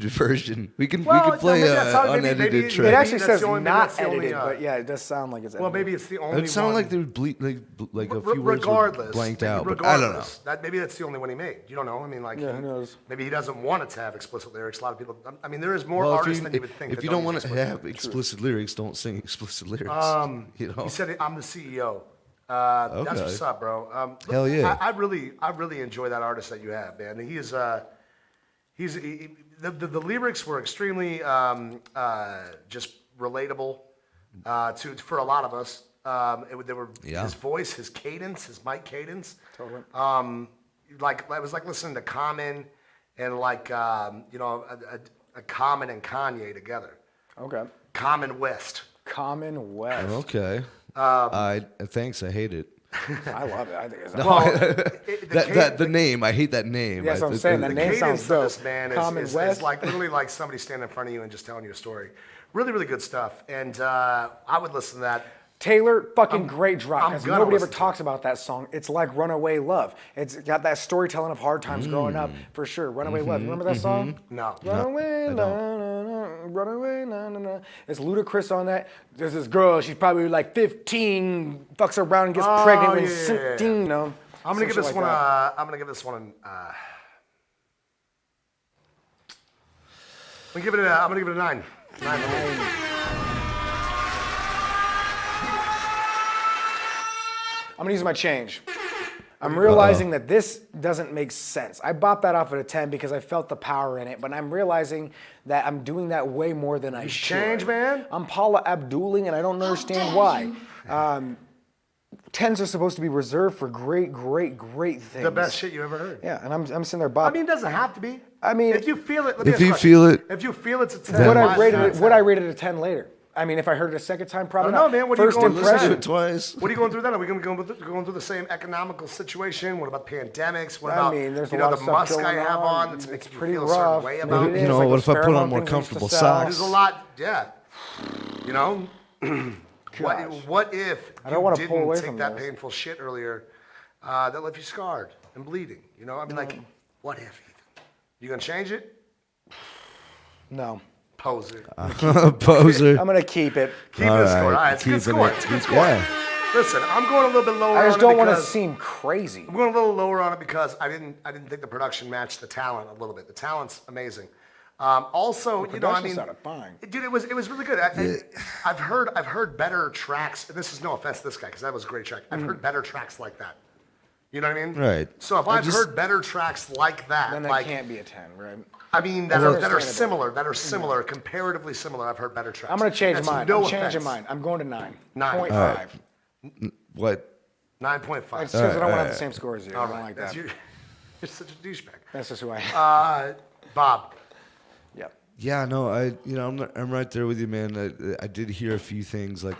version. We can play unedited track. It actually that's says the only- not that's the only, edited, but yeah, it does sound like it's edited. Well, maybe it's the only. It sounded one. like they were like a few words were Regardless, blanked maybe out. But I don't know. regardless, maybe that's the only one he made. You don't know. I mean, like, Yeah, who knows? Maybe he doesn't want it to have explicit lyrics. A lot of people. I mean, there is more Well, artists than you would think. if that you don't use want to explicit have lyrics. explicit lyrics, don't sing explicit lyrics. You know? He said, "I'm the CEO." That's Okay. what's up, bro. Hell yeah. I really enjoy that artist that you have, man. The lyrics were extremely just relatable for a lot of us. They were his voice, his cadence, his mic cadence. Totally. Like it was like listening to Common and like a Common and Kanye together. Okay. Common West. Common West. Okay. Thanks. I hate it. I love it. I think it's The name. I hate that name. That's what I'm saying. That The name cadence sounds of dope. this man Common is West. like literally like somebody standing in front of you and just telling you a story. Really, really good stuff. And I would listen to that. Taylor, fucking great drop. I'm Because gonna nobody ever listen to talks about that song. It's like Runaway Love. It's got that storytelling of hard times growing up, for sure. Runaway Love. You remember that song? No. Runaway, na, na, na, runaway, na, na, na. It's Ludacris on that. There's this girl, she's probably like 15, fucks around and gets pregnant when she's 16, you know. I'm gonna give this one. I'm gonna give this one. I'm gonna give it a 9. 9. I'm gonna use my change. I'm realizing that this doesn't make sense. I bopped that off at a 10 because I felt the power in it, but I'm realizing that I'm doing that way more than I should. Change, man. I'm Paula Abduling, and I don't understand why. 10s are supposed to be reserved for great things. The best shit you ever heard. Yeah, and I'm sitting there I bopping. mean, it doesn't have to be. I mean, if you feel it, let me If ask a you question. feel it, If you feel it's a 10, would I why rate is it? a Would I 10? rate it a 10 later? I mean, if I heard it a second time, probably No, not. man. What are you First going through? impression. it twice. What are you going through then? Are we going through the same economical situation? What about pandemics? What I about mean, there's a the lot of stuff musk I going have on. on that's It's making you pretty feel a certain rough. way Maybe about it it? is. know, like what those if I put on pheromone more things we used to comfortable sell. socks? There's a lot, yeah. You know, what if I don't you wanna pull didn't away take from that this. painful shit earlier that left you scarred and bleeding? You know, I mean, like, what if, Ethan? You gonna change it? No. Poser. Poser. I'm gonna keep it. Keep All it score. All right, right, it's a good keeping score. it. It's a good Keep- score. yeah. Listen, I'm going a little bit lower. I just on it don't want to because- seem crazy. I'm going a little lower on it because I didn't think the production matched the talent a little bit. The talent's amazing. Also, you know, I production mean, sounded fine. dude, it was really good. I've heard better tracks. And this is no offense to this guy because that was a great track. I've heard better tracks like that. You know what I mean? Right. So if I've heard better tracks like that, Then that like can't be a 10, right? I mean that are understandable. similar, comparatively similar. I've heard better tracks. I'm gonna change That's mine. No I'm changing offense. mine. I'm going to 9. 9. 9.5. What? 9.5. That's because I don't want to have the same score as you. I All don't right. like That's that. you. You're such a douchebag. That's just who I am. Bob. Yep. Yeah, no, I'm right there with you, man. I did hear a few things, like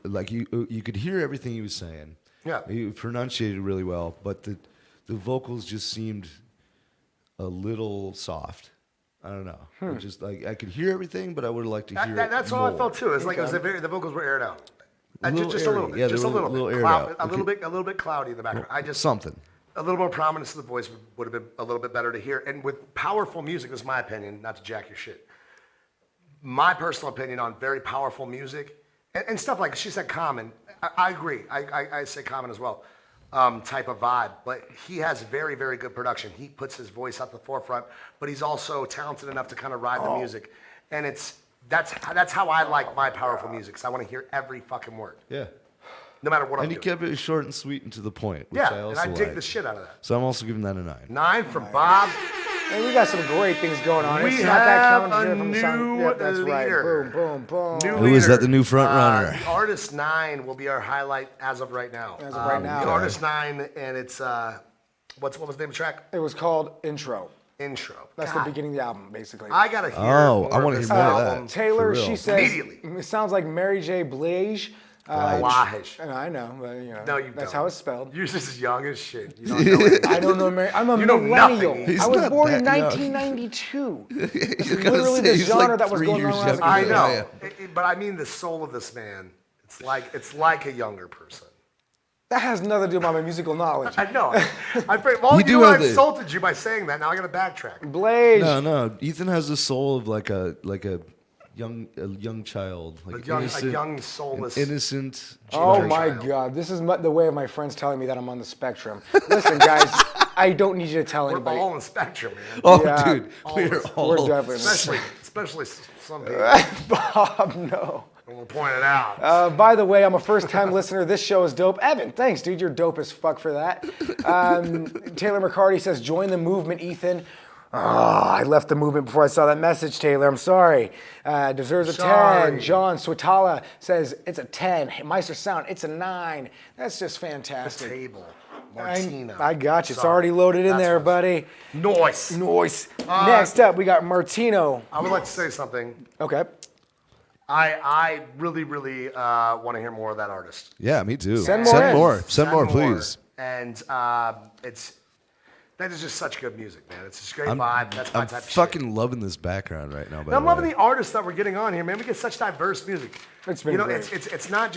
like you could hear everything he was saying. Yeah. He pronunciated really well, but the vocals just seemed a little soft. I don't know. It just like I could hear everything, but I would have liked to hear That's it all I more. felt too. It's like it was the vocals were aired out. Just a airy. little bit. Yeah, Just they a were little bit. aired Cloud, out. a little bit cloudy in the background. Something. A little more prominence of the voice would have been a little bit better to hear. And with powerful music, this is my opinion, not to jack your shit. My personal opinion on very powerful music and stuff like she said Common. I agree. I say Common as well. Type of vibe, but he has very, very good production. He puts his voice at the forefront, but he's also talented enough to kind of ride the music, and that's how I like my powerful music. Cause I want to hear every fucking word, Yeah. no matter what And I'm he doing. kept it short and sweet and to the point, which Yeah, I also and I dig like. the shit out of that. So I'm also giving that a 9. 9 from Bob. And we got some great things going on. We It's not that have counted a from the sound. new Yep, that's leader. right. Boom, boom, boom. New Who is leader. that, the new front runner? The Artist 9 will be our highlight as of right now. As of right now. The Artist 9, and it's what was the name of the track? It was called Intro. Intro. That's God, the beginning of the album, basically. I gotta hear. Oh, more I wanna this hear more of album. that. Taylor, For real. she says, Immediately. it sounds like Mary J. Blige. Blige. And I know, but you know, No, you that's don't. how it's spelled. You're just as young as shit. You don't know anything. I don't know Mary. I'm a You know millennial. nothing. He's I was not born in that young. 1992. It's You're gonna literally say the he's genre like that was 3 going years on when I was a younger. I kid. know, Yeah. but I mean the soul of this man. It's like a younger person. That has nothing to do with my musical knowledge. I know. Well, You do I have the- insulted you by saying that. Now I got to backtrack. Blaze. No. Ethan has the soul of like a young child, like A young soulless. innocent. Oh child. my God! This is the way of my friends telling me that I'm on the spectrum. Listen, guys, I don't need you to tell We're anybody. all on the spectrum, man. Oh, Yeah. dude, we're all. We're definitely Especially some people. Bob. No. And we'll point it out. By the way, I'm a first-time listener. This show is dope. Evan, thanks, dude. You're dope as fuck for that. Taylor McCarty says, "Join the movement, Ethan." Oh, I left the movement before I saw that message, Taylor. I'm sorry. Deserves a 10. Sorry. John Swatala says it's a 10. Hey, Meister Sound, it's a 9. That's just fantastic. Table. Martina. I got you. It's Sorry. already loaded in That's there, what- buddy. Noise. Noise. Next up, we got Martino. I would like to say something. Okay. I really, really want to hear more of that artist. Yeah, me too. Send more in. Send more, please. And that is just such good music, man. It's just great vibe. That's my I'm type of fucking loving this background right now. By I'm the loving way. the artists that we're getting on here, man. We get such diverse music. It's been you know, great. it's not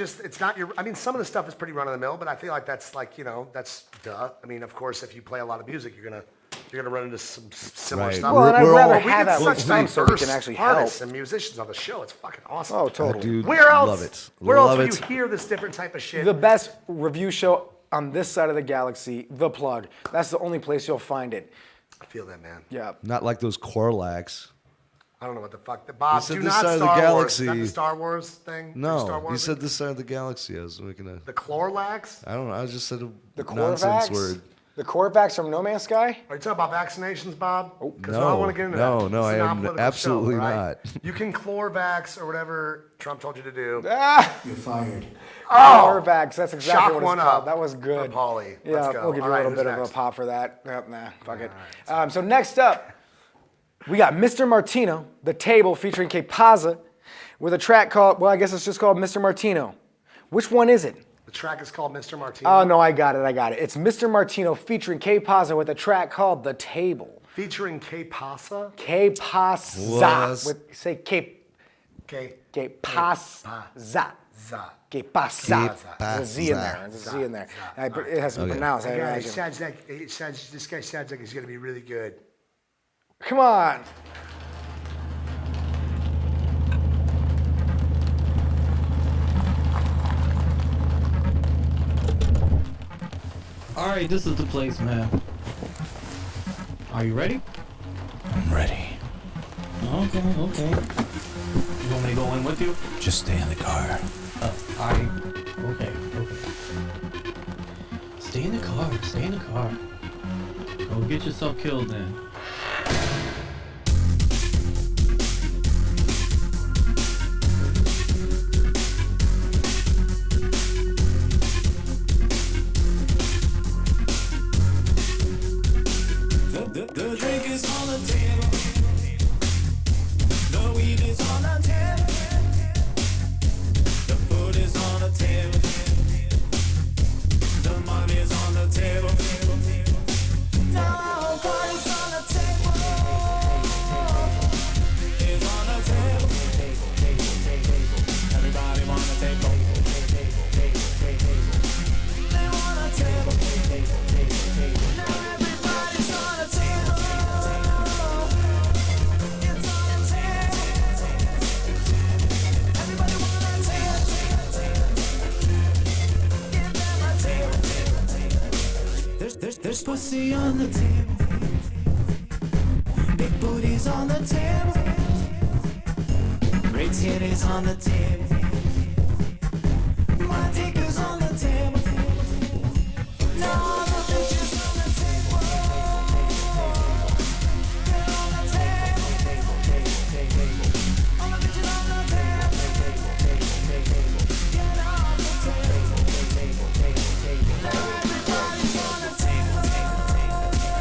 your. I mean, some of the stuff is pretty run of the mill, but I feel like that's like that's duh. I mean, of course, if you play a lot of music, you're gonna run into some similar Right. stuff. Well, and I'd We're rather all- have that with such some so we diverse can actually artists help. and musicians on the show. It's fucking awesome. Oh, totally. Dude, Where else? Love it. Where else Love will it. you hear this different type of shit? The best review show on this side of the galaxy, The Plug. That's the only place you'll find it. I feel that, man. Yeah. Not like those Corlacs. I don't know what the fuck. Bob, said do this not side of the Star Wars. galaxy. Is that the Star Wars thing? No, Star Wars you said thing? this side of the galaxy. I was making a. The Chlorlax? I don't know. I just said a The nonsense Corvax? word. The Corvax from No Man's Sky? Are you talking about vaccinations, Bob? Because I no. don't want to get into No, that. no, It's I a am non-political absolutely show, right? not. You can Chlorvax or whatever Trump told you to do. Ah! You're fired. Corvax. That's exactly Shock what one it's called. up That was good. for Pauly. Yeah, Let's go. we'll give you All a right, little bit who's of a next? pop for that. Nope, nah, fuck it. So next up, we got Mr. Martino, The Table featuring K Paza, with a track called, well, I guess it's just called Mr. Martino. Which one is it? The track is called Mr. Martino. Oh, no, I got it. It's Mr. Martino featuring K Paza with a track called The Table. Featuring K Pasa. K Paza. Was- Say K K. Paza. Za. Que pasa. Que There's a Z in there. pasa. There's a Z in there. It has to be pronounced. I Yeah, imagine. this guy sounds like he's gonna be really good. Come on. Alright, this is the place, man. Are you ready? I'm ready. Okay. You want me to go in with you? Just stay in the car. Okay. Stay in the car. Go get yourself killed then. The drink is on the table. The weed is on the table. The food is on the table. The money is on the table. Now party's on the table. Is on the table. Everybody want the table. They want a table. Now everybody's on the table. It's on the table. Everybody want a table. Give them a table. There's pussy on the table. Big booties on the table. Great titties on the table. My dick is on the table. Now all the bitches on the table. They're on the table. All the bitches on the table. Get off the table. Now everybody's on the table.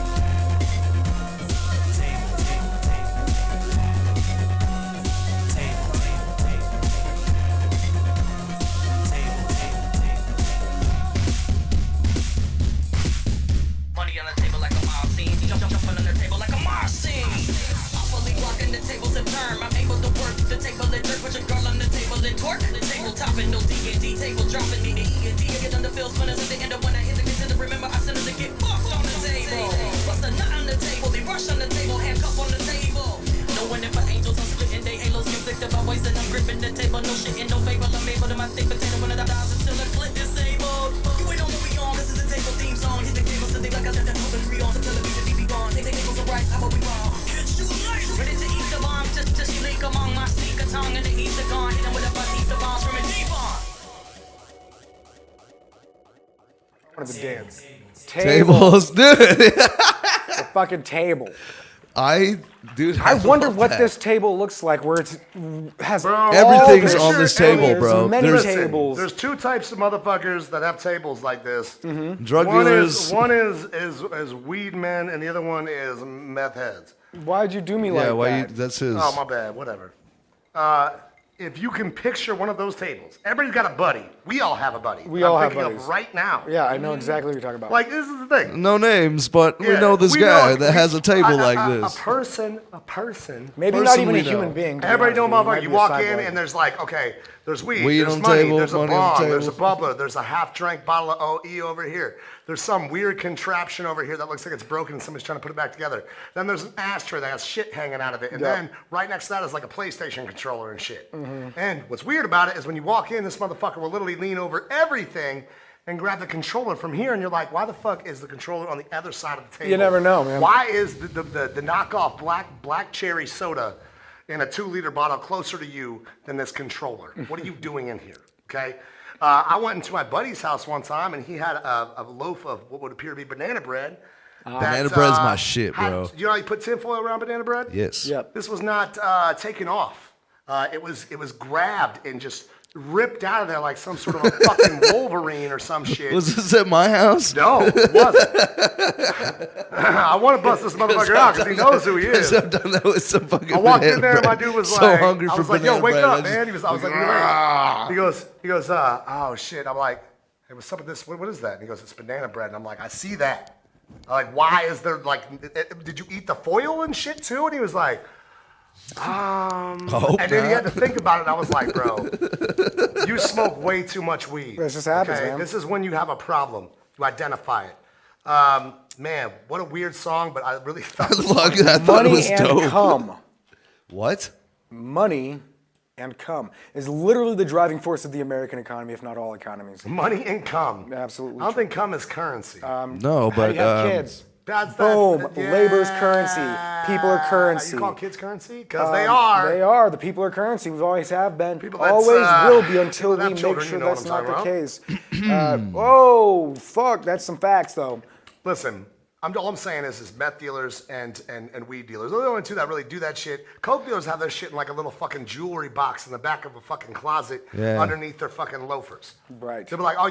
Or the dance? Tables, dude. The fucking table. Dude. I wonder love what that. this table looks like, where it has all Everything's this on this shit, and table, there's bro. Many There's- tables. There's two types of motherfuckers that have tables like this. Drug One dealers. is weed men, and the other one is meth heads. Why'd you do me Yeah, like that? that's his. Oh, my bad. Whatever. If you can picture one of those tables, everybody's got a buddy. We all have a buddy. We all have thinking buddies. of right now. Yeah, I know exactly what you're talking about. Like, this is the thing. No names, but we Yeah, know this we guy know- that has a table like A this. person. Maybe not person even a we know. human being. to be Everybody know, honest with motherfucker. you. You Might walk be a in cyborg. and there's like, okay, there's weed, Weed there's on money, table, there's a money on bong, there's a table. bubbler, there's a half-drank bottle of OE over here. There's some weird contraption over here that looks like it's broken and somebody's trying to put it back together. Then there's an ashtray that has shit hanging out of it. And Yep. then right next to that is like a PlayStation controller and shit. And what's weird about it is when you walk in, this motherfucker will literally lean over everything and grab the controller from here, and you're like, why the fuck is the controller on the other side of the table? You never know, man. Why is the knockoff black cherry soda in a 2-liter bottle closer to you than this controller? What are you doing in here? Okay. I went into my buddy's house one time, and he had a loaf of what would appear to be banana bread. Banana bread's my shit, bro. You know how you put tinfoil around banana bread? Yes. Yep. This was not taken off. It was grabbed and just ripped out of there like some sort of a fucking Wolverine or some shit. Was this at my house? No, it wasn't. I want to bust this motherfucker out because he knows who he is. I've done that with some fucking I walked in banana there and my bread. dude was so like, hungry I for was like, banana yo, wake bread. up, man. I was like, "Ah." he goes, oh shit. I'm like, hey, what's up with this? What is that? And he goes, it's banana bread. And I'm like, I see that. I'm like, why is there like, did you eat the foil and shit too? And he was like, Oh, and then he had to think about it. And I was like, bro, you smoke way too much weed. This just happens, man. This is when you have a problem. You identify it. Man, what a weird song, but I really thought it was Look, I thought it Money was and dope. cum. What? Money and cum is literally the driving force of the American economy, if not all economies. money and cum. Absolutely I don't true. think cum is currency. No, How but you have kids. That's Boom. yeah. Labor's currency. People are currency. You call kids currency? Because they are. They are. The people are currency. We've always have been. People that's, always will be until people we that have make children, sure you know that's what not I'm the talking case. Whoa, fuck. That's some facts, though. Listen, all I'm saying is meth dealers and weed dealers. They're the only two that really do that shit. Coke dealers have their shit in like a little fucking jewelry box in the back of a fucking closet underneath their fucking loafers. Right. They'll be like, oh,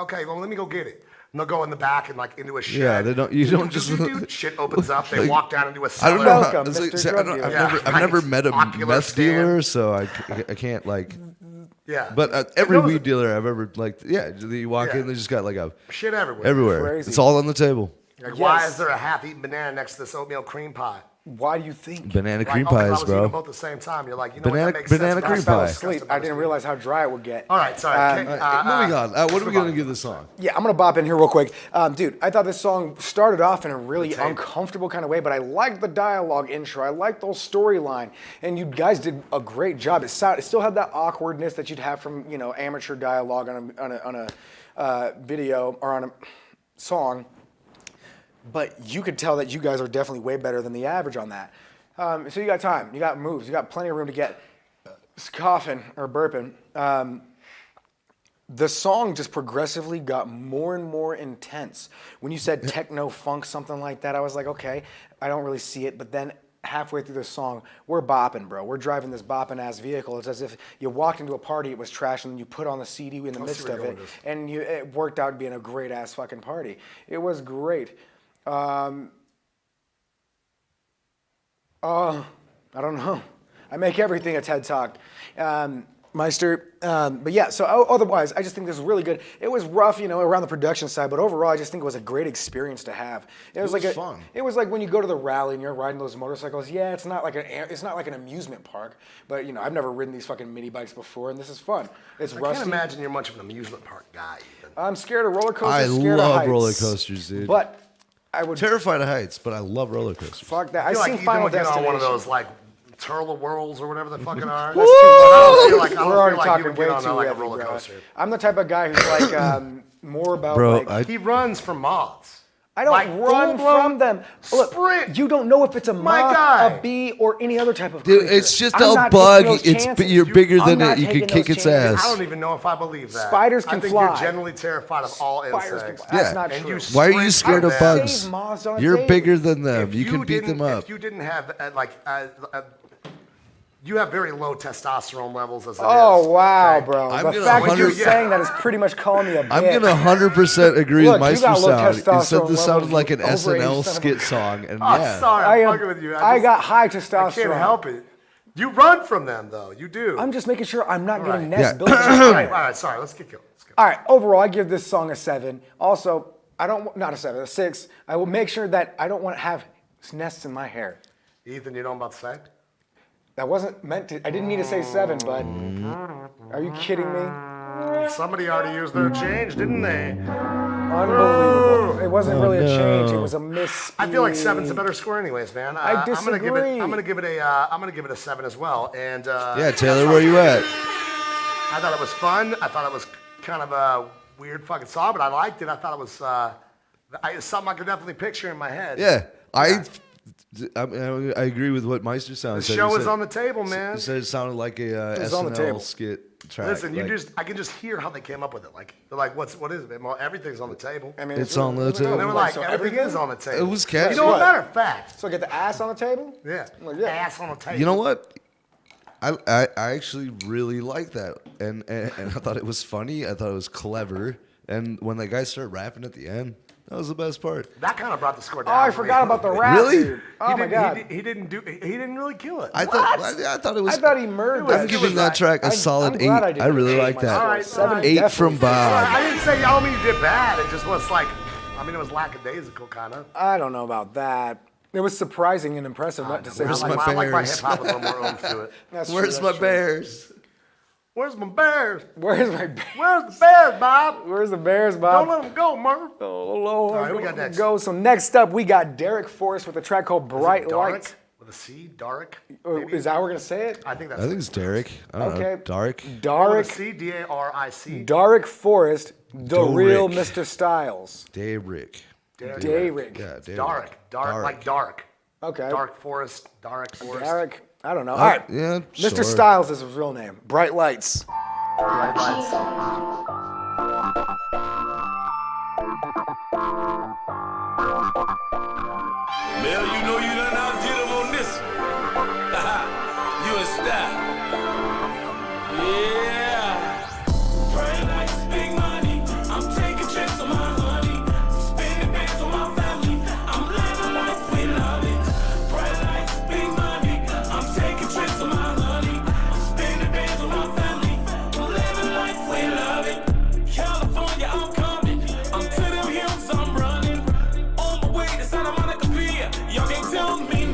okay, well, let me go get it. And they'll go in the back and like into a shed. Yeah, they don't. You don't just. Shit opens up. They Like, walk down into a I cellar. don't know. Welcome, It's like- Mr. see, I Drug don't- Dealer. I've Yeah, never right. met a Ocular meth stand. dealer, so I can't like. Yeah. But every It goes- weed dealer I've ever like, yeah, you walk Yeah. in, they just got like a Shit everywhere. everywhere. Crazy. It's all on the table. Like, why Yes. is there a half-eaten banana next to this oatmeal cream pie? Why do you think? Banana Like, cream oh, 'cause I pies, was eating them bro. both at the same time. You're like, you know Banana- what, that makes banana sense. but cream I fell pie. asleep. I didn't realize how dry it would get. All right, sorry. Moving on. What are we gonna give this song? Yeah, I'm gonna bop in here real quick. Dude, I thought this song started off in a really uncomfortable kind of way, but I liked the dialogue intro. I liked the whole storyline, and you guys did a great job. It still had that awkwardness that you'd have from amateur dialogue on a video or on a song, but you could tell that you guys are definitely way better than the average on that. So you got time, you got moves, you got plenty of room to get coughing or burping. The song just progressively got more and more intense. When you said techno funk, something like that, I was like, okay, I don't really see it. But then halfway through the song, we're bopping, bro. We're driving this bopping ass vehicle. It's as if you walked into a party, it was trash, and then you put on the CD in the midst where of you're it, going with this. and it worked out being a great ass fucking party. It was great. I don't know. I make everything a TED Talk. Meister. But yeah, so otherwise, I just think this is really good. It was rough, around the production side, but overall, I just think it was a great experience to have. It was fun. It was like when you go to the rally and you're riding those motorcycles. Yeah, it's not like an amusement park, but I've never ridden these fucking mini bikes before, and this is fun. It's I rusty. can't imagine you're much of an amusement park guy, even. I'm scared of roller coasters. I scared of love heights. roller coasters, dude. But I would Terrified of heights, but I love roller coasters. fuck that. I I've feel like seen Ethan Final would get Destination. on one of those, like, Turtle Whirls or whatever the fucking are. That's too much. I don't feel We're already like talking you would way get on too like a heavy, roller bro. coaster. I'm the type of guy who's like more about Bro, like He runs from moths. I don't Like, run full-blown from them. Look, sprint. you don't know if it's a My moth, guy. a bee, or any other type of Dude, creature. it's just I'm a not bug. taking those It's chances. you're bigger I'm than not it. You taking can kick those its chances. ass. I don't even know if I believe that. Spiders can I think fly. you're generally terrified of all Spiders insects. can fly. That's Yeah. not And true. you Why are you sprint scared from of them. bugs? Save moths on a You're daily. bigger than them. If You can beat them didn't- up. If you didn't have you have very low testosterone levels as it Oh is, wow, okay? bro! I'm The gonna fact that you're 100 saying that is pretty much calling me a bitch. I'm gonna 100% agree Look, with you got Meister low sound. He said testosterone this sounded levels, like an you overage SNL son of a- skit song, and Oh, yeah, sorry, I I'm am. fucking with you. I just- got high I testosterone. can't help it. You run from them though. You do. I'm just making sure I'm not getting right. nest Yeah. built. all right. Sorry. Let's get going. Let's go. All right. Overall, I give this song a 7. Also, I don't not a 7, a 6. I will make sure that I don't want to have nests in my hair. Ethan, you know what I'm about to say? That wasn't meant to. I didn't mean to say 7, but are you kidding me? Somebody already used their change, didn't they? Unbelievable. It wasn't really a change. It no. was a miss. I feel like 7's a better score, anyways, man. I I'm gonna give it. disagree. I'm gonna give it a. I'm gonna give it a 7 as well. And yeah. Taylor, where you at? I thought it was fun. I thought it was kind of a weird fucking song, but I liked it. I thought it was it's something I could definitely picture in my head. Yeah, I agree with what Meister sound The said. show He is said- on the table, man. He said it sounded like a was on the SNL table. skit track. Listen, like, I can just hear how they came up with it. Like they're like, what is it? Well, everything's on the table. I mean, It's on the And they table. were like, So everything everything? is on the table. It was catchy. You know, What? matter of fact. So get the ass on the table? Yeah. Well, yeah. Ass on the table. You know what? I actually really like that, and I thought it was funny. I thought it was clever, and when that guy started rapping at the end, that was the best part. That kind of brought the score Oh, down. I for me. forgot about the rap. Really? Dude. Oh my He god. didn't- He didn't really kill it. I thought it was. I thought he murdered I'm that. giving that track a I'm solid glad 8. I didn't I really hate like myself. that. All right, 7 8 definitely. from Bob. I didn't say y'all mean you did bad. It just was like, I mean, it was lackadaisical kind of. I don't know about that. It was surprising and impressive, not to say. Where's I my like my bears? hip hop with a little more oomph to it. That's true, Where's that's my true. bears? Where's my bears? Where's my? Where's the bears, Bob? Where's the Bears, Bob? Don't let them go, Murph. Oh, Lord. All right, who we got next? Go. So next up, we got Derek Forrest with a track called "Bright Dark Lights." with a C, dark. Or maybe? Is that how we're gonna say it? I think that's. I think it's Derek. I don't know. Okay. Dark. With a Dark, C, D-A-R-I-C. Dark Forest, the Derek. real Mr. Styles. Derek. Derek. Yeah, Derek. Dark, like dark. Okay. Dark forest, dark forest. Derek. I don't know. All right. Yeah. Mr. sure. Styles is his real name. Bright Lights. Bright lights. Mel, you know you done outdid him on this one. You in style. Yeah. Bright lights, big money. I'm taking trips on my honey. Spending bands on my family. I'm living life, we love it. Bright lights, big money. I'm taking trips on my honey. Spending bands on my family. I'm living life, we love it. California, I'm coming. I'm to them hills, I'm running. On my way to Santa Monica Pier. Y'all can't tell me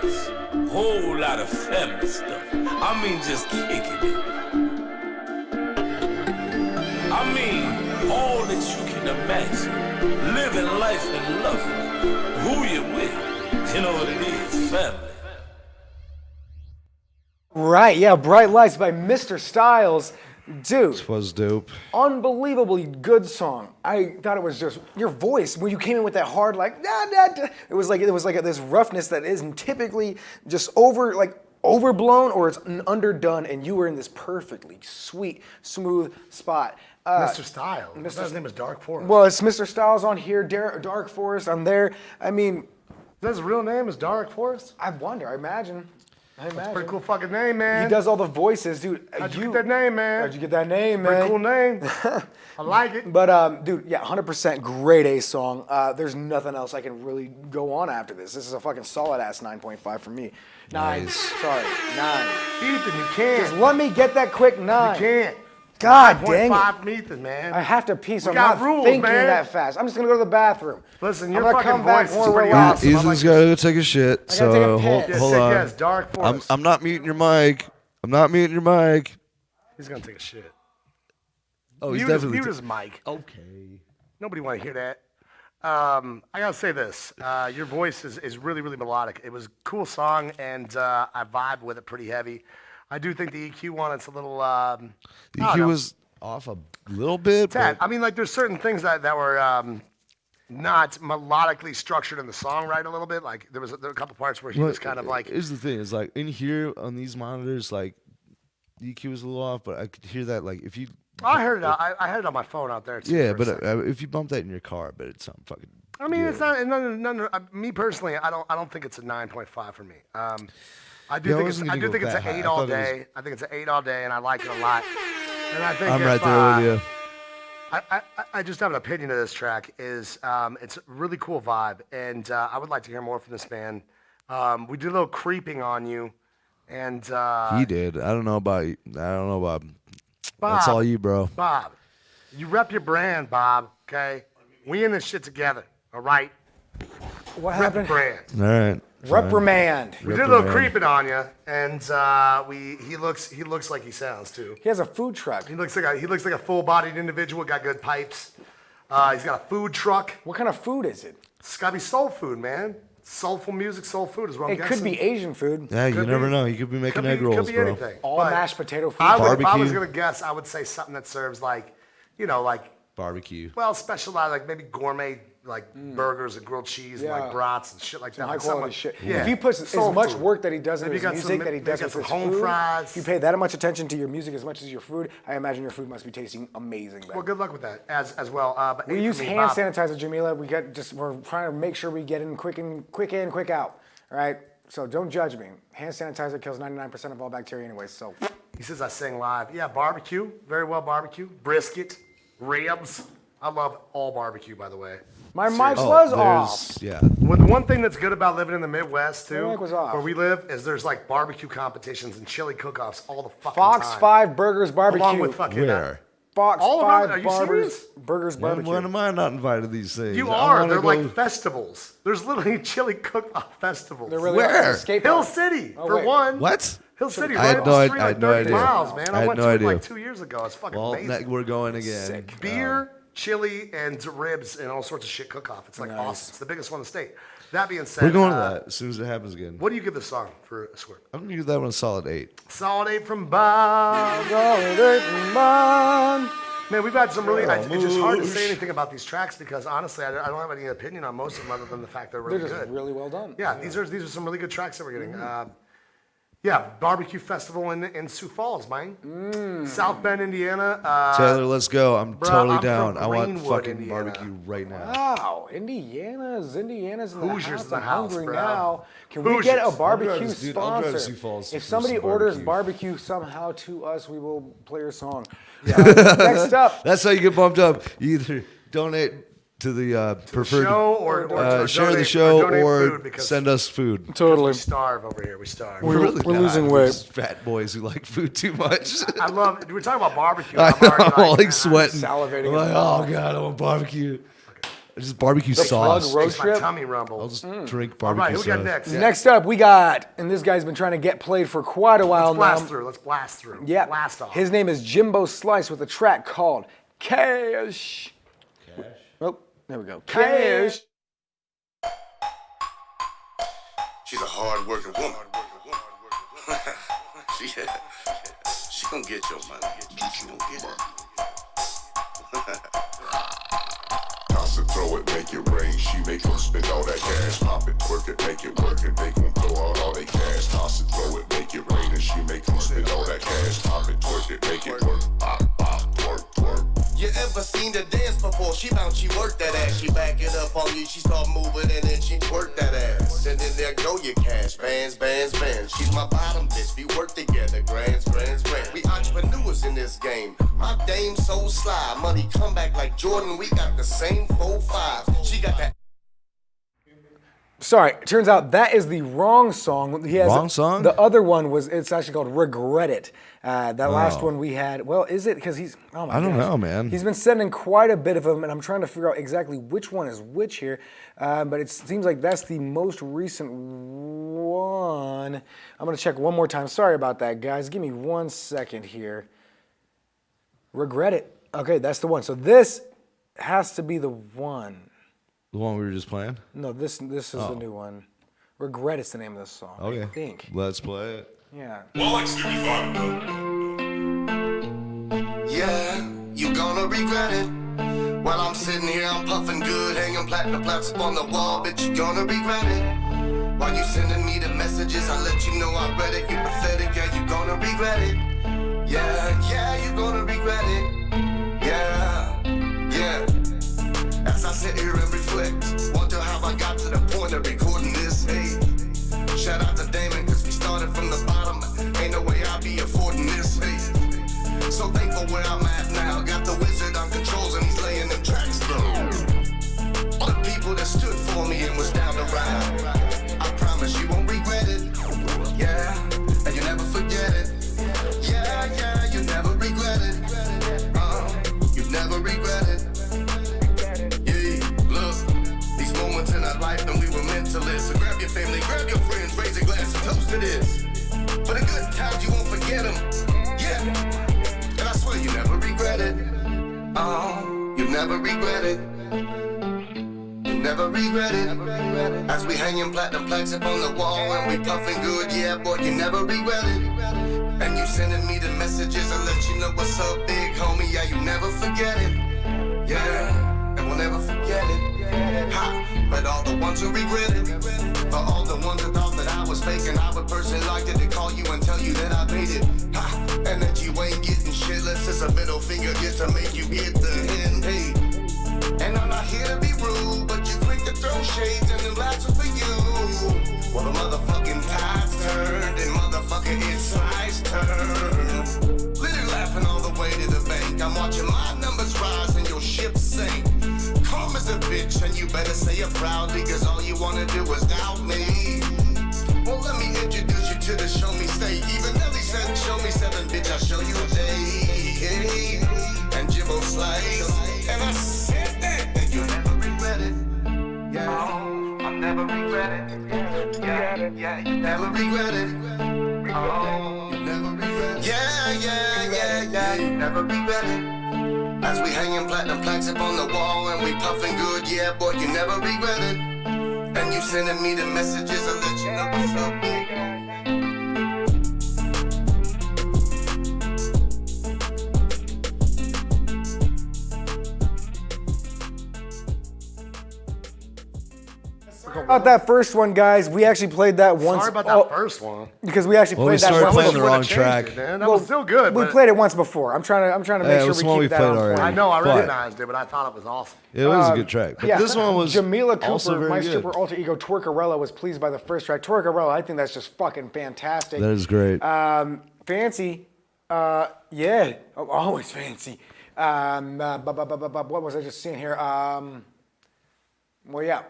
brothers. Whole lot of family stuff. I mean, just kicking it. I mean, all that you can imagine. Living life and loving. Who you with? You know what it is, family. Right, yeah, Bright Lights by Mr. Styles. Dude, This was dope. unbelievably good song. I thought it was just your voice when you came in with that hard like nah, nah, nah. It was like this roughness that isn't typically just overblown or it's underdone, and you were in this perfectly sweet, smooth spot. Mr. Styles. His name is Dark Forest. Well, it's Mr. Styles on here, Dark Forest on there. I mean, His real name is Dark Forest? I wonder. I imagine. That's a pretty cool fucking name, man. He does all the voices, dude. How'd you get that name, man? How'd you get that name, man? Pretty cool name. I like it. But dude, yeah, 100% great A song. There's nothing else I can really go on after this. This is a fucking solid ass 9.5 for me. 9. Nice. Sorry, 9. Ethan, you can't. Just let me get that quick 9. You can't. God dang it. 9.5 from Ethan, man. I have to pee, so I'm got not rules, thinking man. that fast. I'm just gonna go to the bathroom. Listen, I'm your gonna fucking come back voice more is pretty relaxed. awesome. I Ethan's like got to go take a shit, gotta so take a hold, piss. hold Yes, on. yes, Dark Forest. I'm not muting your mic. I'm not muting your mic. He's going to take a shit. Oh, he's Mute his, definitely. mute his mic. Okay. Nobody want to hear that. I gotta say this: your voice is really, really melodic. It was a cool song, and I vibe with it pretty heavy. I do think the EQ one, it's a little. The EQ was off a little bit, Tad. but I mean, like there's certain things that were not melodically structured in the song right a little bit. Like there were a couple parts where he was kind of like. Here's the thing: is like in here on these monitors, like the EQ was a little off, but I could hear that. Like if you. I heard it. I heard it on my phone out there too. Yeah, for a but second. if you bump that in your car, but it's something fucking. I mean, good. it's not. None, me personally, I don't think it's a 9.5 for me. I do Yeah, I think wasn't I do gonna think go it's an that high. 8 I all thought it was- day. I think it's an 8 all day, and I like it a lot. And I think I'm if, right there with you. I just have an opinion of this track. It's a really cool vibe, and I would like to hear more from this band. We did a little creeping on you, and He did. I don't know about. I don't know about. Bob, That's all you, bro. Bob, you rep your brand, Bob. Okay, we in this shit together. All right, What rep your happened? brand. All right. Reprimand. We did a little Reprimand. creeping on you, and he looks like he sounds too. He has a food truck. He looks like a full-bodied individual. Got good pipes. He's got a food truck. What kind of food is it? It's gotta be soul food, man. Soulful music, soul food is what I'm It guessing. could be Asian food. Yeah, you Could never be. know. You could be making egg Could rolls, be bro. anything. All But mashed potato food. if I was Barbecue. gonna guess, I would say something that serves like, like Barbecue. specialized, like maybe gourmet, like burgers and grilled cheese and Yeah. like brats and shit like that. High like something quality like- shit. Yeah. If he puts as Soul much food. work that he does in Maybe his you got music some- that he maybe does got with some his home food, fries. if you pay that much attention to your music as much as your food, I imagine your food must be tasting amazing. Well, good luck with that as well. But We eight use for me, hand Bob. sanitizer, Jamila. We're trying to make sure we get in, quick in, quick out. All right. So don't judge me. Hand sanitizer kills 99% of all bacteria anyway. So He says I sing live. Yeah, barbecue, very well barbecue, brisket, ribs. I love all barbecue, by the way. my mic Oh, was off. there's yeah. Well, the one thing that's good about living in the Midwest too, My mic was off. where we live, is there's like barbecue competitions and chili cook-offs all the fucking Fox time. 5 Burgers Barbecue. Along with fucking Where? Fox all 5 around- are you Barbers serious? Burgers When, Barbecue. when am I not invited to these things? You I are. wanna They're go- like festivals. There's literally chili cook-off festivals. They're really Where? escape Hill route. City Oh, for wait. one. What? Hill City, I right had up no the id- street, I like had no 30 idea. miles, man. I had went no to it idea. like 2 years ago. It's fucking Well, amazing. we're going again. Beer, chili, and ribs and all sorts of shit cook-off. It's like awesome. It's the biggest one in the state. That being said, We're going to that as soon as it happens again. What do you give this song for a score? I'm gonna give that one a solid 8. Solid 8 from Bob. Man, we've had some really. It's just hard to say anything about these tracks because honestly, I don't have any opinion on most of them other than the fact they're really They're just good. really well done. Yeah, these are some really good tracks that we're getting. Yeah, barbecue festival in Sioux Falls, man. South Bend, Indiana. Taylor, let's go. I'm bro, totally I'm from down. I want Greenwood, fucking Indiana. barbecue right now. Wow, Indiana's in the Hoosiers house. in the I'm house, hungry bro. now. Can we Hoosiers. get a I'll barbecue drive to- dude, I'll drive to sponsor? Sioux Falls If for somebody some orders barbecue. barbecue somehow to us, we will play your song. Next up, That's how you get bumped up. You either donate to the preferred show or share the donate- show donate or food because send us food. totally. we starve over here. We starve. We're Really we're not. losing We're weight. just fat boys who like food too much. I love. We're talking about barbecue. I I'm know, already I'm all like man, sweating. salivating I'm like, in the oh god, I want barbecue. Just barbecue The Plug sauce. Road Makes my Trip. tummy rumble. I'll just drink All barbecue right, who we sauce. got next? Next up, we got, and this guy's been trying to get played for quite a while Let's blast now. through. Let's blast through. Yeah. Blast off. His name is Jimbo Slice with a track called Cash. Oh, there we go. Cash. She's a hard-working woman. she gonna get your money. She gonna get it. Toss it, throw it, make it rain. She make them spend all that cash. Pop it, twerk it, make it work. And they gon' throw out all they cash. Toss it, throw it, make it rain. And she make them spend all that cash. Pop it, twerk it, make it work. Pop, pop, twerk, twerk. You ever seen her dance before? She bounce, she work that ass. She back it up on you, she start moving and then she twerk that ass. And then there go your cash, bands, bands, bands. She's my bottom bitch, we work together, grands, grands, grands. We entrepreneurs in this game. My dame so sly, money come back like Jordan. We got the same 4-5. She got that. Sorry, turns out that is the wrong song. He has Wrong song? The other one it's actually called Regret It. That last one we had, well, is it? Because he's, oh my I don't gosh. know, man. He's been sending quite a bit of them, and I'm trying to figure out exactly which one is which here. But it seems like that's the most recent one. I'm going to check one more time. Sorry about that, guys. Give me 1 second here. Regret It. Okay, that's the one. So this has to be the one. The one we were just playing? No, this is the new one. Regret It's the name of this song. Okay. I think. Let's play it. Yeah. Yeah, you gonna regret it. While I'm sitting here, I'm puffing good, hanging platinum plaques up on the wall, bitch, you gonna regret it. While you sending me the messages, I let you know I read it. You pathetic, yeah, you gonna regret it. Yeah, yeah, you gonna regret it. Yeah, yeah. As I sit here and reflect, wonder how I got to the point of recording this. Hey, shout out to Damon, cause we started from the bottom. Ain't no way I'll be affording this. Hey, so thankful where I'm at now. Got the wizard on controls and he's laying them tracks down. All the people that stood for me and was down the ride. I promise you won't regret it. Yeah, and you never forget it. Yeah, yeah, you never regret it. You never regret it. Yeah, look, these moments in our life and we were meant to live. So grab your family, grab your friends, raise a glass and toast to this. For the good times, you won't forget them. Yeah, and I swear you never regret it. You never regret it. You never regret it. As we hanging platinum plaques up on the wall and we puffing good, yeah, boy, you never regret it. And you sending me the messages and let you know what's up, big homie, yeah, you never forget it. Yeah, and we'll never forget it. Ha, but all the ones who regret it, for all the ones that thought that I was faking, I would personally like to call you and tell you that I made it. Ha, and that you ain't getting shitless, it's a middle finger just to make you get the hint. Hey, and I'm not here to be rude, but you quick to throw shades and them laughs are for you. Well, the motherfucking tides turned and motherfucking insides turned. Literally laughing all the way to the bank. I'm watching my numbers rise and your ship sink. Calm as a bitch and you better say it proudly, cause all you wanna do is doubt me. Well, let me introduce you to the show me stay. Even Nelly said, show me 7, bitch, I'll show you a day. And Jimbo Slice. And I said that, and you never regret it. Yeah, I'll never regret it. Yeah, yeah, you never regret it. Oh, you never regret it. Yeah, yeah, yeah, yeah, you never regret it. As we hanging platinum plaques up on the wall and we puffing good, yeah, boy, you never regret it. And you sending me the messages, I let you know what's up, big homie. About that first one, guys, we actually played that once. Sorry about that first one. Because we actually Well, we played that started once playing the before. wrong track. Man, that was still good. We but played it once before. I'm trying to make it sure was we one keep we that played on already. point. I know, I But- recognized it, but I thought it was awesome. It was a good track. But this one was Jamila also Cooper, very my good. stripper alter ego Twerkarella, was pleased by the first track. Twerkarella, I think that's just fucking fantastic. That is great. Fancy, yeah, always fancy. What was I just seeing here? Well, yeah.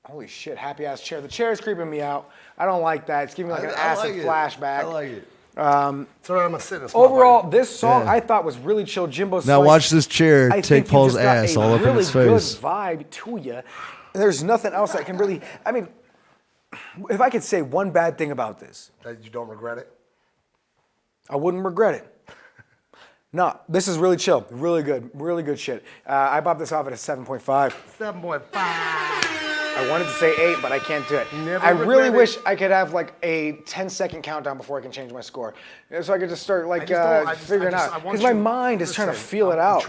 Holy shit, happy ass chair. The chair is creeping me out. I don't like that. It's giving me like an acid flashback. I like it. So I'm gonna sit in this. motherfucker. Overall, this song Yeah. I thought was really chill. Jimbo Now Slice, watch this chair I take think you Paul's just got ass a all up in really his face. good vibe to you. There's nothing else that can really. I mean, if I could say one bad thing about this, That you don't regret it. I wouldn't regret it. No, this is really chill, really good shit. I bopped this off at a 7.5. 7.5. I wanted to say 8, but I can't do it. Never I really regret it. wish I could have like a 10-second countdown before I can change my score, so I could just start like figuring out. Because my mind is trying to feel it out.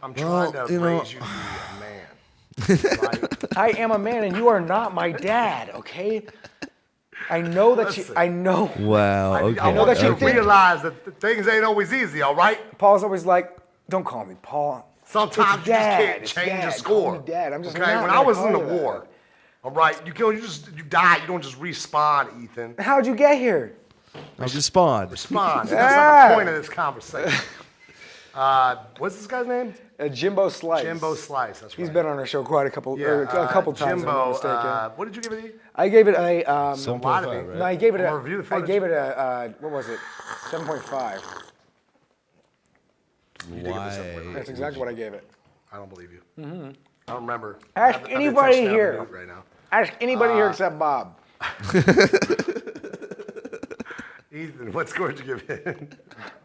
I'm trying to raise you to be a man. Right? I am a man, and you are not my dad. Okay. I know that you. I know. Wow. Okay. I know that you think- realize that things ain't always easy, all right? Paul's always like, "Don't call me Paul." Sometimes It's you just dad. can't It's change dad. your Call score. me Dad. I'm just okay. not When gonna I was call in the you that. war, all right, you die. You don't just respawn, Ethan. How'd you get here? I'll just spawn. Respond. Yeah. That's not the point of this conversation. What's this guy's name? Jimbo Slice. Jimbo Slice. That's right. He's been on our show quite a couple times. Jimbo, If I'm not mistaken. what did you give it? I gave it a. Some lot of 0.5, it. right? No, I gave it Wanna a. review the I footage? gave it a. What was it? 7.5. Why? That's exactly what I gave it. I don't believe you. I don't remember. Ask I have the anybody attention here. of a mute right now. Ask anybody here except Bob. Ethan, what score did you give it?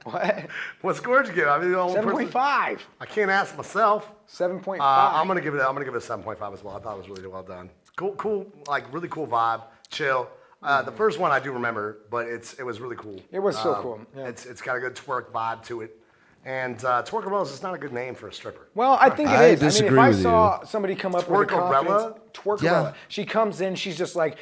What? What score did you give? I mean, the only person- 7.5. I can't ask myself. 7.5. I'm gonna give it. I'm gonna give it a 7.5 as well. I thought it was really well done. Cool, like really cool vibe, chill. The first one I do remember, but it was really cool. It was so cool, yeah. It's got a good twerk vibe to it, and Twerkarella is not a good name for a stripper. Well, I think it I is. disagree I mean, if I with saw somebody come up with a confidence, Twerkarella. Yeah. She comes in, she's just like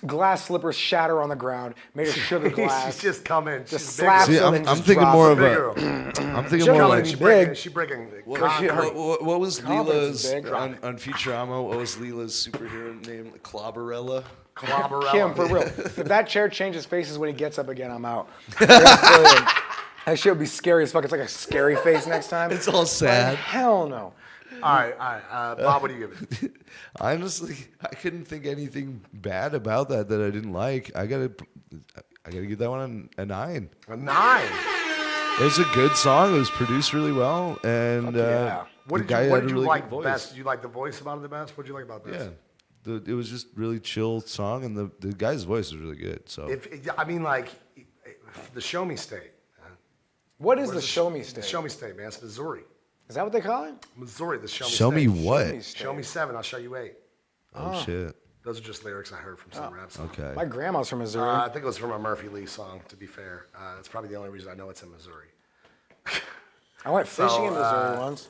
glass slippers shatter on the ground, made of sugar glass. She's just coming. Just She's slaps bigger. See, them I'm and just thinking drops more them. of Bigger. a. I'm thinking She'll more come like. in She big. She breaking. What was Confidence is Leela's big. on Futurama? What was Leela's superhero name? Clobberella. Kim, for real. If that chair changes faces when he gets up again, I'm out. That shit would be scary as fuck. It's like a scary face next time. It's all sad. Hell no. All right. Bob, what do you give it? Honestly, I couldn't think anything bad about that I didn't like. I gotta give that one a 9. A 9. It was a good song. It was produced really well, and yeah. What the did guy you, had what a did you really like good voice. best? You like the voice about it the best? What did you like about this? Yeah, it was just really chill song, and the guy's voice was really good. So The Show Me State. What is the Show Me State? The Show Me State, man. It's Missouri. Is that what they call it? Missouri, the Show Me show State. me what? Show me 7, I'll show you 8. Oh shit. Those are just lyrics I heard from some rap song. Okay. My grandma's from Missouri. I think it was from a Murphy Lee song, to be fair. That's probably the only reason I know it's in Missouri. I went fishing in So, Missouri once.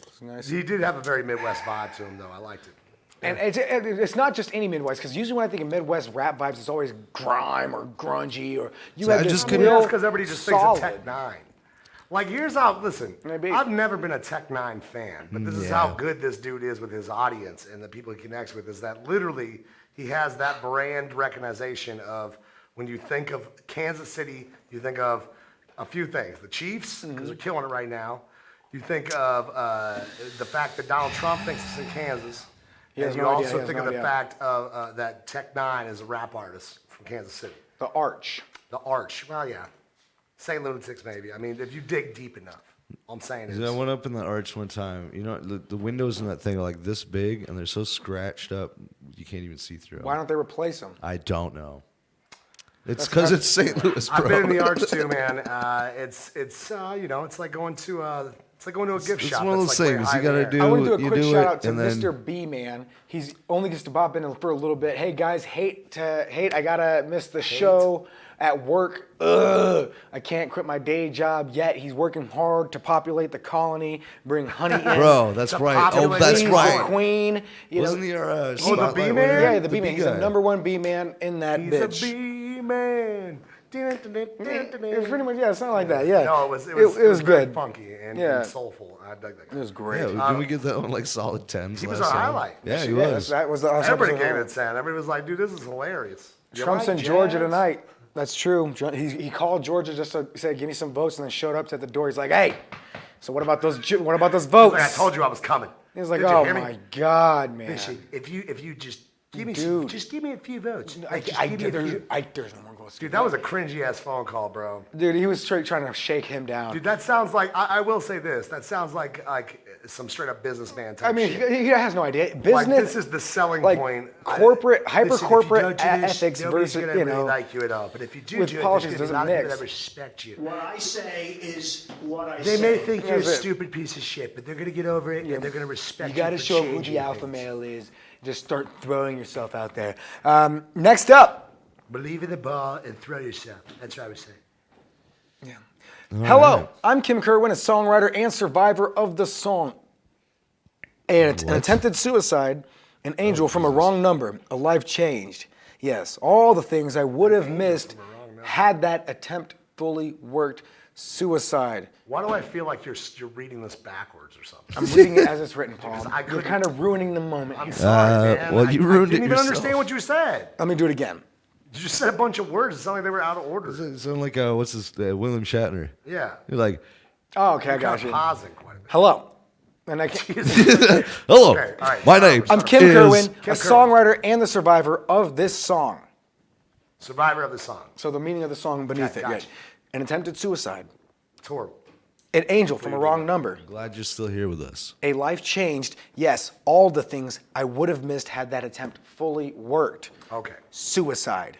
It's nice. He did have a very Midwest vibe to him, though. I liked it. And it's not just any Midwest, because usually when I think of Midwest rap vibes, it's always grime or grungy or you So have I this just Maybe couldn't- real that's because everybody just thinks solid. of Tech 9. Like, here's how, listen, Maybe. I've never been a Tech 9 fan, but this is how good this dude is with his audience and the people he connects with, is that literally he has that brand recognition of when you think of Kansas City, you think of a few things. The Chiefs, because they're killing it right now. You think of the fact that Donald Trump thinks it's in Kansas. has And you no idea, he also has think no of the idea. fact of that Tech 9 is a rap artist from Kansas City. The Arch. The Arch. Well, yeah. St. Lunatics, maybe. I mean, if you dig deep enough. All I'm saying is. I went up in the arch one time. You know, the windows in that thing are like this big, and they're so scratched up you can't even see through them. Why don't they replace them? I don't know. It's because it's St. Louis, bro. I've been in the Arch too, man. It's you know, it's like going to a gift It's shop. one of those that's like way things high you gotta in the do. air. I want to do a you quick do shout it, out to and then- Mr. B, man. He's only gets to bop in for a little bit. Hey guys, hate I gotta miss the show at work. Ugh, I can't quit my day job yet. He's working hard to populate the colony, bring honey in. Bro, that's right. Oh, populate that's He's right. the queen. You Wasn't know, he our the spotlight B-man? winner? yeah, the B man. He's guy. the number one B man in that He's bitch. a bee man. It was pretty much something like that. Yeah. No, it was very good, funky and Yeah. soulful. I dug that guy. It was great. Yeah, can we get that one like solid 10s? He was last our time? highlight. Yeah, he Yeah, was. that was the Everybody gave it a 10. Everybody was like, dude, this is hilarious. You Trump's like in Georgia jazz? tonight. That's true. He called Georgia just to say, "Give me some votes," and then showed up at the door. He's like, "Hey, so what about those votes?" Like, I told you I was coming. He was like, Did you "Oh hear me? my God, man!" If you just Give me Dude. just give me a few votes. I, Like, just I, give me a there's, few. there's no more votes. Dude, that was a cringy ass phone call, bro. Dude, he was straight trying to shake him down. Dude, that sounds like I will say this. That sounds like some straight up businessman type I mean, shit. he has no idea. Business. Like, this is the selling like, point. Corporate, hyper Listen, if you corporate don't do this, ethics nobody's versus, gonna you really know, like you at all. But if you do with do it, politics there's gonna be a lot of people doesn't that mix. respect you. What I say is what I They say. may think you're a That's it. stupid piece of shit, but they're gonna get over it and they're gonna respect You you. got to for show who changing the alpha things. male is. Just start throwing yourself out there. Next up. Believe in the ball and throw yourself. That's what I would say. Hello, I'm Kim Kerwin, a songwriter and survivor of the song. And an attempted suicide, an angel from a wrong number, a life changed. Yes, all the things I would have missed had that attempt fully worked. Suicide. Why do I feel like you're reading this backwards or something? I'm reading it as it's written, Paul. Because I You're couldn't- kind of ruining the moment. I'm here. sorry, man. well, you I ruined it didn't even yourself. understand what you said. Let me do it again. You just said a bunch of words. It sounded like they were out of order. It sound like what's his William Shatner. Yeah. You're like, Oh, okay, I You're got kind you. of pausing quite a bit. Hello. And I can't. hello, Okay, all right. my name I'm Kim is Kerwin, Kim a Kerwin. songwriter and the survivor of this song. Survivor of the song. So the meaning of the song beneath it. gotcha. Yeah. An attempted suicide. It's horrible. An angel from a wrong number. Glad you're still here with us. A life changed. Yes, all the things I would have missed had that attempt fully worked. Okay. Suicide.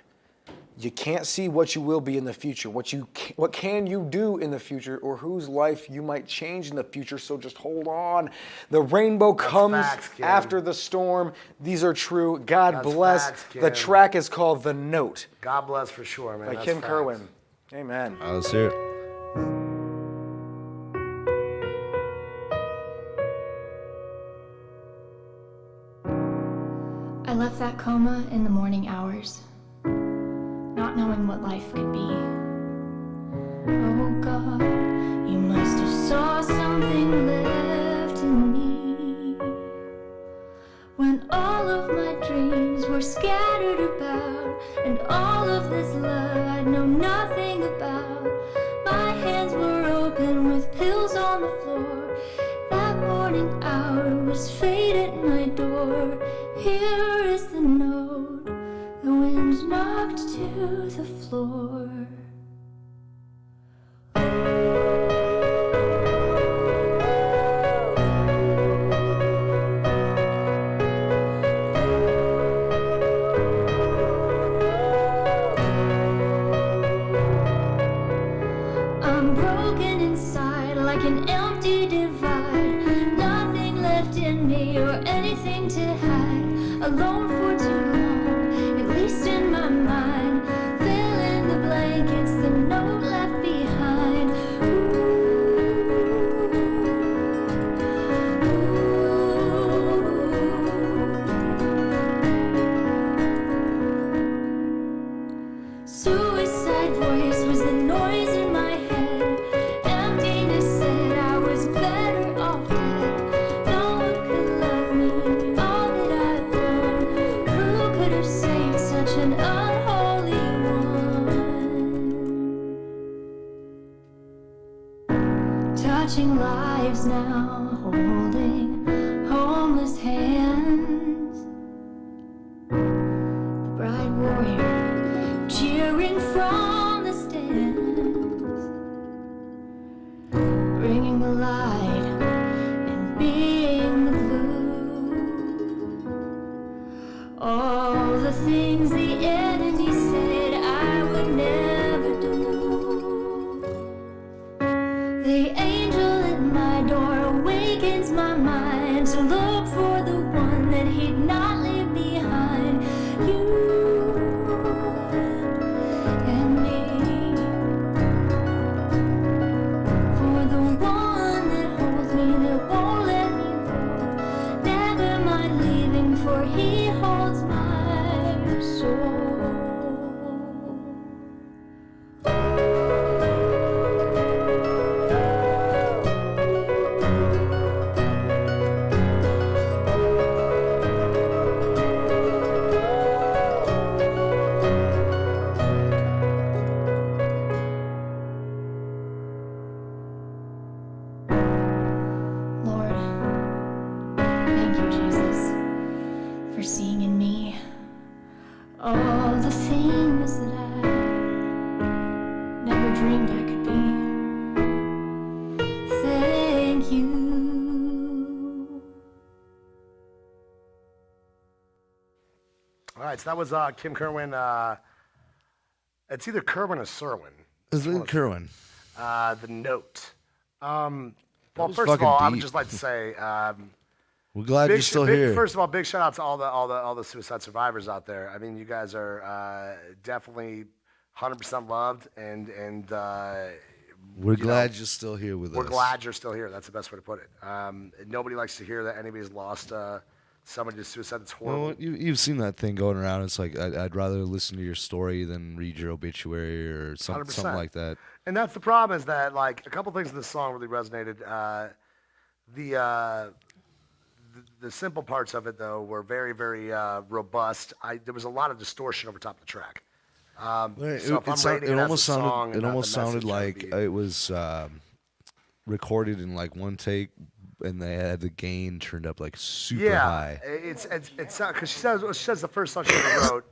You can't see what you will be in the future, what can you do in the future, or whose life you might change in the future, so just hold on. The rainbow comes facts, Kim. after the storm. These are true. God That's bless. facts, The Kim. track is called The Note God bless for sure, man. by That's Kim facts. Kerwin. Amen. Let's hear it. I left that coma in the morning hours, not knowing what life could be. Oh God, you must have saw something left in me. When all of my dreams were scattered about, and all of this love I'd know nothing about. My hands were open with pills on the floor. That morning hour was fate at my door. Here is the note, the wind knocked to the floor. I'm broken inside like an empty divide. Nothing left in me or anything to hide. Alone for too long, at least in my mind. Fill in the blankets, the note left behind. Suicide voice was the noise in my head. Emptiness said I was better off dead. No one could love me, all that I've done. Who could have saved such an unholy one? Touching lives now, holding homeless hands. The bride warrior cheering from the stands, bringing the light and being the glue. All the things the enemy said I would never do. The angel at my door awakens my mind to look for the one that he'd not leave behind. You and me, for the one that holds me, that won't let me go. Never mind leaving, for he holds my soul. all the things that I never dreamed I could be. Thank you. All right, so that was Kim Kerwin. It's either Kerwin or Serwin. Is it Kerwin? The Note. Well, was first of fucking all, I would deep. just like to say, We're glad you're still here. First of all, big shout out to all the suicide survivors out there. I mean, you guys are definitely 100% loved, and We're glad you're still here with us. we're glad you're still here. That's the best way to put it. Nobody likes to hear that anybody's lost somebody to suicide. It's You know horrible. what? You've seen that thing going around. It's like I'd rather listen to your story than read your obituary or something 100%. like that. And that's the problem, is that like a couple things in this song really resonated. The simple parts of it though were very, very robust. There was a lot of distortion over top of the track. So if I'm rating it as a song, and it not the almost sounded message, like it was recorded in like one take, and they had the gain turned up like super high. It's because she says the first song she ever wrote.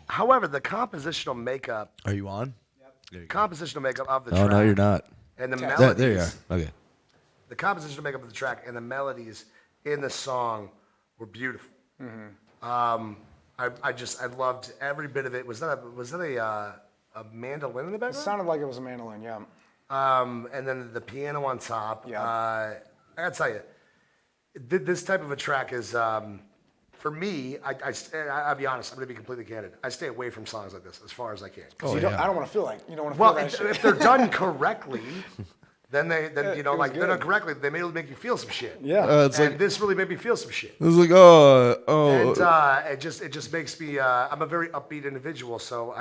However, the compositional makeup. Are you on? Compositional makeup of the Oh track. no, you're not. And the There melodies. you are. Okay. The compositional makeup of the track and the melodies in the song were beautiful. I loved every bit of it. Was that a mandolin in the It background? sounded like it was a mandolin, yeah. And then the piano on top. Yeah. I gotta tell you, this type of a track is, for me, I'll be honest, I'm gonna be completely candid. I stay away from songs like this as far as I can. I don't want to feel like, you don't want to Well, feel that shit. if they're done correctly, then it they're was done good. correctly, they may make you feel some shit. Yeah. It's And like this really made me feel some shit. it was like And it just makes me. I'm a very upbeat individual, so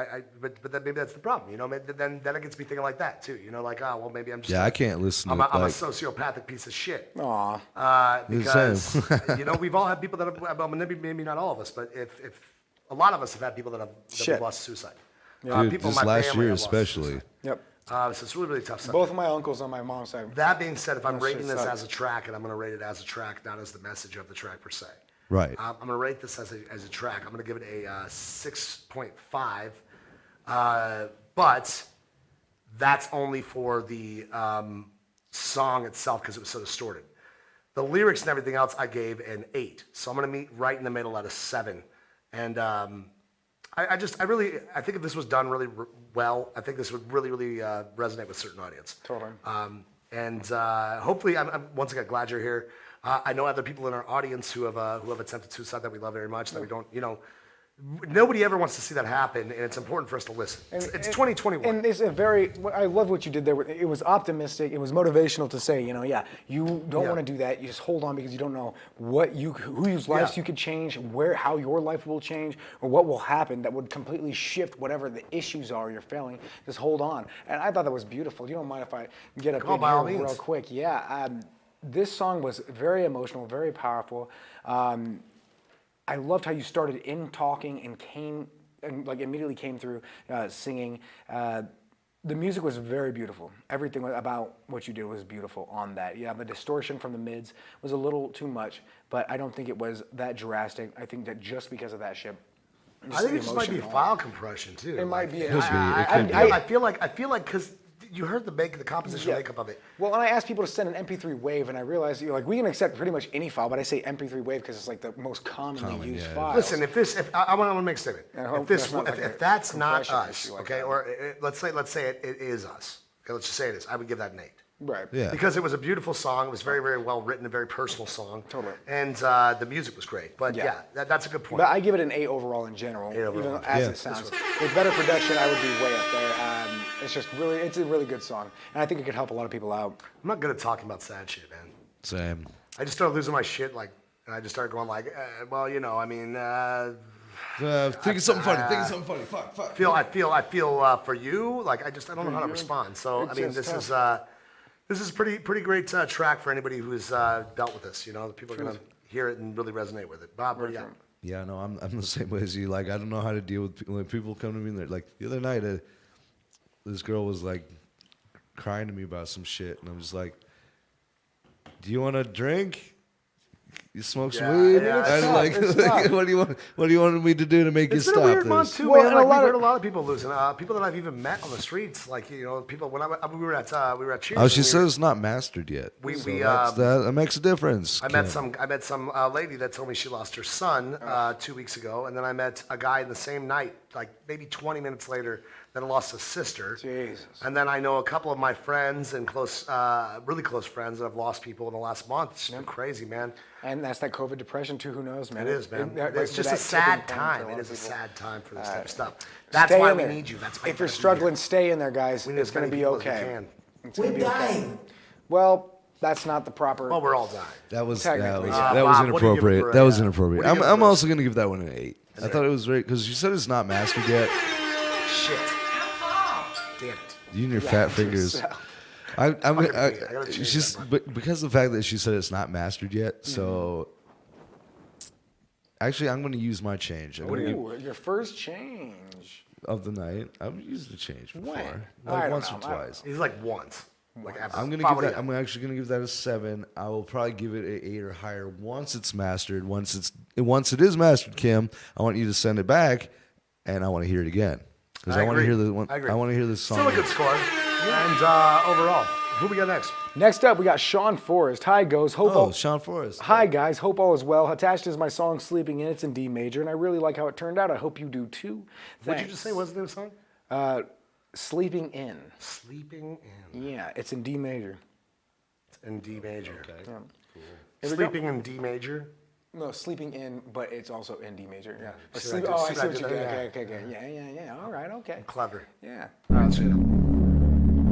but then maybe that's the problem, you know. Then it gets me thinking like that too, you know, like well maybe I'm just. yeah, I can't listen I'm to a like sociopathic piece of shit. Aw. Because you know we've all had people that have. Well, maybe not all of us, but if a lot of us have had people that have Shit. lost to suicide. dude, People in this my last family year have lost to especially. suicide. Yep. So it's really, really tough stuff. Both of my uncles on my mom's side. That being said, if I'm That rating shit this sucks. as a track, and I'm going to rate it as a track, not as the message of the track per se. Right. I'm going to rate this as a track. I'm going to give it a 6.5. But that's only for the song itself because it was so distorted. The lyrics and everything else I gave an 8. So I'm going to meet right in the middle at a 7. And I think if this was done really well, I think this would really, really resonate with a certain audience. Totally. Hopefully, I'm once again glad you're here. I know other people in our audience who have attempted suicide that we love very much. That we don't, you know, nobody ever wants to see that happen, and it's important for us to listen. It's 2021. And it's a very, I love what you did there. It was optimistic. It was motivational to say, you know, yeah, you don't want to do that. You just hold on because you don't know whose lives you could change, how your life will change, or what will happen that would completely shift whatever the issues are you're failing. Just hold on. And I thought that was beautiful. You don't mind if I get up in by all here real means. quick? Yeah. This song was very emotional, very powerful. I loved how you started in talking and like immediately came through singing. The music was very beautiful. Everything about what you did was beautiful on that. Yeah, the distortion from the mids was a little too much, but I don't think it was that drastic. I think that just because of that shit. I think it just might be file compression too. It might be. I feel like because you heard the compositional makeup of it. Well, and I asked people to send an MP3 wave, and I realized we can accept pretty much any file, but I say MP3 wave because it's like the most commonly used file. Listen, I want to make a statement. If that's not compression us, issue like okay, that. or let's say it is us. Okay, let's just say it is. I would give that an 8. Right. Yeah. Because it was a beautiful song. It was very, very well written, a very personal song. Totally. And the music was great. But that's a good point. But I give it an 8 overall in general, overall. even as Yeah. it sounds. With better production, I would be way up there. It's a really good song, and I think it could help a lot of people out. I'm not good at talking about sad shit, man. Same. I just started losing my shit, and I just started going well, you know, I mean, Think of something funny. Think of something funny. Fuck. I feel for you. I don't know how to respond. So I mean, this is pretty great track for anybody who's dealt with this. You know, people are gonna hear it and really resonate with it. Bob, what do you got? Yeah, no, I'm the same way as you. Like, I don't know how to deal with people. When people come to me and they're like, the other night, this girl was like crying to me about some shit, and I'm just like, "Do you want a drink?" You smoke some Yeah, weed? yeah, I tough, like, it's tough. what do you want me to do to make It's you been a stop weird month this? too, Well, man. and a Like, we've lot of- heard a lot of people losing. People that I've even met on the streets, like people. When we were at Cheers. Oh, she and says it's not mastered yet. We- So we, that makes a difference. I met Kim. some lady that told me she lost her son 2 weeks ago, and then I met a guy in the same night, like maybe 20 minutes later, that lost a sister. Jesus. And then I know a couple of my friends and really close friends that have lost people in the last month. It's been crazy, man. And that's that COVID depression too. Who knows, man? It is, man. That- It's that- just a that sad tipping point for time. lot It of is a people. sad time for this type of stuff. That's Stay why in we there. need you. That's why If you're struggling, stay in there, guys. We need It's as going to many be people as we okay. can. It's gonna We're be okay. dying. Well, that's not the proper. Well, we're all dying. That was Technically, that yeah. was Bob, what do you give it inappropriate. for a- That was what inappropriate. do you give it I'm for a- also gonna give that one an 8. I thought it was great because you said it's not mastered yet. Shit. Damn it. You and your fat fingers. I'm gotta change she's that, but because of the fact that she said it's not mastered yet. So actually, I'm going to use my change. I'm gonna give- Ooh, your first change. of the night. I've used the change before, When? I like don't once know. or twice. He's like once. Like I'm gonna give that. I'm actually gonna give that a 7. I will probably give it an 8 or higher once it's mastered. Once it is mastered, Kim, I want you to send it back, and I want to hear it again because I want to agree. hear the one. I agree. I want to hear this song. Still a good score. And overall, who we got next? Next up, we got Sean Forrest. Hi, goes. Hope Oh, all- Sean Forrest. Hi, guys. Hope all is well. Attached is my song "Sleeping In." It's in D major, and I really like how it turned out. I hope you do too. What'd you just say? What's the name of the song? "Sleeping In." Sleeping In. Yeah, it's in D major. It's in D major. Okay. Yeah. Here we go. Sleeping in D major. No, "Sleeping In," but it's also in D major. Yeah. But See what I sleep, did- oh, see I what see I what did you there? did. Okay. Yeah. All right. Okay. Clever. Yeah. All right, let's do it.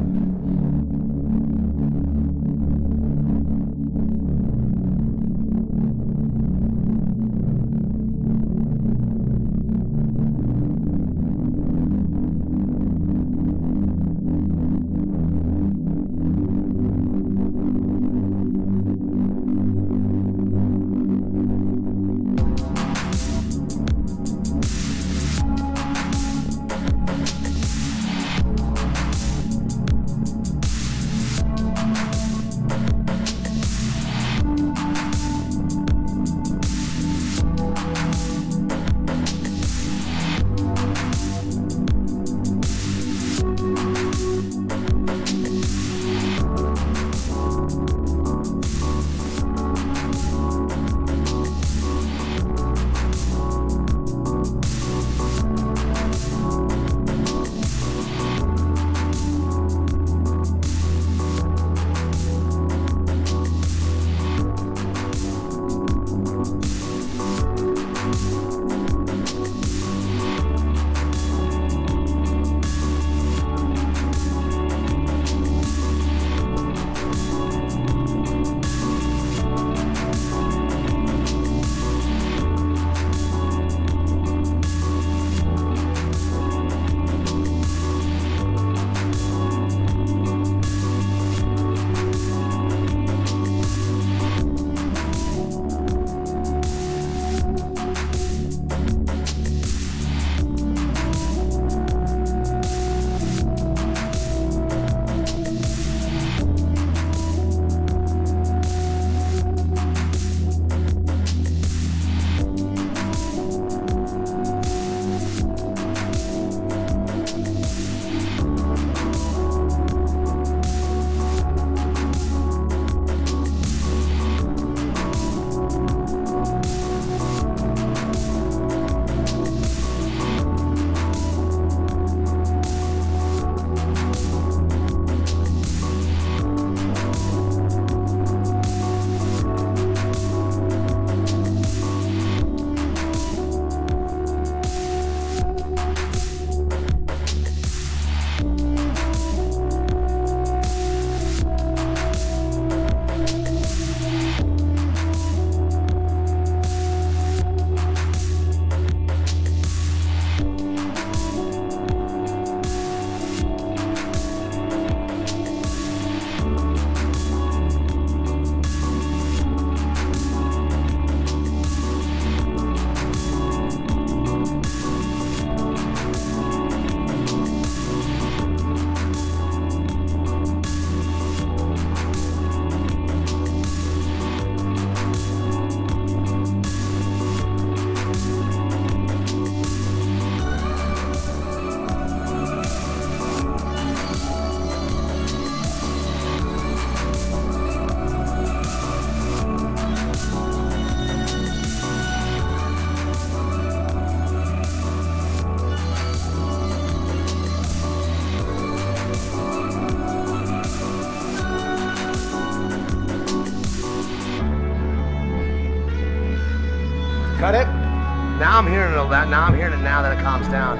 Now I'm hearing it. Now I'm hearing it now that it calms down.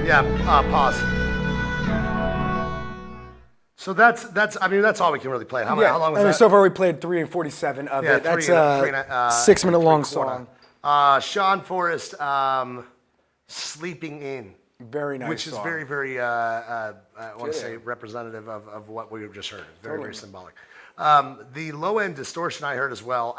Yeah. Pause. So that's all we can really play. How long was that? So far we played 3 and 47 of it. That's a 6 minute long song. Sean Forrest, Sleeping In. Very nice Which is song. very, very, I want to say, representative of what we just heard. Very, very symbolic. The low-end distortion I heard as well.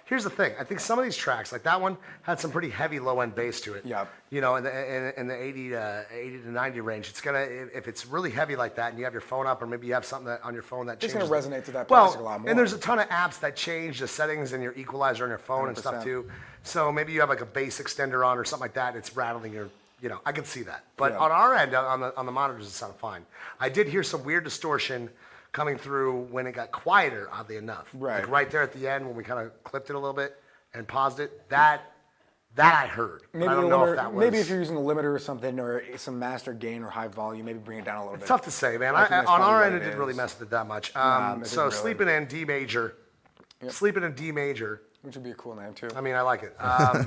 Here's the thing. I think some of these tracks, like that one, had some pretty heavy low-end bass to it. Yeah. You know, in the 80 to 90 range, it's gonna, if it's really heavy like that, and you have your phone up, or maybe you have something on your phone that changes. It's gonna resonate to that plastic a lot more. And there's a ton of apps that change the settings and your equalizer on your phone 100%. And stuff too. So maybe you have like a bass extender on or something like that, and it's rattling your. You know, I can see that. But on our end, on the monitors, it sounded fine. I did hear some weird distortion coming through when it got quieter, oddly enough. Right. Like right there at the end when we kind of clipped it a little bit and paused it. That I heard. Maybe I don't know if that was. Maybe if you're using a limiter or something, or some master gain or high volume, maybe bring it down a little bit. It's tough to say, man. On our end, it didn't really mess with it that much. So Sleeping in D major. Yep. Sleeping in D major. Which would be a cool name, too. I mean, I like it.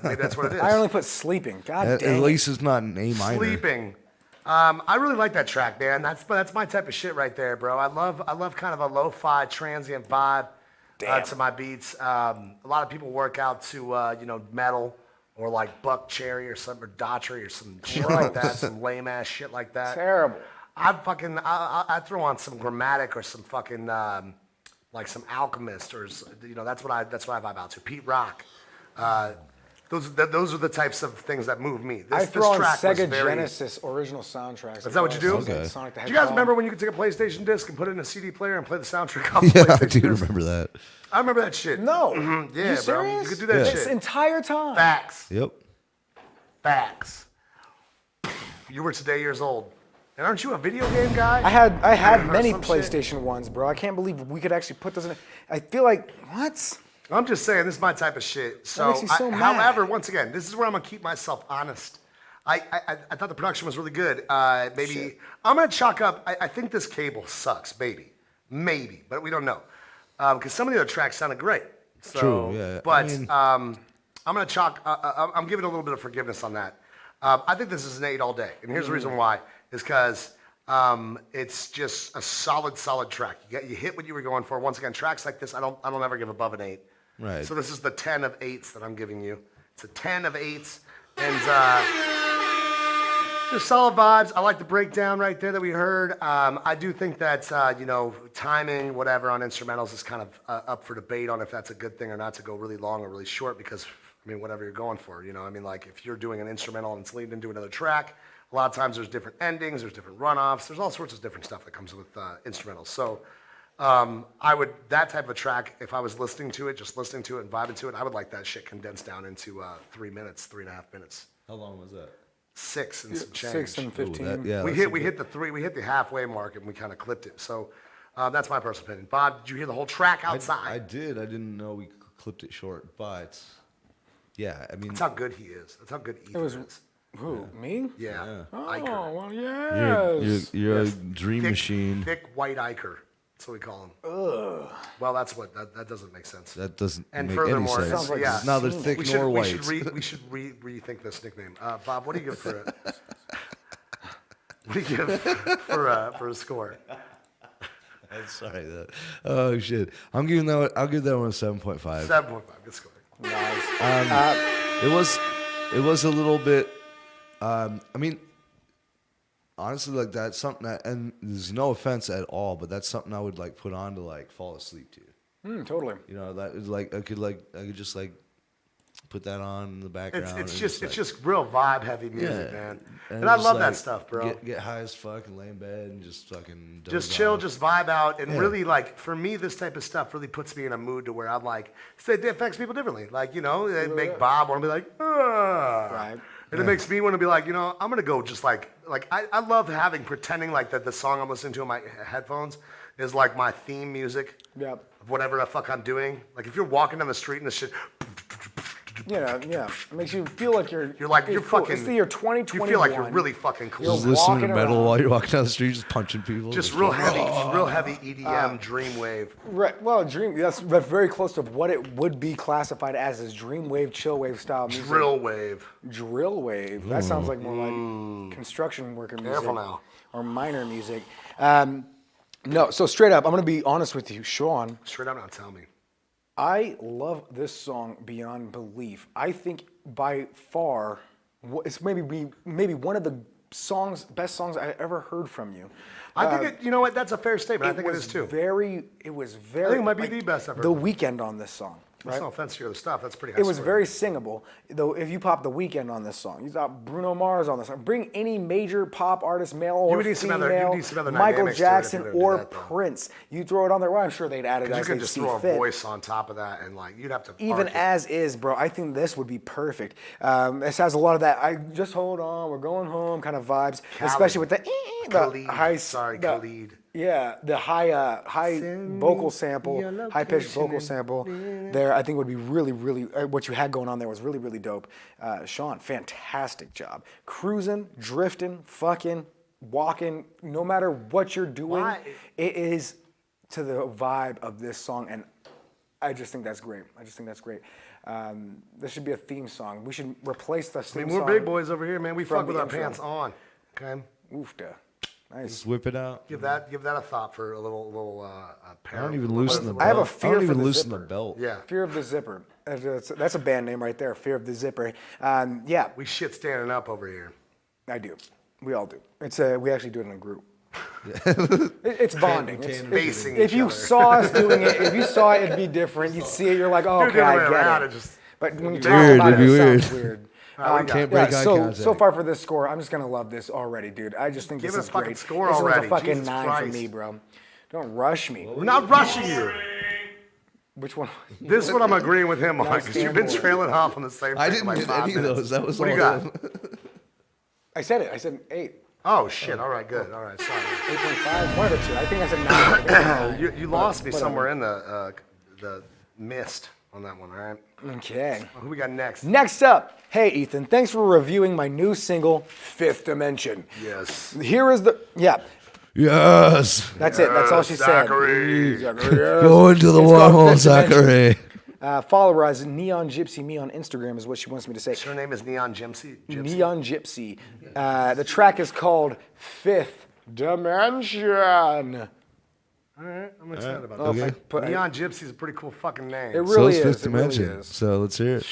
Maybe that's what it is. I only put sleeping. God damn At least it's not an A minor. Sleeping. I really like that track, man. That's my type of shit right there, bro. I love kind of a lo-fi, transient vibe to my beats. A lot of people work out to, metal or like Buck Cherry or something, or Daughtry or some shit like that, some lame-ass shit like that. Terrible. I throw on some Grammatic or some fucking... like some Alchemist, or that's what I vibe out to. Pete Rock, those are the types of things that move me. I throw on Sega Genesis original soundtracks. Is that what you do? Okay. Do you guys remember when you could take a PlayStation disc and put it in a CD player and play the soundtrack off Yeah, PlayStation I do disc? remember that. I remember that shit. No. Mm-hmm. Yeah, you bro. serious? You could do that shit. This entire time. Facts. Yep. Facts. You were today years old. And aren't you a video game guy? I had Or many some PlayStation ones, bro. I can't believe we could actually put those in. I feel like what? I'm just saying, this is my type of shit. So, makes me so mad. However, once again, this is where I'm gonna keep myself honest. I thought the production was really good. Maybe Shit. I'm gonna chalk up. I think this cable sucks, maybe, but we don't know because some of the other tracks sounded great. So, True, yeah. But I'm gonna chalk. I'm giving a little bit of forgiveness on that. I think this is an 8 all day, and here's the reason why: is because it's just a solid track. You hit what you were going for. Once again, tracks like this, I don't ever give above an 8. Right. So this is the 10 of 8s that I'm giving you. It's a 10 of 8s, and just solid vibes. I like the breakdown right there that we heard. I do think that timing, whatever, on instrumentals is kind of up for debate on if that's a good thing or not to go really long or really short because, whatever you're going for, like if you're doing an instrumental and it's leading into another track, a lot of times there's different endings, there's different runoffs, there's all sorts of different stuff that comes with instrumentals. So that type of track, if I was listening to it, just listening to it and vibing to it, I would like that shit condensed down into 3 minutes, 3.5 minutes. How long was that? 6 and some change. 6 and 15. We hit the halfway mark and we kind of clipped it. So that's my personal opinion. Bob, did you hear the whole track outside? I did. I didn't know we clipped it short, but yeah, that's how good he is. That's how good Ethan is. Who? Me? Yeah. Oh, Iker. well, yes. You're a dream machine. Thick white Iker. That's what we call him. Ugh. Well, that doesn't make sense. That doesn't and make furthermore, any sense. Sounds like yeah, It's neither thick nor white. We should rethink this nickname. Bob, what do you give for it? What do you give for a score? I'm sorry. Oh shit! I'll give that one a 7.5. 7.5. Good score. Nice. It was a little bit. Honestly, like that's something that, and there's no offense at all, but that's something I would like put on to like fall asleep to. Totally. That is like I could just like put that on in the background. It's just real vibe heavy music, Yeah. man. And I just, love like, that stuff, bro. Get high as fuck and lay in bed and just fucking Just doze chill, off. just vibe out, and Yeah. really like for me, this type of stuff really puts me in a mood to where I'm like, it affects people differently. Like it make Bob want to be like, ah. Right. And it makes me want to be like, I'm gonna go just like I love pretending like that the song I'm listening to in my headphones is like my theme music. Yep. Of whatever the fuck I'm doing. Like if you're walking down the street and this shit, Yeah, it makes you feel like you're You're like, you're cool. fucking. It's the year 2021. You feel like you're really fucking cool. Just listening to walking metal around. while you're walking down the street, just punching people. Just real heavy EDM, dreamwave. Right. Well, that's very close to what it would be classified as dreamwave, chillwave style music. Drill wave. Drill wave. That sounds like more like construction worker music. Careful now. Or miner music. No, so straight up, I'm going to be honest with you, Sean. Straight up now, tell me. I love this song beyond belief. I think by far, it's maybe one of the best songs I ever heard from you. I think you know what? That's a fair statement. I think it is too. It was very. I think it might be the best ever. The Weeknd on this song. That's Right? no offense to your other stuff. That's pretty high It was score. very singable. Though if you pop The Weeknd on this song, you got Bruno Mars on this song. Bring any major pop artist, male or would need some female, other- you need some other Michael dynamics to it if Jackson you were to do or that, though. Prince. You throw it on there. Well, I'm sure they'd add it You as could they just see throw a fit. voice on top of that, and like you'd have to. Even arc it. as is, bro, I think this would be perfect. This has a lot of that. I just hold on, we're going home kind of vibes, especially with the Khalid. high. Khalid. Yeah, the high vocal sample, high pitched vocal sample. There, I think would be really, really. What you had going on there was really, really dope. Sean, fantastic job. Cruising, drifting, fucking, walking. No matter what you're doing, it is to the vibe of this song, and I just think that's great. This should be a theme song. We should replace the theme song. We're big boys over here, man. We from fuck with the our intro. pants on. Okay. Oofda. Nice. Just whip it out. Give that a thought for a little pair. I don't even loosen the belt. I have a fear I don't for even the loosen zipper. the belt. Yeah. Fear of the Zipper. That's a band name right there. Fear of the Zipper. Yeah, We shit standing up over here. I do. We all do. We actually do it in a group. It's bonding. It's Facing if each you other. saw us doing it, if you saw it, it'd be different. You'd see it. You're like, oh, Dude, okay, the other I way around, get it it. just- But when you It'd talk be weird, about it'd it, be it sounds weird. weird. Can't break eye so contact. far for this score, I'm just gonna love this already, dude. I just think Give this it is a fucking great. score this already. is a fucking Jesus 9 Christ. for me, bro. Don't rush me. We're not rushing you. Which one? This one I'm agreeing with him on Nice because you've been standpoint. trailing off on the same thing. I didn't for like get 5 any of minutes. those. That was what all do you got? him. I said it. I said 8. Oh shit! All right, good. All right, sorry. 8.5. One of the two. I think I said 9. I think I said 9. You lost me whatever. somewhere in the mist on that one. All right. Okay. Who we got next? Next up, hey Ethan, thanks for reviewing my new single, Fifth Dimension. Yes. Here is the Yes. That's it. That's all she Zachary. said. Go into the It's called wormhole, Fifth Dimension. Zachary. Follow her as Neon Gypsy Me on Instagram is what she wants me to say. Her name is Neon Gypsy. Neon Gypsy. The track is called Fifth Dimension. All right, I'm excited about Okay. that. Neon Gypsy is a pretty cool fucking name. It So really it's is. Fifth It really Dimension. is. So let's hear it.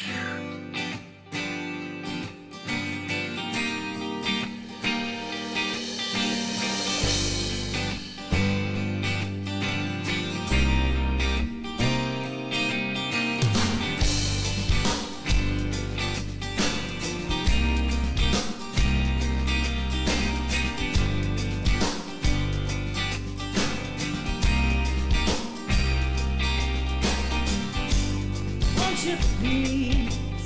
Won't you please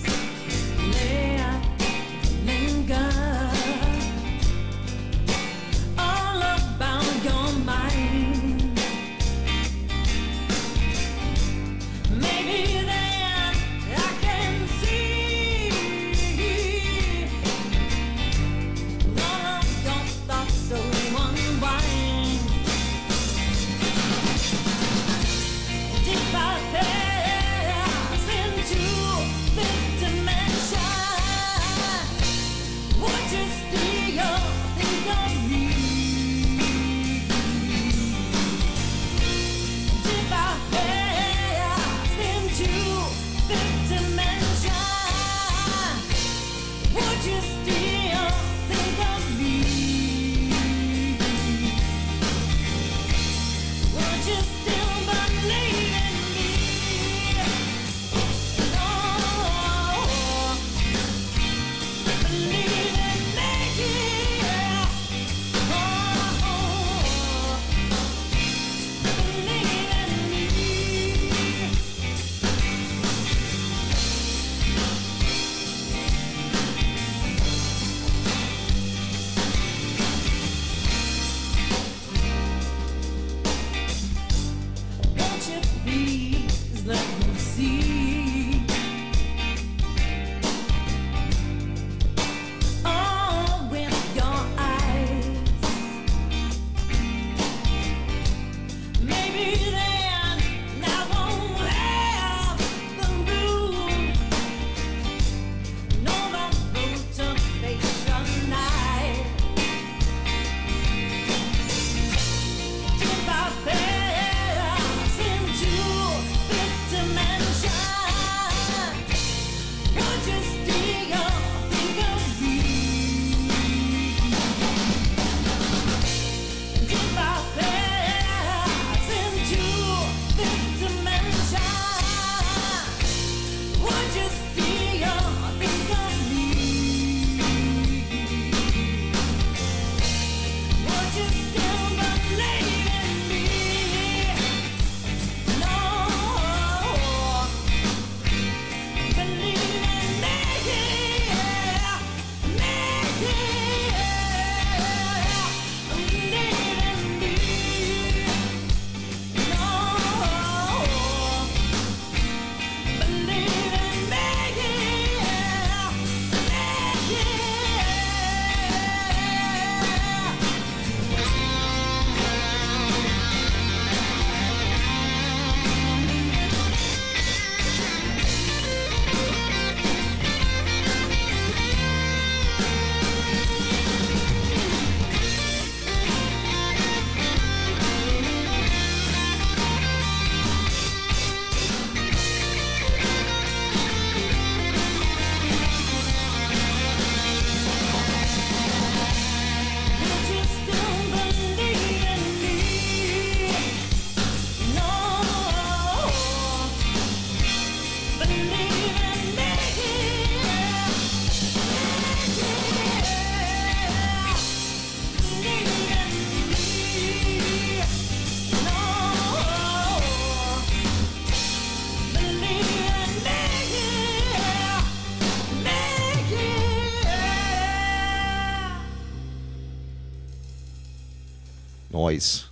Noise.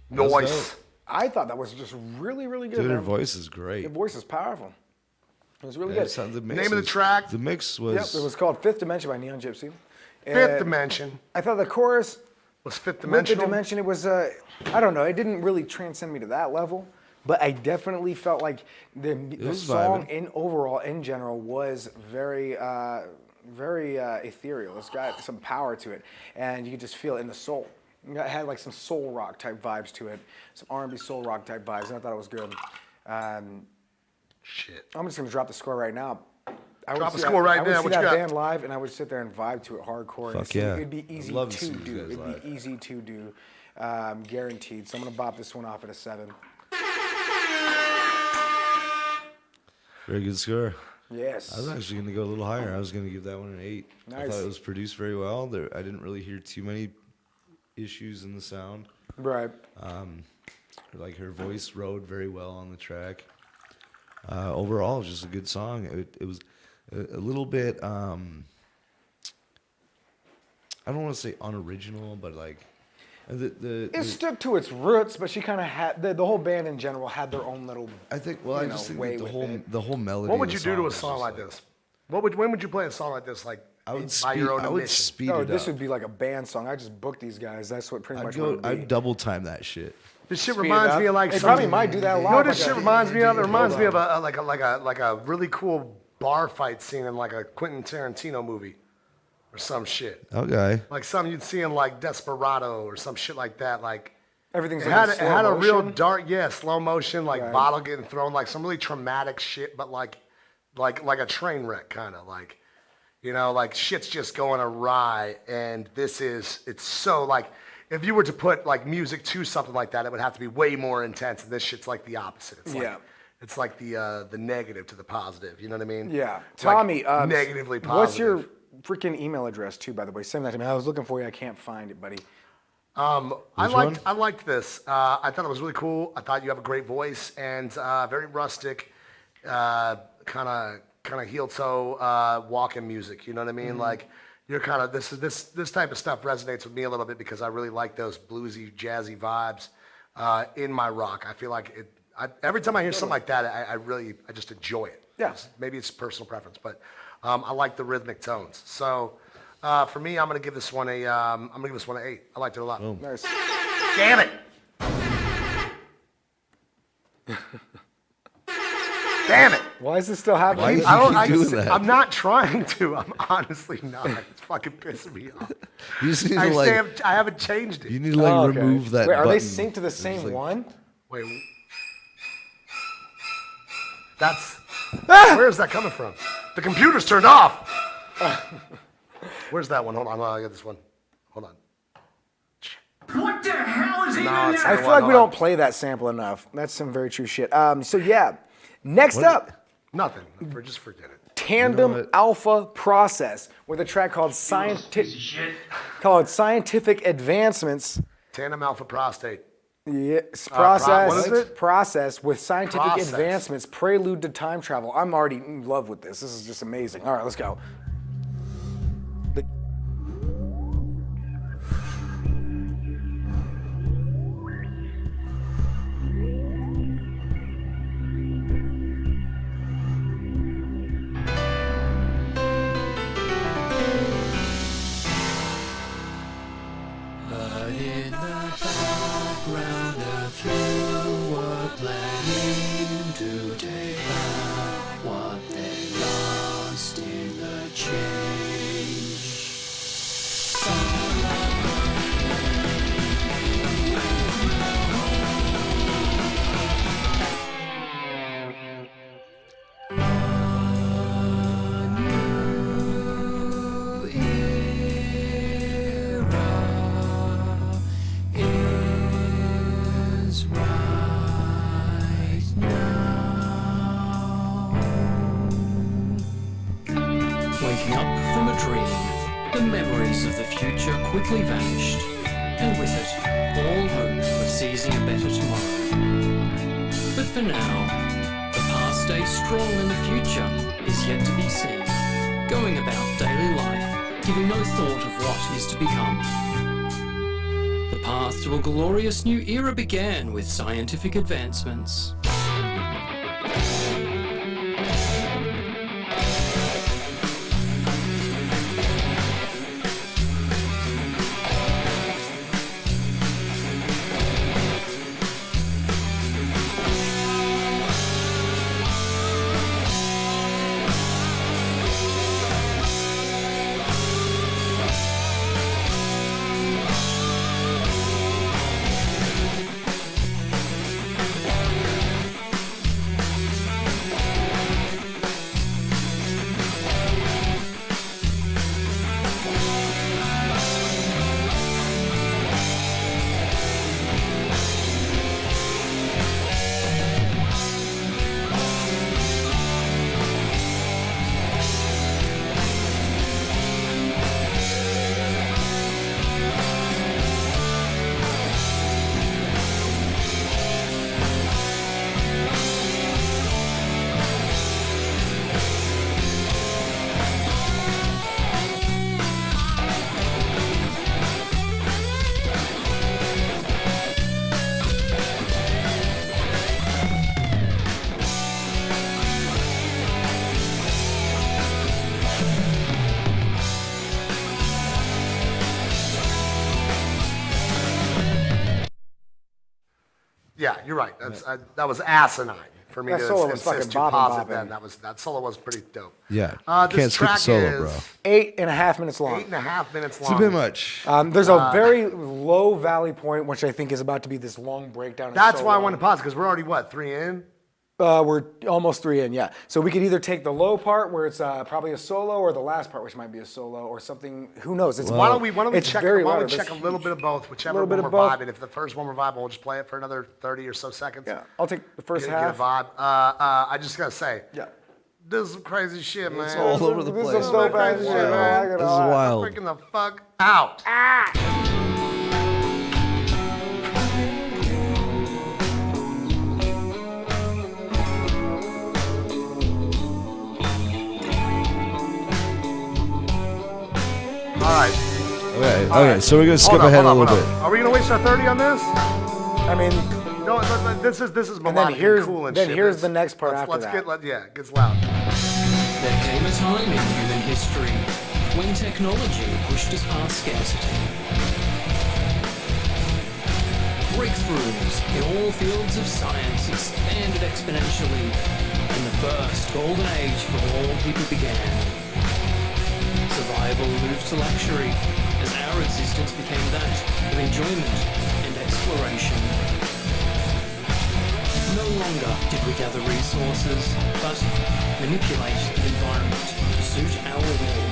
Noise. I thought that was just really, really good. Dude, her man. voice is great. Your voice is powerful. It was really Yeah, good. so the mix Name of the was- track? The mix was. Yep, it was called Fifth Dimension by Neon Gypsy. Fifth Dimension. I thought the chorus Was Fifth with the Dimensional? dimension, it was, I don't know, it didn't really transcend me to that level, but I definitely felt like the was song vibing. in general was very, very ethereal. It's got some power to it, and you could just feel it in the soul. It had like some soul rock type vibes to it, some R&B soul rock type vibes, and I thought it was good. Shit. I'm just gonna drop the score right now. Drop the score right I would now. see What you that got? band live, and I would sit there and vibe to it hardcore. Fuck and yeah. It'd be easy I'd love to to see these do. guys It'd live. be easy to do, guaranteed. So I'm gonna bop this one off at a 7. Very good score. Yes. I was actually going to go a little higher. I was going to give that one an 8. I Nice. thought it was produced very well. I didn't really hear too many issues in the sound. Right. Like her voice rode very well on the track. Overall, it was just a good song. It was a little bit, I don't want to say unoriginal, but like, It stuck to its roots, but she kind of had the whole band in general had their own little. I think. Well, I you just know, think way that with the whole melody. What would of you the do to a was song just like this? When would you play a song like this? Like I would by speed. your own I would admission? speed No, it this up. would be like a band song. I just booked these guys. That's what pretty I'd much. go. what it'd be. I'd double time that shit. This shit Speed it reminds up. me of like They some- probably might do that a You lot, know what like this a- shit reminds me of? It reminds me of Hold a really cool bar fight scene in like a Quentin Tarantino movie, or some shit. Okay. Like something you'd see in like Desperado or some shit like that. Like Everything's it like had, in it slow had a real motion. dark, slow motion, like Right. bottle getting thrown, like some really traumatic shit, but like a train wreck kind of like. You know, like shit's just going awry, and it's so like, if you were to put like music to something like that, it would have to be way more intense, and this shit's like the opposite. It's like, Yeah. it's like the negative to the positive, you know what I mean? Yeah, It's like Tommy. negatively positive. What's your freaking email address too? By the way, send that to me. I was looking for you. I can't find it, buddy. I liked this. I thought it was really cool. I thought you have a great voice and very rustic, kind of heel toe walking music. You know what I mean? Like you're kind of this type of stuff resonates with me a little bit because I really like those bluesy, jazzy vibes in my rock. I feel like it. Every time I hear something like that, I just enjoy it. Yeah. Maybe it's personal preference, but I like the rhythmic tones. So for me, I'm gonna give this one a 8. I liked it a lot. Nice. Damn it! Damn it! Why is this still happening? Why did I don't, you keep doing that? I'm not trying to. I'm honestly not. It's fucking pissing me off. You just need I, to like. I haven't changed it. You need to like Oh, okay. remove that. Wait, are they button. synced to the It's same like- one? Wait. That's. Where's that coming from? The computer's turned off. Where's that one? Hold on. I got this one. Hold on. What the hell is even No, it's I the feel one, like we hold don't play that sample enough. That's some very true shit. So yeah, next up, Nothing. Just forget it. Tandem what? Alpha Process with a track called Scientific Advancements. Tandem alpha prostate. Yes, what is it? process with scientific Process. advancements, prelude to time travel. I'm already in love with this. This is just amazing. All right, let's go. But in the background, a few were planning to take back what they lost in the change. Is right now. Waking up from a dream, the memories of the future quickly vanished, and with it, all hope of seizing a better tomorrow. But for now, the past stays strong and the future is yet to be seen, going about daily life, giving no thought of what is to become. The path to a glorious new era began with scientific advancements. Yeah, you're right. That was asinine for me That to solo was insist fucking to posit bopping. then. That solo was pretty dope. Yeah. This Can't skip a track solo, is bro. 8.5 minutes long. 8.5 minutes It's long. a bit much. There's a very low valley point, which I think is about to be this long breakdown. in That's why I solo. wanted to pause, because we're already, what, 3 in? We're almost 3 in, yeah. So we could either take the low part, where it's probably a solo, or the last part, which might be a solo, or something. Who knows? It's Why don't we it's check, very why don't loud. we check a little bit of both, whichever little one bit we're of both. vibing. If the first one we're vibing, we'll just play it for another 30 or so seconds. Yeah, I'll take the first Get a half. vibe. I just gotta say, Yeah. this is some crazy shit, man. It's all over the This is place. some dope ass Crazy shit, shit, man. I man. like it This a is lot. wild. Freaking the fuck out. All right. Okay, so we're gonna skip Hold on, ahead hold a on, little hold bit. on. Are we gonna waste our 30 on this? I mean, No, this is and melodic then here's cool and then shit. here's Let's- the next part after let's that. It gets loud. There came a time in human history when technology pushed us past scarcity. Breakthroughs in all fields of science expanded exponentially, and the first golden age for all people began. Survival moved to luxury as our existence became that of enjoyment and exploration. No longer did we gather resources, but manipulate the environment to suit our will.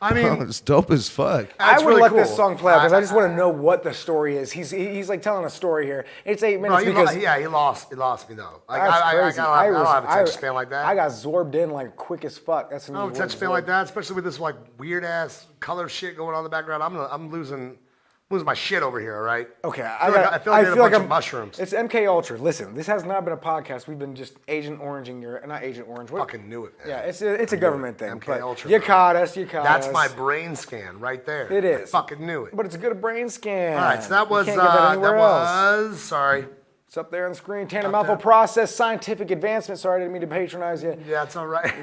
I mean, It's dope as fuck. I That's would really let cool. this song play out because I just want to know what the story is. He's like telling a story here. It's 8 minutes bro, because he lost me though. Like, that's I crazy. don't have a attention span like that. I got zorbed in like quick as fuck. That's I don't have a attention span like that, especially with this like weird ass color shit going on in the background. I'm losing my shit over here. All right. Okay, I feel like I had a bunch of mushrooms. It's MK Ultra. Listen, this has not been a podcast. We've been just Agent Oranging not Agent Orange. Fucking knew it, man. Yeah, it's a government thing. MK but Ultra, you bro. caught us. You caught us. That's my brain scan right there. It is. I fucking knew it. But it's a good brain scan. All right, so that was You can't get that anywhere else. sorry. It's up there on the screen. Tandem Alpha Process, scientific advancement. Sorry, I didn't mean to patronize you. Yeah, it's all right.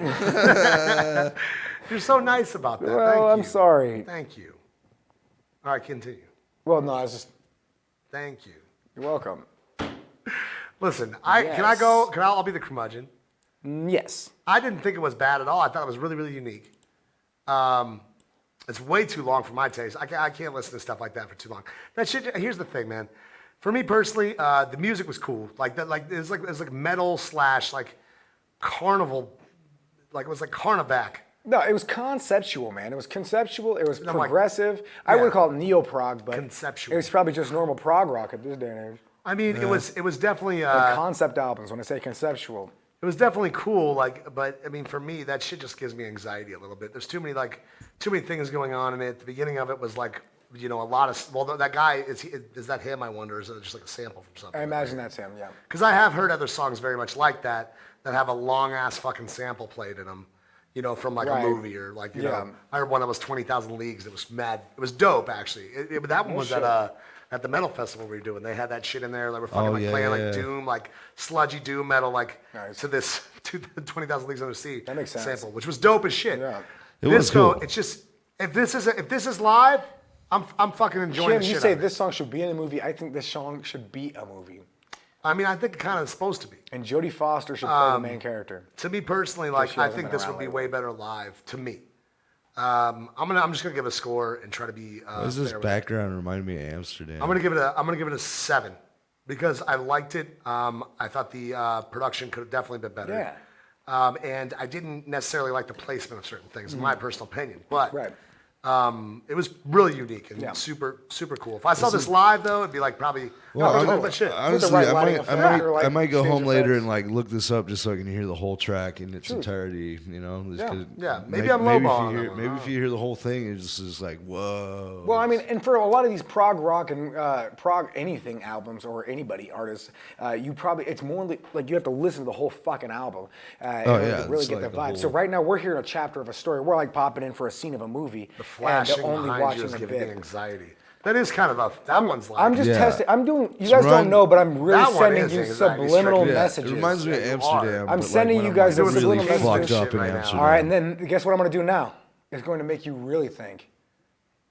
You're so nice about that. Well, Thank I'm you. sorry. Thank you. All right, continue. Well, no, I was just. Thank you. You're welcome. Listen, I'll be the curmudgeon. Yes. I didn't think it was bad at all. I thought it was really, really unique. It's way too long for my taste. I can't listen to stuff like that for too long. That shit. Here's the thing, man. For me personally, the music was cool. Like that. Like it was like metal / like carnival. Like it was like Carnivac. No, it was conceptual, man. It was conceptual. It was No, like- progressive. I yeah. would call it neo-prog, but Conceptual. it was probably just normal prog rock at this day and age. I mean, it was definitely Like concept albums, when I say conceptual. it was definitely cool. Like, but I mean, for me, that shit just gives me anxiety a little bit. There's too many things going on in it. The beginning of it was like, a lot of. Well, that guy is that him? I wonder. Is it just like a sample from something? I imagine that's him, yeah. Because I have heard other songs very much like that have a long ass fucking sample played in them. you know, from like Right. a movie or like, you Yeah. know, I heard one that was 20,000 Leagues. It was mad. It was dope, actually. That one was shit. at the metal festival we were doing. They had that shit in there. They were fucking Oh, like yeah, playing yeah. like doom, like sludgy doom metal, like Nice. to the 20,000 Leagues Under the Sea That makes sense. sample, which was dope as shit. Yeah. It was Disco, cool. it's just if this is live, I'm fucking enjoying Jim, the you shit say out of it. this song should be in a movie. I think this song should be a movie. I mean, I think it kind of is supposed to be. And Jodie Foster should play the main character. To me personally, she like I hasn't think been this around would be lately. way better live to me. I'm just gonna give it a score and try to be. What is this fair with it. background remind me of Amsterdam? I'm gonna give it a 7 because I liked it. I thought the production could have definitely been better. Yeah. And I didn't necessarily like the placement of certain things, in my personal opinion. But Right. it was really unique and Yeah. super cool. If I saw this live though, it'd be like probably. Well, oh, I'm- but shit. honestly, right I lighting might, effect or, like, I might go stage home later effects. and like look this up just so I can hear the whole track in its entirety. You know, just Yeah. 'cause Yeah, maybe may- I'm maybe if lowballing you hear, that one. maybe if you hear the whole thing, it's just like whoa. Well, I mean, and for a lot of these prog rock and prog anything albums or anybody artists, you probably it's more like you have to listen to the whole fucking album in order yeah, to really it's get like the the vibe. So whole- right now we're hearing a chapter of a story. We're like popping in for a scene of a movie The flashing and only behind watching you is a giving me bit. anxiety. That is kind of that one's like. I'm just Yeah. testing. I'm doing. You It's guys don't run- know, but I'm really That one sending is you anxiety subliminal stricken. yeah, messages. it reminds me of Yeah, you Amsterdam. are. but, I'm like, sending when you I'm, guys like, those really subliminal fucked messages up in right now. Amsterdam. All right, and then guess what I'm going to do now? It's going to make you really think.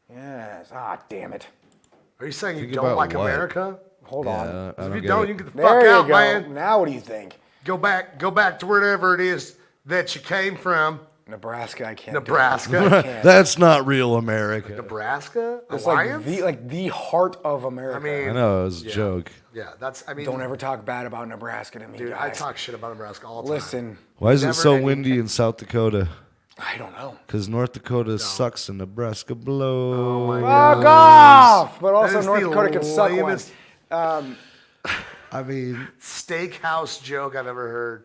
Yes. Ah, damn it. Are you saying you Think don't about like what? America? Hold Yeah, on. I If don't you get don't, it. you can get the There fuck you out, go. man. Now what do you think? Go back to wherever it is that you came from. Nebraska, I can't. do it. Nebraska. I can't. That's not real America. Nebraska? It's Alliance? like the heart of America. I mean, I know it was a joke. Yeah, I mean, Don't ever talk bad about Nebraska to me, dude, I guys. talk shit about Nebraska all the time. Listen, Why is it Never so any- windy in South Dakota? I don't know. Because North Dakota sucks and Nebraska blows. Fuck off! But also is North the Dakota can suck one. lamest I mean, steakhouse joke I've ever heard.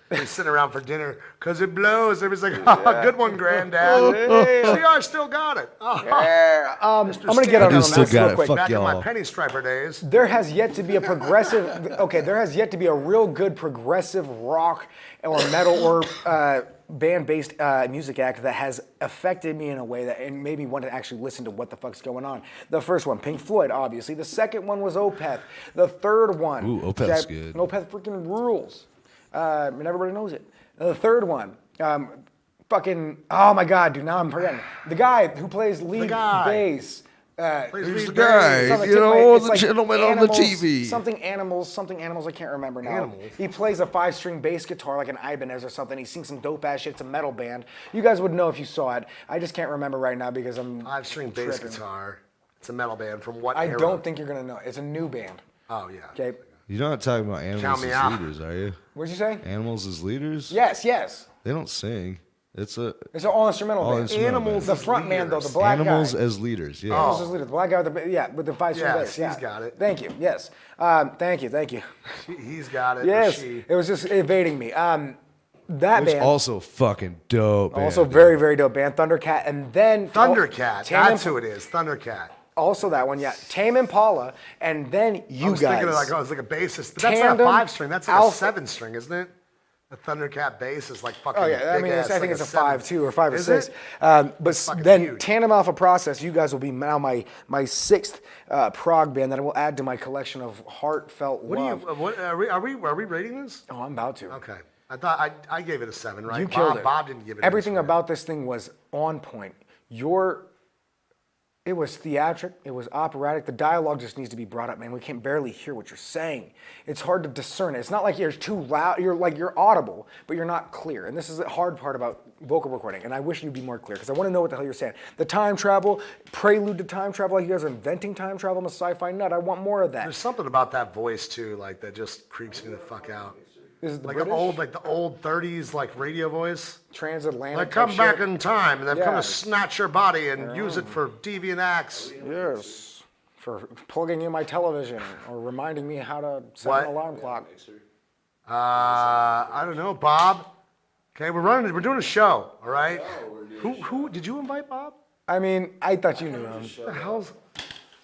They're sitting around for dinner because it blows. Everybody's like, oh, good one, Granddad. See, I still got it. Oh, Yeah, I'm gonna get I on do this still real got it. quick. Fuck back in my y'all. penny striper days. There has yet to be a progressive. Okay, there has yet to be a real good progressive rock or metal or band-based music act that has affected me in a way that and made me want to actually listen to what the fuck's going on. The first one, Pink Floyd, obviously. The second one was Opeth. The third one, Ooh, Opeth's good. Opeth freaking rules, and everybody knows it. The third one, fucking. Oh my God, dude! Now I'm forgetting the guy who plays lead guy. bass. Who's who's the the guy? Something You took my- know, it's the like gentleman on the animals, TV. Something animals, I can't remember now. Animals? He plays a 5-string bass guitar like an Ibanez or something. He sings some dope ass shit. It's a metal band. You guys would know if you saw it. I just can't remember right now because I'm 5-string bass tripping. guitar. It's a metal band from what I era? don't think you're gonna know. It's a new band. Oh, yeah. Okay. you're not talking about animals me as out. leaders, are you? What'd you say? Animals as leaders? Yes. They don't sing. It's a It's an all instrumental all band. instrumental. Animals band. The front man though, the leaders. black Animals guy. as leaders. Yeah. Animals as leader. The black guy with with the 5-string Yes, bass. Yeah. he's got it. Thank you. Yes. Thank you. He's got it. or Yes. she. It was just evading me. That Which band. also fucking dope. Also band, very, very dope band, Thundercat, and then Thundercat. Tame That's Imp- who it is. Thundercat. Also that one, yeah. Tame Impala, and then you I was guys. thinking of like, oh, it's like a bassist. But that's not a Tandem 5-string. That's like Alpha- a 7-string, isn't it? A Thundercat bass is like fucking Oh yeah, I big mean, ass, I think like it's a seven. 5 too or 5 or Is 6. it? But fucking then huge. Tandem Alpha Process, you guys will be now my 6th prog band that I will add to my collection of heartfelt What do love. you? What are we rating this? Oh, I'm about to. Okay. I thought I gave it a 7, right? You killed it. Bob didn't give it. Everything a score. about this thing was on point. It was theatric. It was operatic. The dialogue just needs to be brought up, man. We can barely hear what you're saying. It's hard to discern it. It's not like you're too loud. You're audible, but you're not clear. And this is the hard part about vocal recording. And I wish you'd be more clear because I want to know what the hell you're saying. The time travel, prelude to time travel, like you guys are inventing time travel in a sci-fi nut. I want more of that. There's something about that voice too, like that just creeps me the fuck out. Is it the Like British? the old 30s like radio voice. Transatlantic. Like come type back shit? in time and they've come Yeah. to snatch your body and use it for deviant acts. Yes. For plugging in my television or reminding me how to set What? an alarm clock. I don't know, Bob. Okay, we're doing a show, all right? Who did you invite, Bob? I mean, I thought you knew him. What the hell's?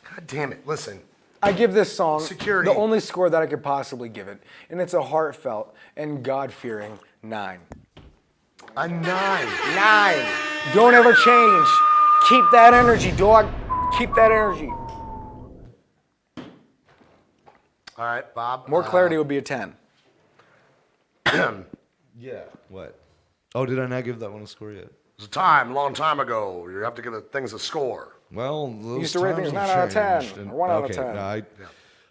God damn it! Listen, I give this song Security. the only score that I could possibly give it, and it's a heartfelt and God-fearing 9. A 9. 9. Don't ever change. Keep that energy, dog. Keep that energy. All right, Bob. More clarity would be a 10. Yeah. What? Oh, did I not give that one a score yet? It was a time, long time ago. You have to give things a score. Well, those used to rate things times 9 out of have 10, changed, and- or 1 out of okay, 10. no,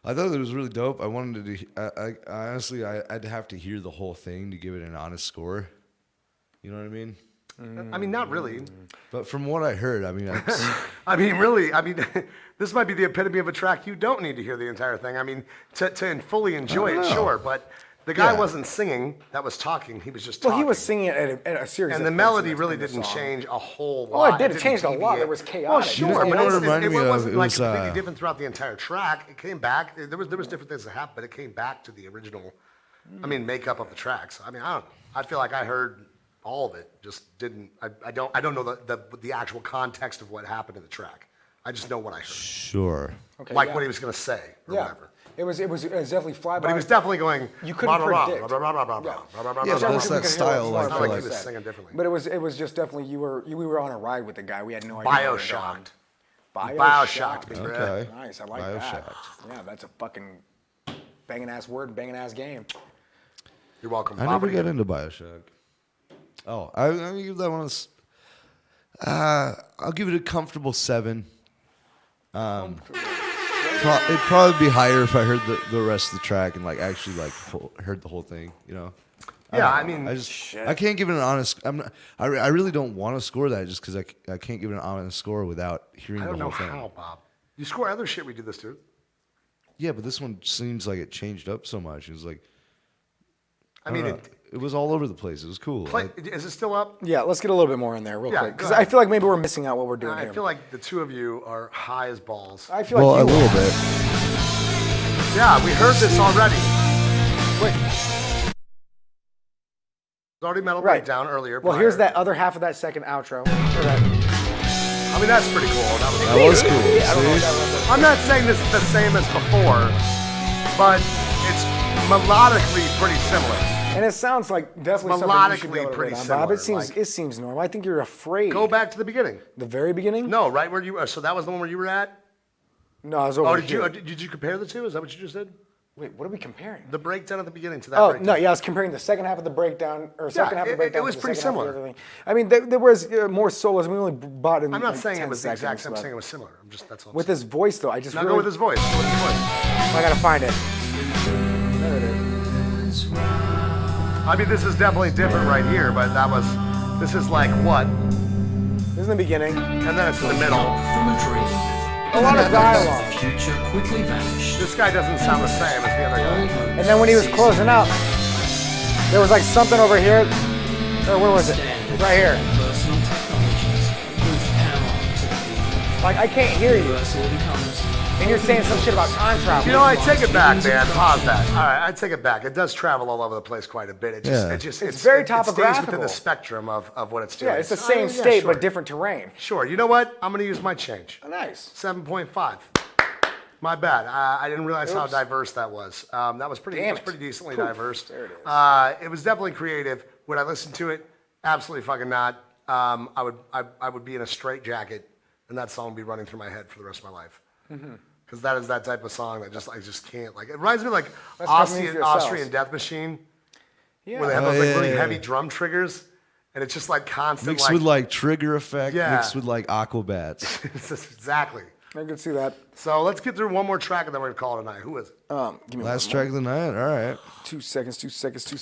I thought it was really dope. I wanted to. I honestly, I'd have to hear the whole thing to give it an honest score. You know what I mean? I mean, not really. But from what I heard, I mean, I mean, really. I mean, this might be the epitome of a track you don't need to hear the entire thing. I mean, to fully enjoy it, sure. But the guy wasn't singing. That was talking. He was just talking. Well, he was singing at a series. And of the melody instruments really in the didn't song. change a whole lot. Oh, it did. It didn't changed a lot. deviate. It was chaotic. Well, sure, You know but what it it reminded me of? wasn't It like was, completely different throughout the entire track. It came back. There was different things that happened, but it came back to the original. I mean, makeup of the tracks. I mean, I don't know. I feel like I heard all of it. Just didn't. I don't know the actual context of what happened in the track. I just know what I heard. sure. Okay, Like yeah. what he was gonna say or Yeah. whatever. It was definitely fly by. But he was definitely going. You couldn't predict. Yeah, but that's Definitely that because style. it I was feel Not like like he was singing differently. But it was just definitely we were on a ride with the guy. We had no idea. where we were Bioshocked. going. Bioshocked me, bro. Okay. Nice. I like that. Bioshocked. Yeah, that's a fucking banging ass word, banging ass game. You're welcome. I Bob, never what do you got into Bioshock. Oh, I'm gonna give that one I'll give it a comfortable 7. It'd probably be higher if I heard the rest of the track and like actually like heard the whole thing. You know. Yeah, I mean, I can't give it an honest. I really don't want to score that just because I can't give it an honest score without hearing I don't the know whole thing. how, Bob. You score other shit we do this to. Yeah, but this one seems like it changed up so much. It was like, I mean, it was all over the place. It was cool. is it still up? Yeah, let's get a little bit more in there real Yeah, quick go because I ahead. feel like maybe we're missing out what we're doing I here. feel like the two of you are high as balls. I feel Well, like a you little are. bit. Yeah, we heard this already. Wait, It's already metal right. breakdown earlier. Well, prior. here's that other half of that second outro. Hear that? I mean, that's pretty cool. That was cool. I don't know what See? that was. I'm not saying this is the same as before, but it's melodically pretty similar. And it sounds like definitely something you should be Melodically able to pretty rate on, Bob. It similar, seems like- it seems normal. I think you're afraid. Go back to the beginning. The very beginning? No, right where you. So that was the one where you were at. No, I was over Oh, did here. you compare the two? Is that what you just did? Wait, what are we comparing? The breakdown at the beginning to that. Oh breakdown. no, yeah, I was comparing the second half of the breakdown or second half of the it breakdown. was to the pretty second half of the similar. other thing. I mean, there was more solos. We only bought in. I'm not like saying 10 it was the exact seconds, same. I'm but saying it was similar. I'm just that's all. I'm with saying. his voice though. I just Now really. go with his voice. Go with his voice. I gotta find it. There it is. I mean, this is definitely different right here, but this is like what? This is the beginning. And then it's in the middle. From a dream. A lot of dialogue. The future quickly vanished. This guy doesn't sound the same as the other guy. And then when he was closing out, there was like something over here. Or where was it? Right here. Personal technologies with power to the people. Like I can't hear you. Universal incomes. And you're saying some shit about time travel. You know, I take it back, man. Pause that. All right, I take it back. It does travel all over the place quite a bit. It just, Yeah. It's very It stays within topographical. the spectrum of what it's doing. Yeah, it's the So, same yeah, state sure. but different terrain. Sure. You know what? I'm going to use my change. Oh, nice. 7.5. My bad. I didn't realize how Oops. diverse that was. That was pretty. Damn It was it. pretty decently Poof. diverse. There it is. It was definitely creative. Would I listen to it? Absolutely fucking not. I would be in a straitjacket, and that song would be running through my head for the rest of my life. Because that is that type of song that I just can't like. It reminds me of like That's coming Austrian, into yourselves. Austrian Death Machine, Yeah. where they have Oh, those like yeah, really yeah, heavy yeah. drum triggers, and it's just like constant. Mixed with like trigger effect, Yeah. mixed with like Aquabats. exactly. I can see that. So let's get through one more track, and then we're gonna call it a night. Who is it? Give me Last one track of the night. All right. more. 2 seconds.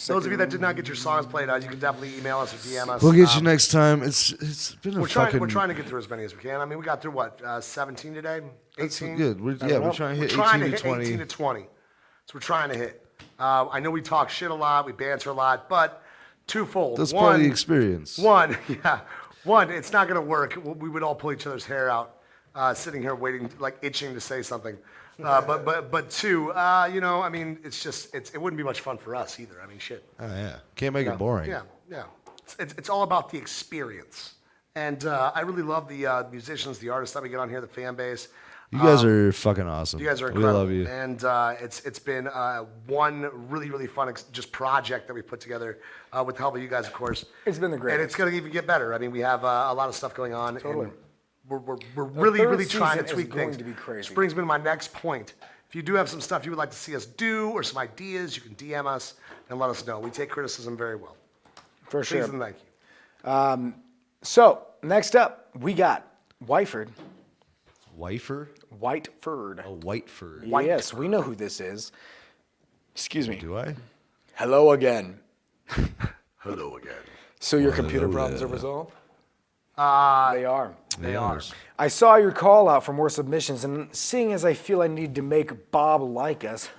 Those of you that did not get your songs played out, you can definitely email us or DM us. We'll get you next time. It's been a We're fucking. trying to get through as many as we can. I mean, we got through what, 17 today? 18? That's good. We're know. trying to We're hit trying 18 to to hit 20. 18 to 20. So we're trying to hit. I know we talk shit a lot, we banter a lot, but twofold. That's part of the experience. One, it's not going to work. We would all pull each other's hair out, sitting here waiting, like itching to say something. But two, I mean, it wouldn't be much fun for us either. I mean, shit. Oh yeah, can't make it boring. Yeah. It's all about the experience. And I really love the musicians, the artists that we get on here, the fan base. You guys are fucking awesome. You guys are We incredible. love you. And it's been one really, really fun just project that we put together with the help of you guys, of course. It's been the greatest. And it's going to even get better. I mean, we have a lot of stuff going on. Totally. And we're really, third really trying to season tweak is going things. to be crazy. Which brings me to my next point. If you do have some stuff you would like to see us do or some ideas, you can DM us and let us know. We take criticism very well. For sure. Please and thank you. So, next up, we got Whiteford. Whiteford? Whiteford. A Whiteford. Yes, we know who this is. Excuse me. Do I? Hello again. Hello again. So your computer hello problems there. are resolved? They are. They are. I saw your call out for more submissions, and seeing as I feel I need to make Bob like us,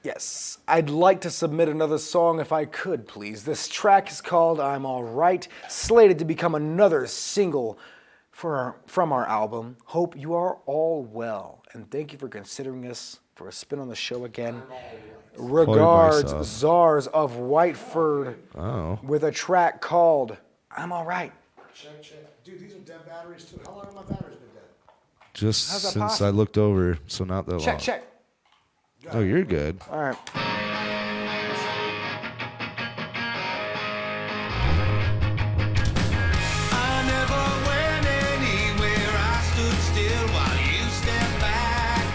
yes, I'd like to submit another song if I could, please. This track is called I'm Alright, slated to become another single from our album. Hope you are all well, and thank you for considering us for a spin on the show again. Regards, myself. Czars of Whiteford, Oh. with a track called I'm Alright. Check. Dude, these are dead batteries too. How long have my batteries been dead? Just How's that since possible? I looked over, so not that long. Check. Oh, you're good. All right. I never went anywhere. I stood still while you stepped back.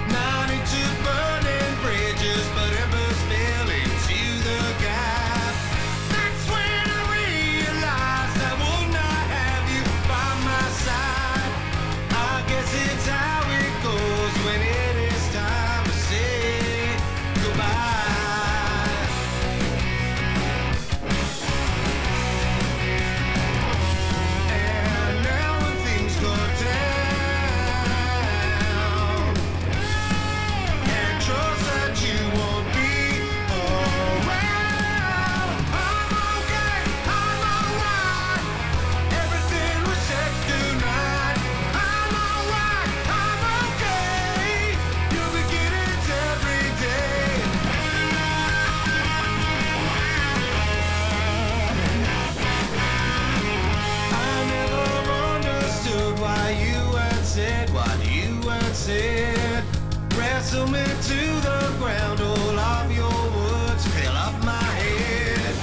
92 burning bridges, but embers fell into the gap. That's when I realized I would not have you by my side. I guess it's how it goes when it is time to say goodbye. And now when things go down, and trust that you won't be around. I'm okay, I'm alright. Everything was sex tonight. I'm alright, I'm okay. You'll be getting it every day. I never understood why you had said what you had said. Wrestle me to the ground, all of your words fill up my head.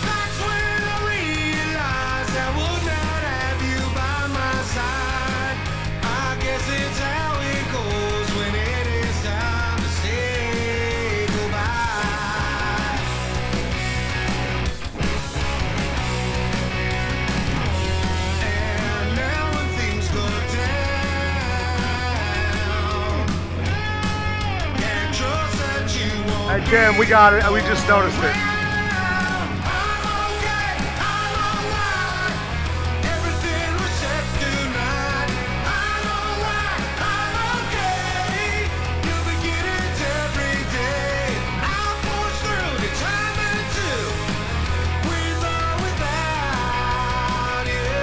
That's when I realized I would not have you by my side. I guess it's how it goes when it is time to say goodbye. And now when things go down, can't trust that you won't. Hey, Jim, we got it. We just noticed it. Everything was sex tonight. I'm alright, I'm okay. You'll be getting it every day. I'll push through the time and two, with or without you.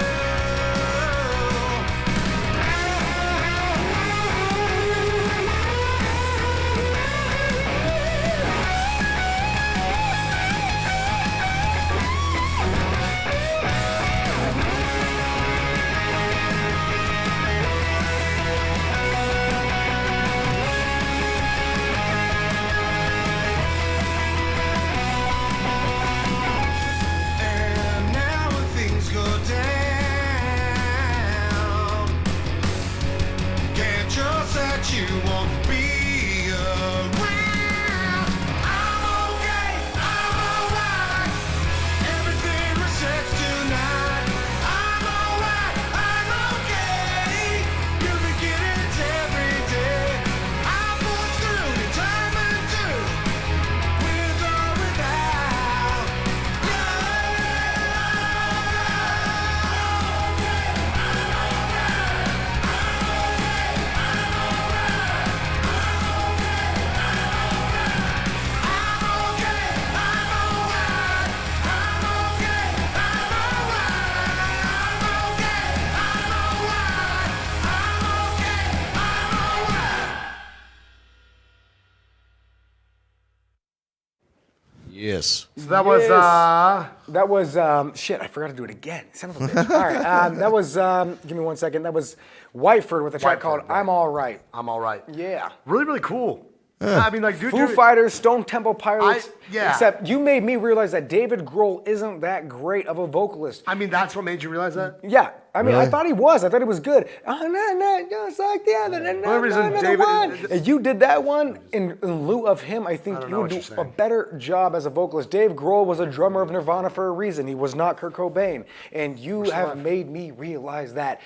Yes. So that was That was shit. I forgot to do it again. Son of a bitch. All right, that was. Give me 1 second. That was Whiteford with a track called "I'm All Right." I'm All Right. Yeah. Really, really cool. I mean, like, dude, Foo Fighters, Stone Temple Pilots. yeah. Except you made me realize that David Grohl isn't that great of a vocalist. I mean, that's what made you realize that? Yeah. I mean, I Really? thought he was. I thought he was good. Oh, no, just like the other. One reason David- one. And you did that one in lieu of him. I think don't you know would what do you're a saying. better job as a vocalist. Dave Grohl was a drummer of Nirvana for a reason. He was not Kurt Cobain. And you have made me realize that.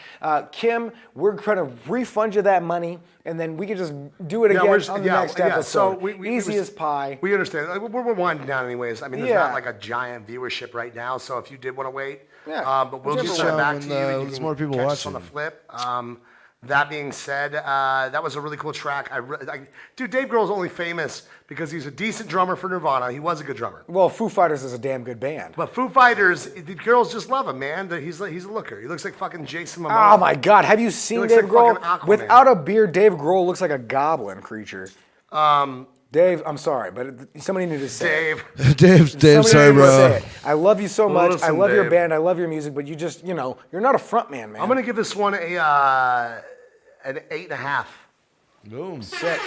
Kim, we're going to refund you that money, and then we can just do it again on the next episode. So Easy as pie. We understand. Like, we're winding down anyways. I mean, there's Yeah. not like a giant viewership right now. So if you did want to wait, Yeah. but we'll Whichever just send it one. back to you. And you There's can more people catch us on watching. the flip. That being said, that was a really cool track. Dude, Dave Grohl's only famous because he's a decent drummer for Nirvana. He was a good drummer. Well, Foo Fighters is a damn good band. But Foo Fighters, the girls just love him, man. He's a looker. He looks like fucking Jason Momoa. Oh my God! Have you seen looks Dave like Grohl? fucking Aquaman. Without a beard, Dave Grohl looks like a goblin creature. Dave, I'm sorry, but somebody needed to say it. Dave, Somebody sorry, needed to say bro. it. I love you so much. I Listen, love your Dave. band. I love your music, but you just, you're not a front man, man. I'm gonna give this one an 8.5. Boom. Sick.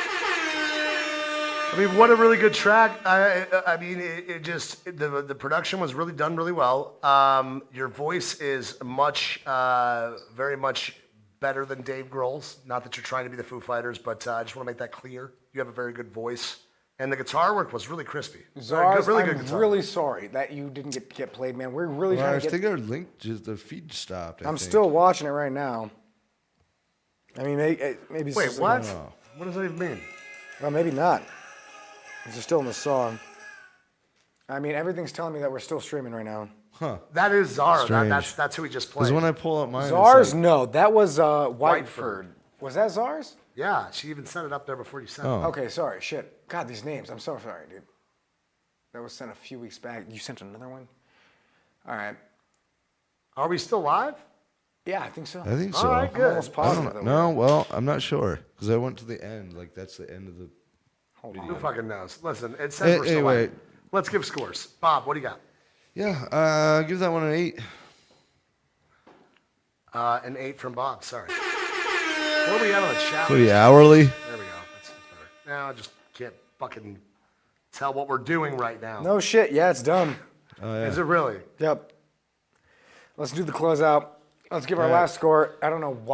I mean, what a really good track. I mean, it just the production was really done really well. Your voice is very much better than Dave Grohl's. Not that you're trying to be the Foo Fighters, but I just want to make that clear. You have a very good voice, and the guitar work was really crispy. Zars, really I'm good guitar. really sorry that you didn't get played, man. We're really Well, I trying to think get. our link, just the feed stopped. I'm still watching it right now. I mean, maybe. It's Wait, just- what? What does that even mean? Well, maybe not. Because they're still in the song. I mean, everything's telling me that we're still streaming right now. Huh. That is Zara. Strange. That's who we just Because played. when I pull up mine, it's Zars? like- No, that was Whiteford. Was that Zars? Yeah, she even sent it up there before you sent Oh. it. Okay, sorry. Shit. God, these names. I'm so sorry, dude. That was sent a few weeks back. You sent another one? All right. Are we still live? Yeah, I think so. I think so. All right, I'm good. almost I positive. don't that know. we No, well, I'm not sure because I went to the end. Like that's the end of the. Hold Who on. fucking knows? Listen, it says we're still Anyway. live. Let's give scores. Bob, what do you got? Yeah, give that one an 8. An 8 from Bob. Sorry. What are we at on the chat? What are you, hourly? There we go. That's better. Now I just can't fucking tell what we're doing right now. No shit. Yeah, it's done. Oh, yeah. Is it really? Yep. Let's do the closeout. Let's give our last score. I don't know why.